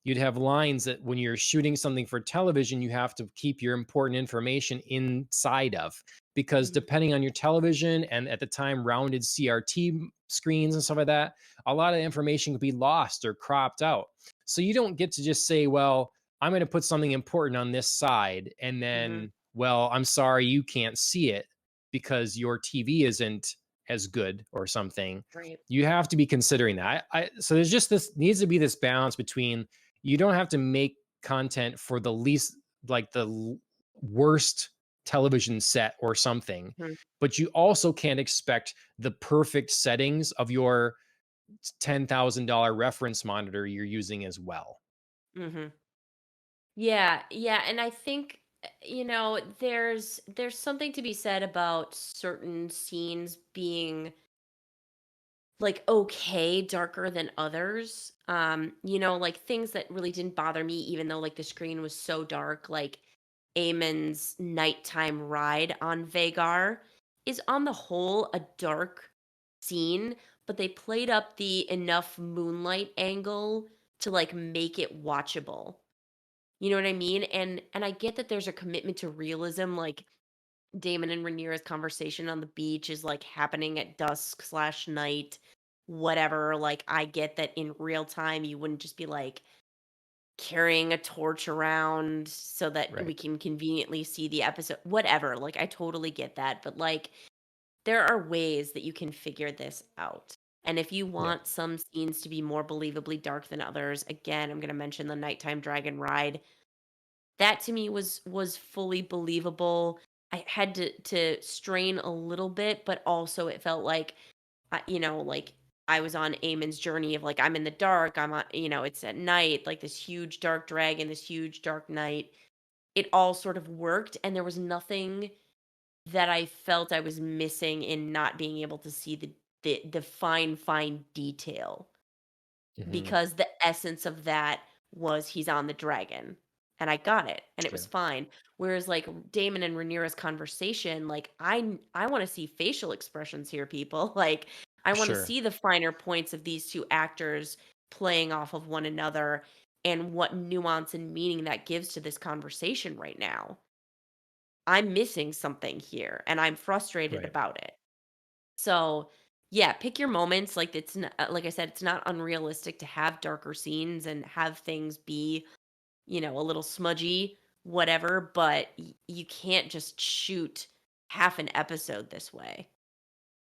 [SPEAKER 1] you'd have lines that when you're shooting something for television, you have to keep your important information inside of, because
[SPEAKER 2] Mhm.
[SPEAKER 1] depending on your television and at the time rounded CRT screens and stuff like that, a lot of information could be lost or cropped out. So you don't get to just say, well, I'm going to put something important on this side, and
[SPEAKER 2] Mhm.
[SPEAKER 1] then, well, I'm sorry, you can't see it because your TV isn't as good or something.
[SPEAKER 2] Right.
[SPEAKER 1] You have to be considering that. So there's just this needs to be this balance between, you don't have to make content for the least, like worst television set or something,
[SPEAKER 2] Mhm.
[SPEAKER 1] but you also can't expect the perfect settings of your $10,000 reference monitor you're using as well.
[SPEAKER 2] Mhm. Yeah, yeah, and I think there's something to be said about certain scenes being like okay darker than others. Like things that really didn't bother me even though like the screen was so dark, like Eamon's nighttime ride on Vagar is on the whole a dark scene, but they played up the enough moonlight angle to like make it watchable. You know what I mean? And I get that there's a commitment to realism, like Damon and Rhaenyra's conversation on the beach is like happening at dusk/night, whatever. Like I get that in real time you wouldn't just be like carrying a torch around so that we
[SPEAKER 1] Right.
[SPEAKER 2] can conveniently see the episode. Whatever. Like I totally get that. But like there are ways that you can figure this out. And if you
[SPEAKER 1] Yeah.
[SPEAKER 2] want some scenes to be more believably dark than others, again, I'm gonna mention the nighttime dragon ride. That to me was fully believable. I had to strain a little bit, but also it felt like, like I was on Eamon's journey of like I'm in the dark. I'm on, it's at night, like this huge dark dragon, this huge dark night. It all sort of worked, and there was nothing that I felt I was missing in not being able to see the fine detail,
[SPEAKER 1] Hmm.
[SPEAKER 2] because the essence of that was he's on the dragon, and I got it, and it was
[SPEAKER 1] Sure.
[SPEAKER 2] fine. Whereas, like, Damon and Rhaenyra's conversation, like, I wanna see facial expressions here, people. Like, I wanna
[SPEAKER 1] Sure.
[SPEAKER 2] see the finer points of these 2 actors playing off of one another and what nuance and meaning that gives to this conversation right now. I'm missing something here, and I'm frustrated
[SPEAKER 1] Right.
[SPEAKER 2] about it. So, yeah, pick your moments. Like like I said, it's not unrealistic to have darker scenes and have things be, a little smudgy, whatever. But you can't just shoot half an episode this way.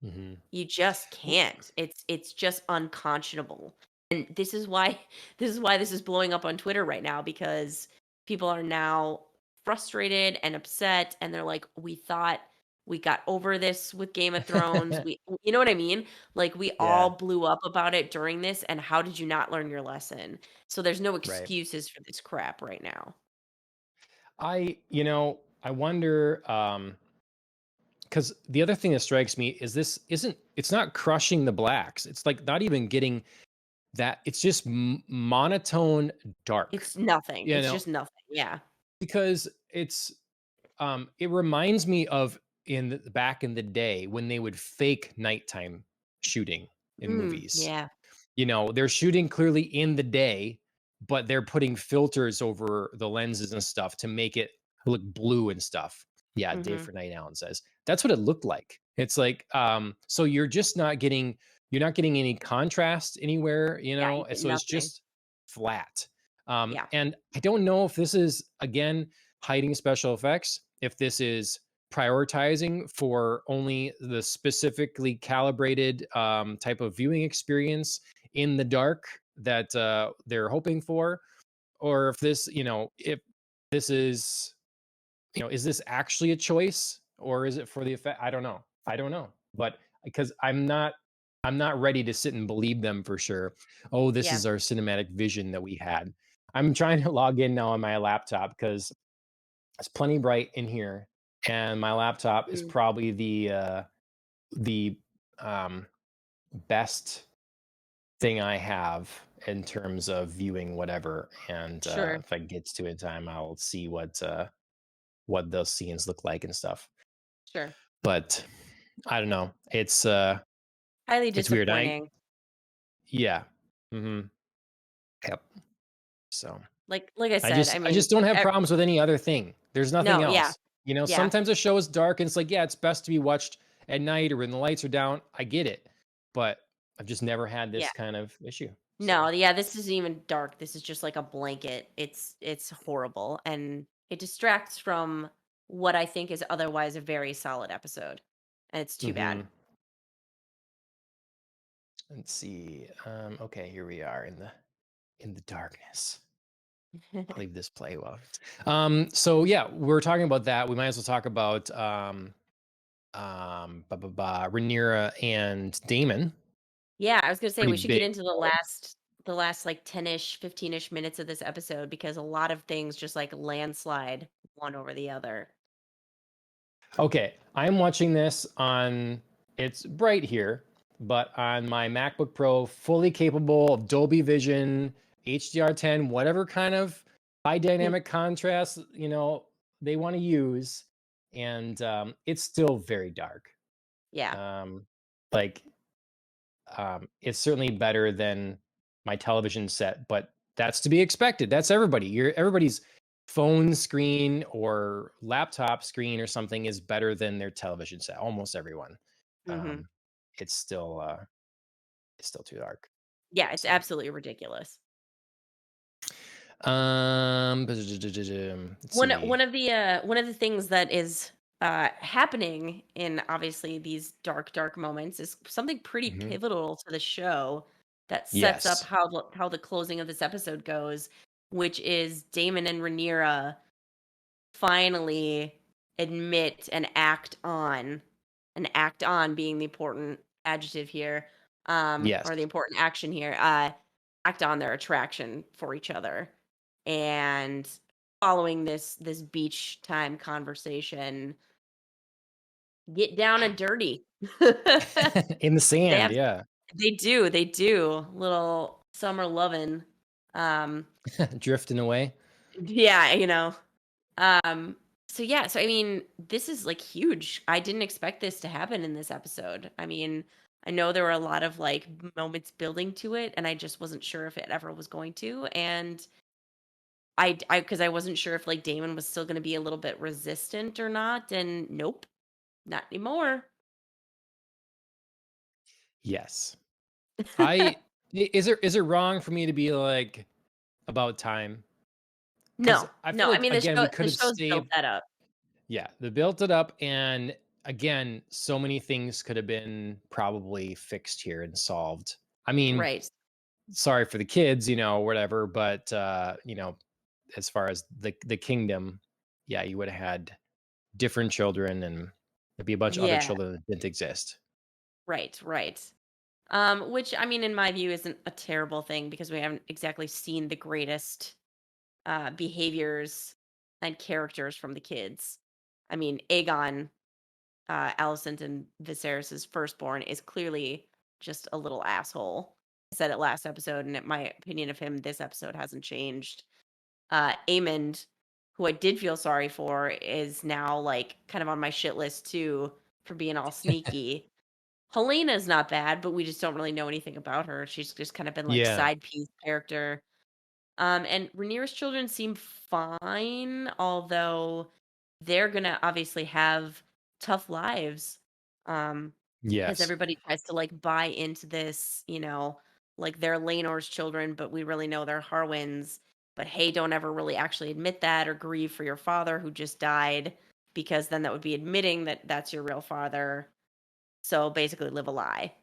[SPEAKER 1] Hmm.
[SPEAKER 2] You just can't. It's just unconscionable. And this is why this is blowing up on Twitter right now, because people are now frustrated and upset, and they're like, "We thought we got over this with Game of Thrones." We You know what I mean? Like we all
[SPEAKER 1] Yeah.
[SPEAKER 2] blew up about it during this, and how did you not learn your lesson? So there's no
[SPEAKER 1] Right.
[SPEAKER 2] excuses for this crap right now.
[SPEAKER 1] I wonder, because the other thing that strikes me is it's not crushing the blacks. It's like not even getting that. It's just monotone dark,
[SPEAKER 2] It's nothing.
[SPEAKER 1] you
[SPEAKER 2] It's
[SPEAKER 1] know,
[SPEAKER 2] just nothing. Yeah.
[SPEAKER 1] because it reminds me of back in the day when they would fake nighttime shooting in movies.
[SPEAKER 2] Yeah.
[SPEAKER 1] They're shooting clearly in the day, but they're putting filters over the lenses and stuff to make it look blue and stuff. Yeah, Day
[SPEAKER 2] Mhm.
[SPEAKER 1] for Night Allen says. That's what it looked like. It's like, so you're not getting any contrast anywhere,
[SPEAKER 2] Yeah, you get
[SPEAKER 1] so it's
[SPEAKER 2] nothing.
[SPEAKER 1] just flat.
[SPEAKER 2] Yeah.
[SPEAKER 1] And I don't know if this is, again, hiding special effects, if this is prioritizing for only the specifically calibrated type of viewing experience in the dark that they're hoping for, or if this, if this is, is this actually a choice or is it for the effect? I don't know. I don't know. But because I'm not ready to sit and believe them for sure. Oh, this
[SPEAKER 2] Yeah.
[SPEAKER 1] is our cinematic vision that we had. I'm trying to log in now on my laptop because it's plenty bright in here, and my laptop is
[SPEAKER 2] Mm,
[SPEAKER 1] probably the um, best thing I have in terms of viewing whatever. And
[SPEAKER 2] sure.
[SPEAKER 1] if I get to it in time, I'll see what those scenes look like and stuff.
[SPEAKER 2] Sure.
[SPEAKER 1] But I don't know.
[SPEAKER 2] Highly
[SPEAKER 1] It's weird.
[SPEAKER 2] disappointing.
[SPEAKER 1] Yeah. hmm Yep. So
[SPEAKER 2] Like I
[SPEAKER 1] I
[SPEAKER 2] said,
[SPEAKER 1] just
[SPEAKER 2] I
[SPEAKER 1] I
[SPEAKER 2] mean,
[SPEAKER 1] just don't have problems with any other thing. There's nothing
[SPEAKER 2] no, yeah.
[SPEAKER 1] else.
[SPEAKER 2] Yeah.
[SPEAKER 1] Sometimes a show is dark and it's like, yeah, it's best to be watched at night or when the lights are down. I get it. But I've just never had
[SPEAKER 2] Yeah.
[SPEAKER 1] this kind of issue.
[SPEAKER 2] No,
[SPEAKER 1] So,
[SPEAKER 2] yeah, this isn't even dark. This is just like a blanket. It's horrible and it distracts from what I think is otherwise a very solid episode. And it's too bad.
[SPEAKER 1] mhm. Let's see. Okay, here we are in the darkness. I'll leave this play while. So yeah, we're talking about that. We might as well talk about Rhaenyra and Damon.
[SPEAKER 2] Yeah, I was gonna say
[SPEAKER 1] Pretty
[SPEAKER 2] we should get
[SPEAKER 1] big.
[SPEAKER 2] into the last like 10-ish, 15-ish minutes of this episode because a lot of things just like landslide one over the other.
[SPEAKER 1] Okay, I'm watching this on, it's bright here, but on my MacBook Pro, fully capable of Dolby Vision, HDR10, whatever kind of high dynamic contrast, they want to use. And it's still very dark.
[SPEAKER 2] Yeah.
[SPEAKER 1] Um, like, it's certainly better than my television set, but that's to be expected. That's everybody. Everybody's phone screen or laptop screen or something is better than their television set. Almost everyone.
[SPEAKER 2] Mhm.
[SPEAKER 1] Um, it's still too dark.
[SPEAKER 2] Yeah, it's
[SPEAKER 1] So,
[SPEAKER 2] absolutely ridiculous.
[SPEAKER 1] let's
[SPEAKER 2] One
[SPEAKER 1] see.
[SPEAKER 2] one of the one of the things that is happening in obviously these dark moments is something pretty
[SPEAKER 1] Mhm.
[SPEAKER 2] pivotal to the show that sets up
[SPEAKER 1] Yes.
[SPEAKER 2] how the closing of this episode goes, which is Damon and Rhaenyra finally admit and act on being the important adjective here,
[SPEAKER 1] Yes.
[SPEAKER 2] or the important action here, act on their attraction for each other. And following this beach time conversation, get down and dirty.
[SPEAKER 1] In the
[SPEAKER 2] They
[SPEAKER 1] sand.
[SPEAKER 2] have
[SPEAKER 1] Yeah.
[SPEAKER 2] they do. Little summer lovin'. Um,
[SPEAKER 1] Drifting away.
[SPEAKER 2] yeah, Um, so yeah, so I mean, this is like huge. I didn't expect this to happen in this episode. I mean, I know there were a lot of like moments building to it, and I just wasn't sure if it ever was going to. And because I wasn't sure if like Damon was still going to be a little bit resistant or not. And nope, not anymore.
[SPEAKER 1] Yes. Is it wrong for me to be like about time? Because
[SPEAKER 2] No,
[SPEAKER 1] I feel
[SPEAKER 2] no. I
[SPEAKER 1] like,
[SPEAKER 2] mean, the
[SPEAKER 1] again,
[SPEAKER 2] show
[SPEAKER 1] we could
[SPEAKER 2] the
[SPEAKER 1] have
[SPEAKER 2] show's built
[SPEAKER 1] saved.
[SPEAKER 2] that up.
[SPEAKER 1] Yeah, they built it up, and again, so many things could have been probably fixed here and solved. I mean,
[SPEAKER 2] Right.
[SPEAKER 1] sorry for the kids, whatever, but as far as the kingdom, yeah, you would have had different children, and there'd be a bunch of other
[SPEAKER 2] Yeah.
[SPEAKER 1] children that didn't exist.
[SPEAKER 2] Right. Right. Which I mean, in my view, isn't a terrible thing because we haven't exactly seen the greatest behaviors and characters from the kids. I mean, Aegon, Alicent and Viserys's firstborn, is clearly just a little asshole. I said it last episode, and my opinion of him this episode hasn't changed. Aemond, who I did feel sorry for, is now like kind of on my shit list too for being all sneaky. Helena's not bad, but we just don't really know anything about her. She's just kind of been like
[SPEAKER 1] Yeah.
[SPEAKER 2] side piece character. And Rhaenyra's children seem fine, although they're gonna obviously have tough lives. Because
[SPEAKER 1] Yes.
[SPEAKER 2] everybody tries to like buy into this, like they're Laenor's children, but we really know they're Harwin's. but hey, don't ever really actually admit that or grieve for your father who just died, because then that would be admitting that that's your real father. So basically, live a lie.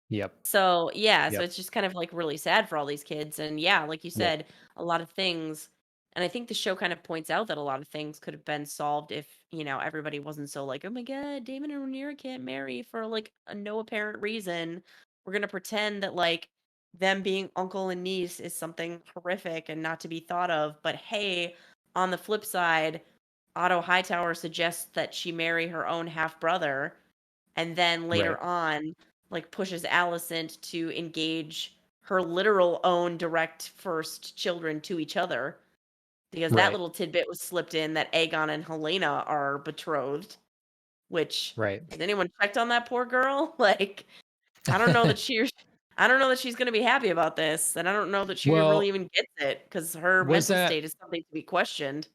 [SPEAKER 1] Yep.
[SPEAKER 2] So, yeah, so
[SPEAKER 1] Yep.
[SPEAKER 2] it's just kind of, like, really sad for all these kids, and yeah, like you
[SPEAKER 1] Yep.
[SPEAKER 2] said, a lot of things, and I think the show kind of points out that a lot of things could have been solved if, everybody wasn't so like, "Oh my god, Damon and Rhaenyra can't marry for, like, a no apparent reason. We're gonna pretend that, like, them being uncle and niece is something horrific and not to be thought of, but hey, on the flip side, Otto Hightower suggests that she marry her own half-brother, and then later
[SPEAKER 1] Right.
[SPEAKER 2] on, like, pushes Alicent to engage her literal own direct first children to each other, because that
[SPEAKER 1] Right.
[SPEAKER 2] little tidbit was slipped in that Aegon and Helena are betrothed, which,
[SPEAKER 1] Right.
[SPEAKER 2] has anyone checked on that poor girl? Like, I don't know that she I don't know that she's gonna be happy about this, and I don't know that she really
[SPEAKER 1] Well,
[SPEAKER 2] even gets it, because her
[SPEAKER 1] was
[SPEAKER 2] mental
[SPEAKER 1] that
[SPEAKER 2] state is something to be questioned.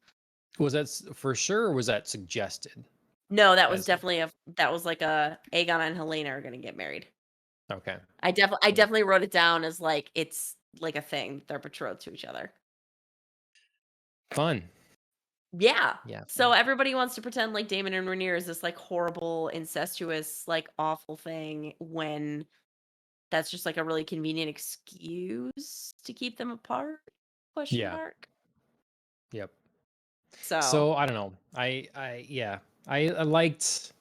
[SPEAKER 1] for sure, or was that suggested
[SPEAKER 2] No, that was
[SPEAKER 1] as a
[SPEAKER 2] definitely that was like a Aegon and Helena are gonna get married.
[SPEAKER 1] okay.
[SPEAKER 2] I
[SPEAKER 1] Yeah.
[SPEAKER 2] definitely wrote it down as, like, it's like a thing, they're betrothed to each other.
[SPEAKER 1] Fun.
[SPEAKER 2] Yeah.
[SPEAKER 1] Yeah,
[SPEAKER 2] So
[SPEAKER 1] fun.
[SPEAKER 2] everybody wants to pretend like Damon and Rhaenyra is this, like, horrible, incestuous, like, awful thing when that's just, like, a really convenient excuse to keep them apart? Question
[SPEAKER 1] Yeah.
[SPEAKER 2] mark.
[SPEAKER 1] Yep.
[SPEAKER 2] So,
[SPEAKER 1] So, I don't know. Yeah. I liked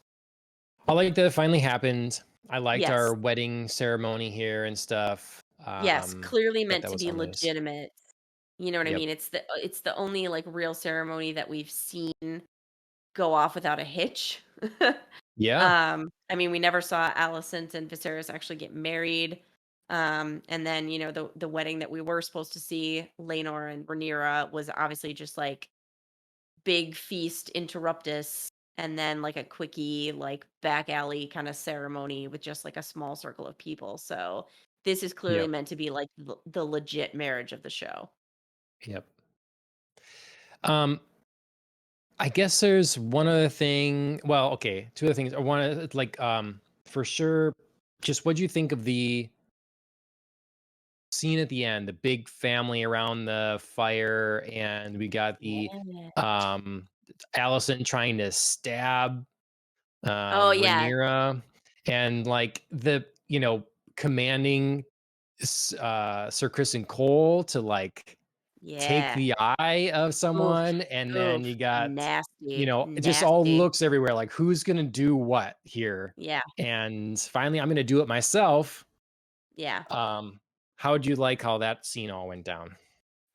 [SPEAKER 1] that it finally happened. I liked
[SPEAKER 2] yes.
[SPEAKER 1] our wedding ceremony here and stuff.
[SPEAKER 2] Yes, clearly
[SPEAKER 1] That
[SPEAKER 2] meant
[SPEAKER 1] that
[SPEAKER 2] to
[SPEAKER 1] was
[SPEAKER 2] be
[SPEAKER 1] harmonious.
[SPEAKER 2] legitimate. You know what I
[SPEAKER 1] Yep.
[SPEAKER 2] mean? It's the only, like, real ceremony that we've seen go off without a hitch.
[SPEAKER 1] Yeah.
[SPEAKER 2] I mean, we never saw Alicent and Viserys actually get married. And then, the wedding that we were supposed to see, Laenor and Rhaenyra, was obviously just like big feast interruptus, and then like a quickie, like back alley kind of ceremony with just like a small circle of people. So this is clearly
[SPEAKER 1] Yep.
[SPEAKER 2] meant to be like the legit marriage of the show.
[SPEAKER 1] Yep. Um, I guess there's one other thing. Well, okay, two other things. I want to like for sure. Just what do you think of the scene at the end? The big family around the fire, and we got the
[SPEAKER 2] Yeah.
[SPEAKER 1] um Allison trying to stab
[SPEAKER 2] Oh yeah.
[SPEAKER 1] Rhaenyra, and like the commanding Sir Chris and Cole to like take
[SPEAKER 2] Yeah.
[SPEAKER 1] the eye of
[SPEAKER 2] Oof.
[SPEAKER 1] someone, and then
[SPEAKER 2] Oof.
[SPEAKER 1] you got,
[SPEAKER 2] Nasty.
[SPEAKER 1] it just all
[SPEAKER 2] Nasty.
[SPEAKER 1] looks everywhere like who's gonna do what here.
[SPEAKER 2] Yeah.
[SPEAKER 1] And finally, I'm gonna do it myself.
[SPEAKER 2] Yeah.
[SPEAKER 1] Um, how would you like how that scene all went down?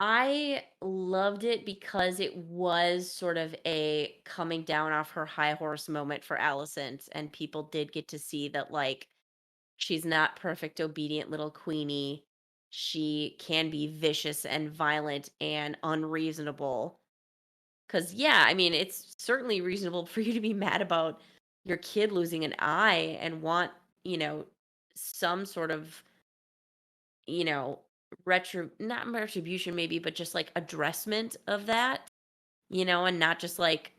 [SPEAKER 2] I loved it because it was sort of a coming down off her high horse moment for Alicent, and people did get to see that, like, she's not perfect, obedient little queenie. She can be vicious and violent and unreasonable. Because, yeah, I mean, it's certainly reasonable for you to be mad about your kid losing an eye and want, you know, some sort of, you know, not retribution maybe, but just like addressment of that, and not just like,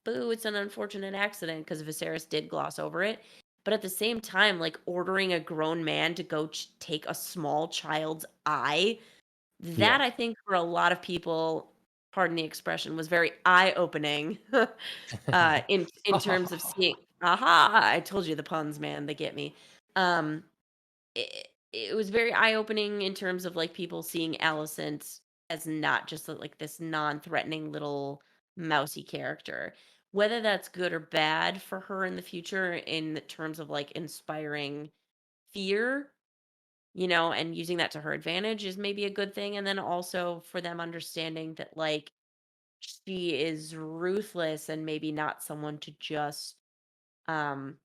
[SPEAKER 2] boo, it's an unfortunate accident, because Viserys did gloss over it. But at the same time, like ordering a grown man to go take a small child's eye,
[SPEAKER 1] Yeah.
[SPEAKER 2] that I think for a lot of people, pardon the expression, was very eye opening. In terms of seeing, aha, I told you the puns, man, they get me. Um, it was very eye-opening in terms of, like, people seeing Alicent as not just, like, this non-threatening little mousy character. Whether that's good or bad for her in the future in terms of, like, inspiring fear, and using that to her advantage is maybe a good thing, and then also for them understanding that, like, she is ruthless and maybe not someone to just, um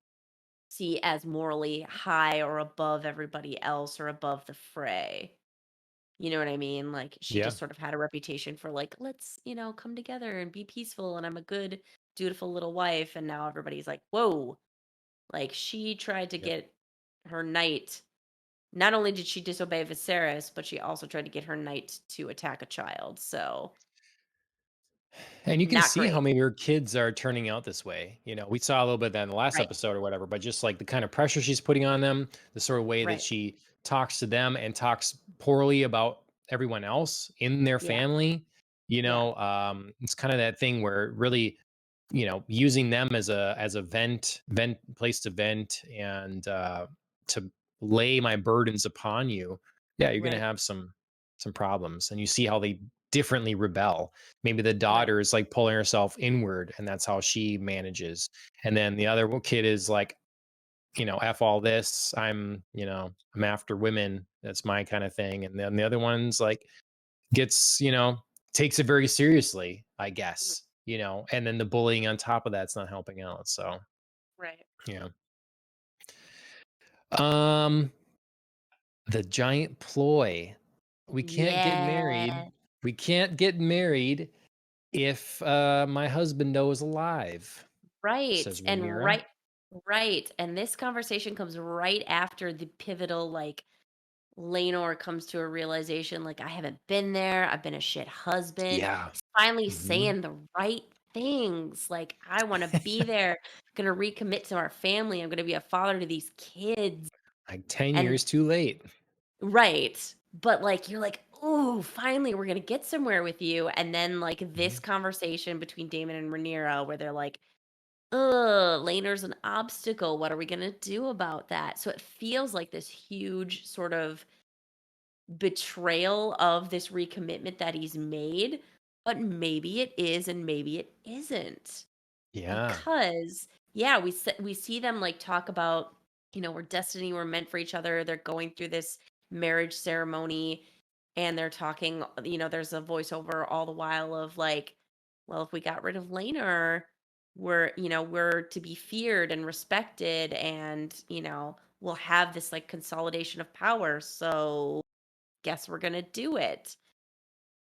[SPEAKER 2] see as morally high or above everybody else or above the fray. You know what I mean? Like, she
[SPEAKER 1] Yeah.
[SPEAKER 2] just sort of had a reputation for, like, let's, come together and be peaceful, and I'm a good, dutiful little wife. And now everybody's like, whoa, like, she tried to
[SPEAKER 1] Yep.
[SPEAKER 2] get her knight. Not only did she disobey Viserys, but she also tried to get her knight to attack a child. So,
[SPEAKER 1] And you can
[SPEAKER 2] not
[SPEAKER 1] see how
[SPEAKER 2] great.
[SPEAKER 1] maybe your kids are turning out this way. We saw a little bit of that in the last
[SPEAKER 2] Right.
[SPEAKER 1] episode or whatever, but just like the kind of pressure she's putting on them, the sort of way that
[SPEAKER 2] Right.
[SPEAKER 1] she talks to them and talks poorly about everyone else in their
[SPEAKER 2] Yeah.
[SPEAKER 1] family.
[SPEAKER 2] Yeah.
[SPEAKER 1] It's kind of that thing where really, using them as a vent place to vent and to lay my burdens upon you. Yeah, you're gonna
[SPEAKER 2] Right.
[SPEAKER 1] have some problems, and you see how they differently rebel. Maybe the
[SPEAKER 2] Right.
[SPEAKER 1] daughter is like pulling herself inward, and that's how she manages. And then the other kid is like, F all this. I'm after women. That's my kind of thing. And then the other one's like gets, takes it very seriously, I
[SPEAKER 2] Mhm.
[SPEAKER 1] guess, and then the bullying on top of that's not helping out. So,
[SPEAKER 2] Right.
[SPEAKER 1] yeah. Um, the giant ploy. We can't get married.
[SPEAKER 2] Yeah.
[SPEAKER 1] We can't get married if my husband is alive,
[SPEAKER 2] Right.
[SPEAKER 1] says
[SPEAKER 2] And
[SPEAKER 1] Rhaenyra.
[SPEAKER 2] right. And this conversation comes right after the pivotal, like, Lenore comes to a realization, like, I haven't been there. I've been a shit husband.
[SPEAKER 1] Yeah.
[SPEAKER 2] He's finally
[SPEAKER 1] Hmm.
[SPEAKER 2] saying the right things. Like, I want to be there. Gonna recommit to our family. I'm gonna be a father to these kids.
[SPEAKER 1] Like 10
[SPEAKER 2] And
[SPEAKER 1] years too late.
[SPEAKER 2] right. But like you're like, oh, finally we're gonna get somewhere with you. And then like this
[SPEAKER 1] Mhm.
[SPEAKER 2] conversation between Damon and Rhaenyra where they're like, ugh, Laner's an obstacle. What are we gonna do about that? So it feels like this huge sort of betrayal of this recommitment that he's made, but maybe it is and maybe it isn't.
[SPEAKER 1] Yeah.
[SPEAKER 2] Because yeah, we see them like talk about, we're destiny, we're meant for each other. They're going through this marriage ceremony and they're talking, there's a voiceover all the while of like, well, if we got rid of Laner, we're to be feared and respected and, we'll have this like consolidation of power. So guess we're gonna do it.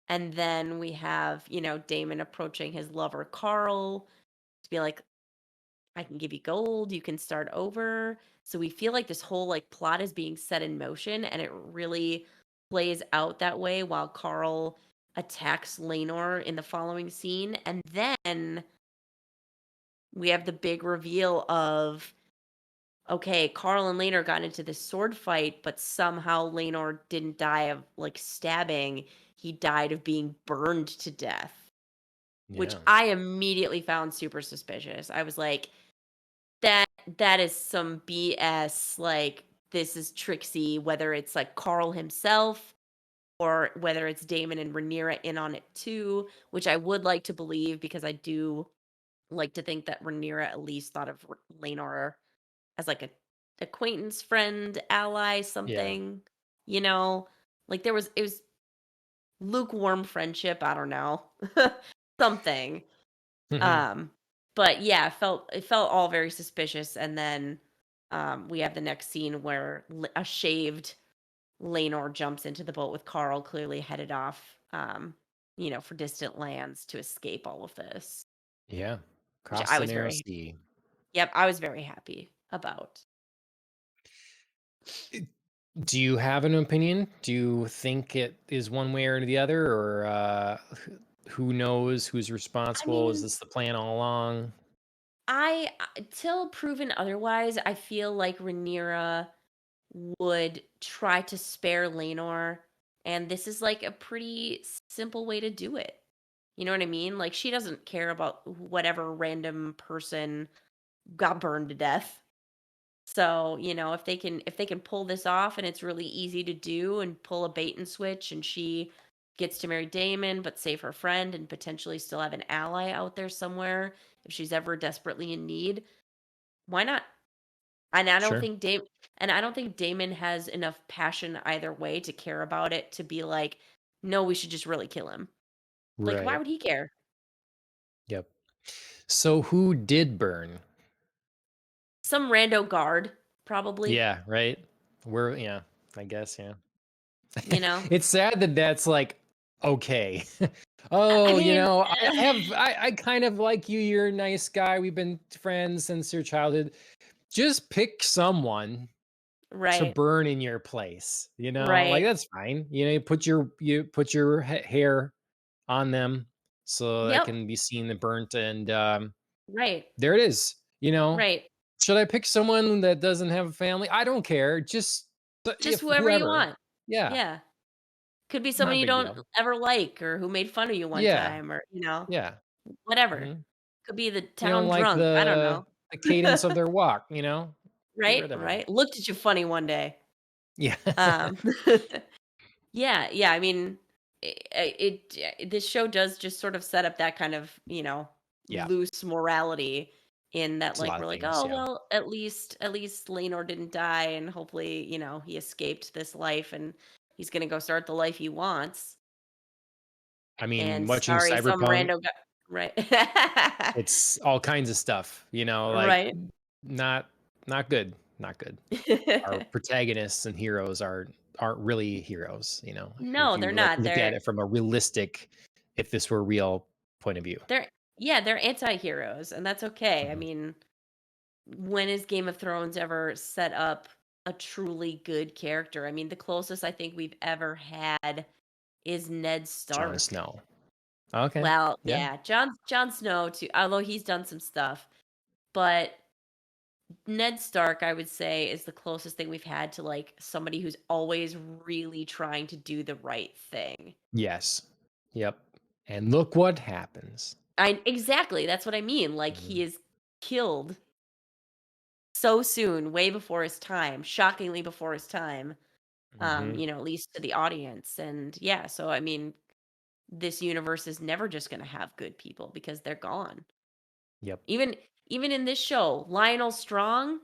[SPEAKER 2] And then we have, Damon approaching his lover Carl to be like, I can give you gold, you can start over. So we feel like this whole like plot is being set in motion and it really plays out that way while Carl attacks Lenore in the following scene. And then we have the big reveal of okay, Carl and Lenore got into this sword fight, but somehow Lenore didn't die of like stabbing. He died of being burned to death, which
[SPEAKER 1] Yeah.
[SPEAKER 2] I immediately found super suspicious. I was like, that that is some BS. Like this is Trixie, whether it's like Carl himself or whether it's Damon and Rhaenyra in on it too, which I would like to believe because I do like to think that Rhaenyra at least thought of Lenore as like a acquaintance, friend, ally,
[SPEAKER 1] Yeah.
[SPEAKER 2] something, you know? Like it was lukewarm friendship, I don't know. Something.
[SPEAKER 1] Mhm.
[SPEAKER 2] Um but yeah, it felt all very suspicious and then we have the next scene where a shaved Lenore jumps into the boat with Carl clearly headed off for distant lands to escape all of this,
[SPEAKER 1] Yeah.
[SPEAKER 2] which
[SPEAKER 1] Cross
[SPEAKER 2] I
[SPEAKER 1] the
[SPEAKER 2] was
[SPEAKER 1] narrow
[SPEAKER 2] very
[SPEAKER 1] sea.
[SPEAKER 2] yep, I was very happy about.
[SPEAKER 1] It- Do you have an opinion? Do you think it is one way or the other, or who knows who's
[SPEAKER 2] I
[SPEAKER 1] responsible? Is
[SPEAKER 2] mean,
[SPEAKER 1] this the plan all along?
[SPEAKER 2] till proven otherwise, I feel like Rhaenyra would try to spare Lenore, and this is like a pretty simple way to do it. You know what I mean? Like she doesn't care about whatever random person got burned to death. So, if they can pull this off and it's really easy to do and pull a bait and switch and she gets to marry Damon but save her friend and potentially still have an ally out there somewhere if she's ever desperately in need, why not? And I don't
[SPEAKER 1] Sure.
[SPEAKER 2] think Dame and I don't think Damon has enough passion either way to care about it to be like, "No, we should just really kill him." Like, why
[SPEAKER 1] Right.
[SPEAKER 2] would he care?
[SPEAKER 1] Yep. So who did burn?
[SPEAKER 2] Some rando guard, probably,
[SPEAKER 1] Yeah. Right. Yeah. I guess. Yeah.
[SPEAKER 2] you know?
[SPEAKER 1] It's sad that that's like okay.
[SPEAKER 2] I
[SPEAKER 1] Oh,
[SPEAKER 2] mean,
[SPEAKER 1] I kind of like you. You're a nice guy. We've been friends since your childhood. Just pick someone to
[SPEAKER 2] right,
[SPEAKER 1] burn in your place, like
[SPEAKER 2] right.
[SPEAKER 1] that's fine. You put your hair on them so that
[SPEAKER 2] Yep,
[SPEAKER 1] can be seen and burnt, and
[SPEAKER 2] right,
[SPEAKER 1] there it is.
[SPEAKER 2] right.
[SPEAKER 1] Should I pick someone that doesn't have a family? I don't care. Just
[SPEAKER 2] Just
[SPEAKER 1] if
[SPEAKER 2] whoever you
[SPEAKER 1] whoever.
[SPEAKER 2] want.
[SPEAKER 1] Yeah.
[SPEAKER 2] Yeah. Could be
[SPEAKER 1] Not
[SPEAKER 2] someone
[SPEAKER 1] a
[SPEAKER 2] you
[SPEAKER 1] big
[SPEAKER 2] don't
[SPEAKER 1] deal.
[SPEAKER 2] ever like or who made fun of you one
[SPEAKER 1] Yeah.
[SPEAKER 2] time or,
[SPEAKER 1] Yeah.
[SPEAKER 2] whatever.
[SPEAKER 1] hmm
[SPEAKER 2] Could be the
[SPEAKER 1] You don't
[SPEAKER 2] town
[SPEAKER 1] like
[SPEAKER 2] drunk, I don't know.
[SPEAKER 1] the cadence of their walk, Get
[SPEAKER 2] Right,
[SPEAKER 1] rid of them.
[SPEAKER 2] right. Looked at you funny one day.
[SPEAKER 1] Yeah.
[SPEAKER 2] Um, yeah, yeah, I mean, this show does just sort of set up that kind of,
[SPEAKER 1] Yeah.
[SPEAKER 2] loose morality in that,
[SPEAKER 1] It's a
[SPEAKER 2] like,
[SPEAKER 1] lot
[SPEAKER 2] we're
[SPEAKER 1] of
[SPEAKER 2] like,
[SPEAKER 1] things.
[SPEAKER 2] "Oh,
[SPEAKER 1] Yeah.
[SPEAKER 2] well, at least Lenore didn't die, and hopefully, he escaped this life, and he's gonna go start the life he wants."
[SPEAKER 1] I mean,
[SPEAKER 2] And
[SPEAKER 1] watching
[SPEAKER 2] sorry, some
[SPEAKER 1] Cyberpunk,
[SPEAKER 2] rando guy right.
[SPEAKER 1] it's all kinds of stuff, like
[SPEAKER 2] Right.
[SPEAKER 1] not not good. Not good. Our protagonists and heroes aren't really heroes, if
[SPEAKER 2] No, they're
[SPEAKER 1] you like
[SPEAKER 2] not.
[SPEAKER 1] look at
[SPEAKER 2] They're
[SPEAKER 1] it from a realistic, if this were real point of view.
[SPEAKER 2] they're yeah, they're anti-heroes, and that's okay. I
[SPEAKER 1] Mhm.
[SPEAKER 2] mean, when has Game of Thrones ever set up a truly good character? I mean, the closest I think we've ever had is Ned
[SPEAKER 1] Jon
[SPEAKER 2] Stark.
[SPEAKER 1] Snow. Okay.
[SPEAKER 2] Well,
[SPEAKER 1] Yeah.
[SPEAKER 2] yeah, Jon Snow too, although he's done some stuff, but Ned Stark, I would say, is the closest thing we've had to like somebody who's always really trying to do the right thing.
[SPEAKER 1] Yes. Yep. And look what happens.
[SPEAKER 2] I exactly, that's what I mean. Like he
[SPEAKER 1] Mhm.
[SPEAKER 2] is killed so soon, way before his time, shockingly before his time.
[SPEAKER 1] Mhm.
[SPEAKER 2] At least to the audience. And yeah, so I mean, this universe is never just going to have good people because they're gone.
[SPEAKER 1] Yep.
[SPEAKER 2] Even even in this show, Lionel Strong,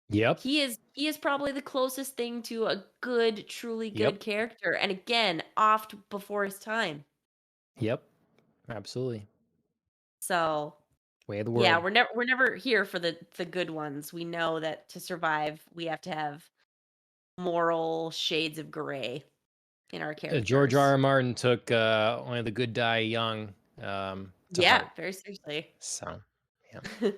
[SPEAKER 1] Yep.
[SPEAKER 2] he is probably the closest thing to a good, truly good
[SPEAKER 1] Yep.
[SPEAKER 2] character. And again, oft before his time.
[SPEAKER 1] Yep. Absolutely.
[SPEAKER 2] So
[SPEAKER 1] Way of the
[SPEAKER 2] yeah,
[SPEAKER 1] world.
[SPEAKER 2] we're never here for the good ones. We know that to survive, we have to have moral shades of gray in our
[SPEAKER 1] George R.
[SPEAKER 2] characters.
[SPEAKER 1] R. Martin took only the good die young to
[SPEAKER 2] Yeah,
[SPEAKER 1] heart.
[SPEAKER 2] very seriously.
[SPEAKER 1] So, yeah.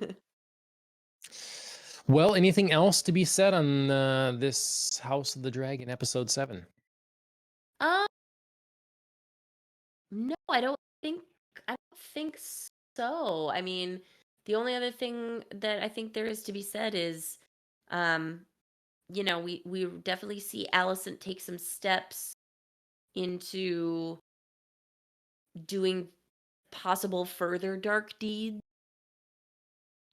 [SPEAKER 1] Well, anything else to be said on this House of the Dragon episode 7?
[SPEAKER 2] Um, no, I don't think so. I mean, the only other thing that I think there is to be said is, um, we definitely see Allison take some steps into doing possible further dark deeds.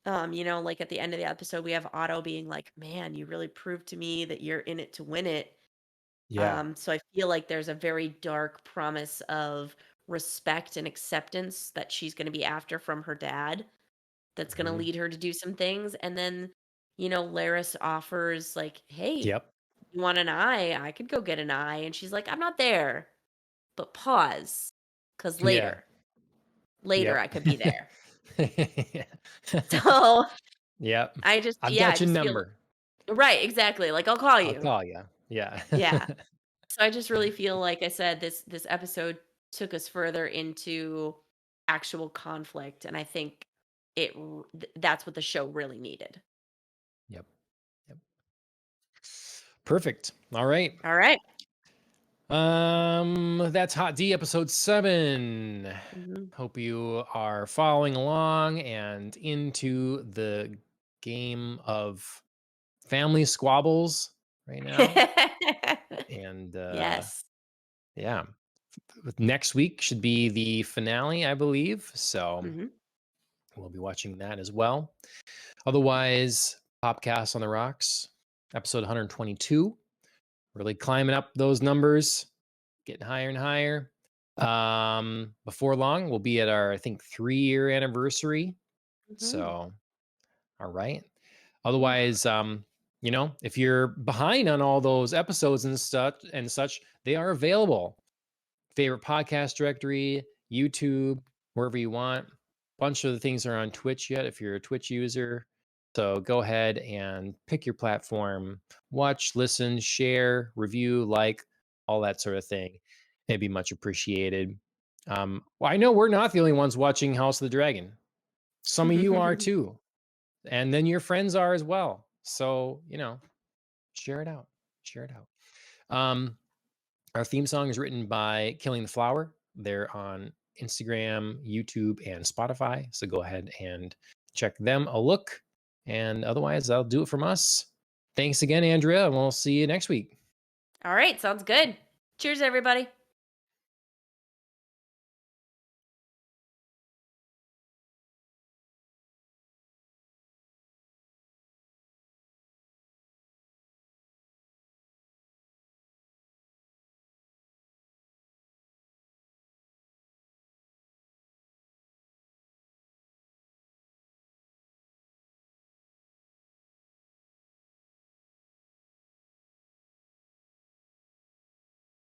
[SPEAKER 2] Like at the end of the episode, we have Otto being like, "Man, you really proved to me that you're in it to win it."
[SPEAKER 1] Yeah.
[SPEAKER 2] So I feel like there's a very dark promise of respect and acceptance that she's going to be after from her dad that's going to
[SPEAKER 1] Mhm.
[SPEAKER 2] lead her to do some things. And then, Laris offers, like, hey,
[SPEAKER 1] Yep.
[SPEAKER 2] you want an eye? I could go get an eye. And she's like, I'm not there, but pause because
[SPEAKER 1] Yeah.
[SPEAKER 2] later
[SPEAKER 1] Yep.
[SPEAKER 2] I could be there.
[SPEAKER 1] Yeah.
[SPEAKER 2] So
[SPEAKER 1] Yep. I've
[SPEAKER 2] yeah, I
[SPEAKER 1] got your
[SPEAKER 2] just feel
[SPEAKER 1] number.
[SPEAKER 2] right, exactly. Like, I'll call
[SPEAKER 1] I'll
[SPEAKER 2] you.
[SPEAKER 1] call you. Yeah.
[SPEAKER 2] Yeah. So I just really feel like I said this episode took us further into actual conflict, and I think that's what the show really needed.
[SPEAKER 1] Yep. Yep. Perfect. All right.
[SPEAKER 2] All right.
[SPEAKER 1] That's Hot D episode 7.
[SPEAKER 2] Mhm.
[SPEAKER 1] Hope you are following along and into the game of family squabbles right now. And
[SPEAKER 2] Yes.
[SPEAKER 1] yeah, next week should be the finale, I believe. So
[SPEAKER 2] Mhm.
[SPEAKER 1] we'll be watching that as well. Otherwise, Popcast on the Rocks, episode 122. Really climbing up those numbers, getting higher and higher. Before long, we'll be at our, I think, 3-year anniversary.
[SPEAKER 2] Mhm.
[SPEAKER 1] So, all right.
[SPEAKER 2] Ooh.
[SPEAKER 1] Otherwise, if you're behind on all those episodes and such, they are available. Favorite podcast directory, YouTube, wherever you want. Bunch of the things are on Twitch yet if you're a Twitch user. So go ahead and pick your platform, watch, listen, share, review, like, all that sort of thing. It'd be much appreciated. Well, I know we're not the only ones watching House of the Dragon. Some of you are too. And then your friends are as well. So, share it out. Share it out. Um, our theme song is written by Killing the Flower. They're on Instagram, YouTube, and Spotify. So go ahead and check them a look. And otherwise, that'll do it from us. Thanks again, Andrea, and we'll see you next week.
[SPEAKER 2] All right, sounds good. Cheers, everybody.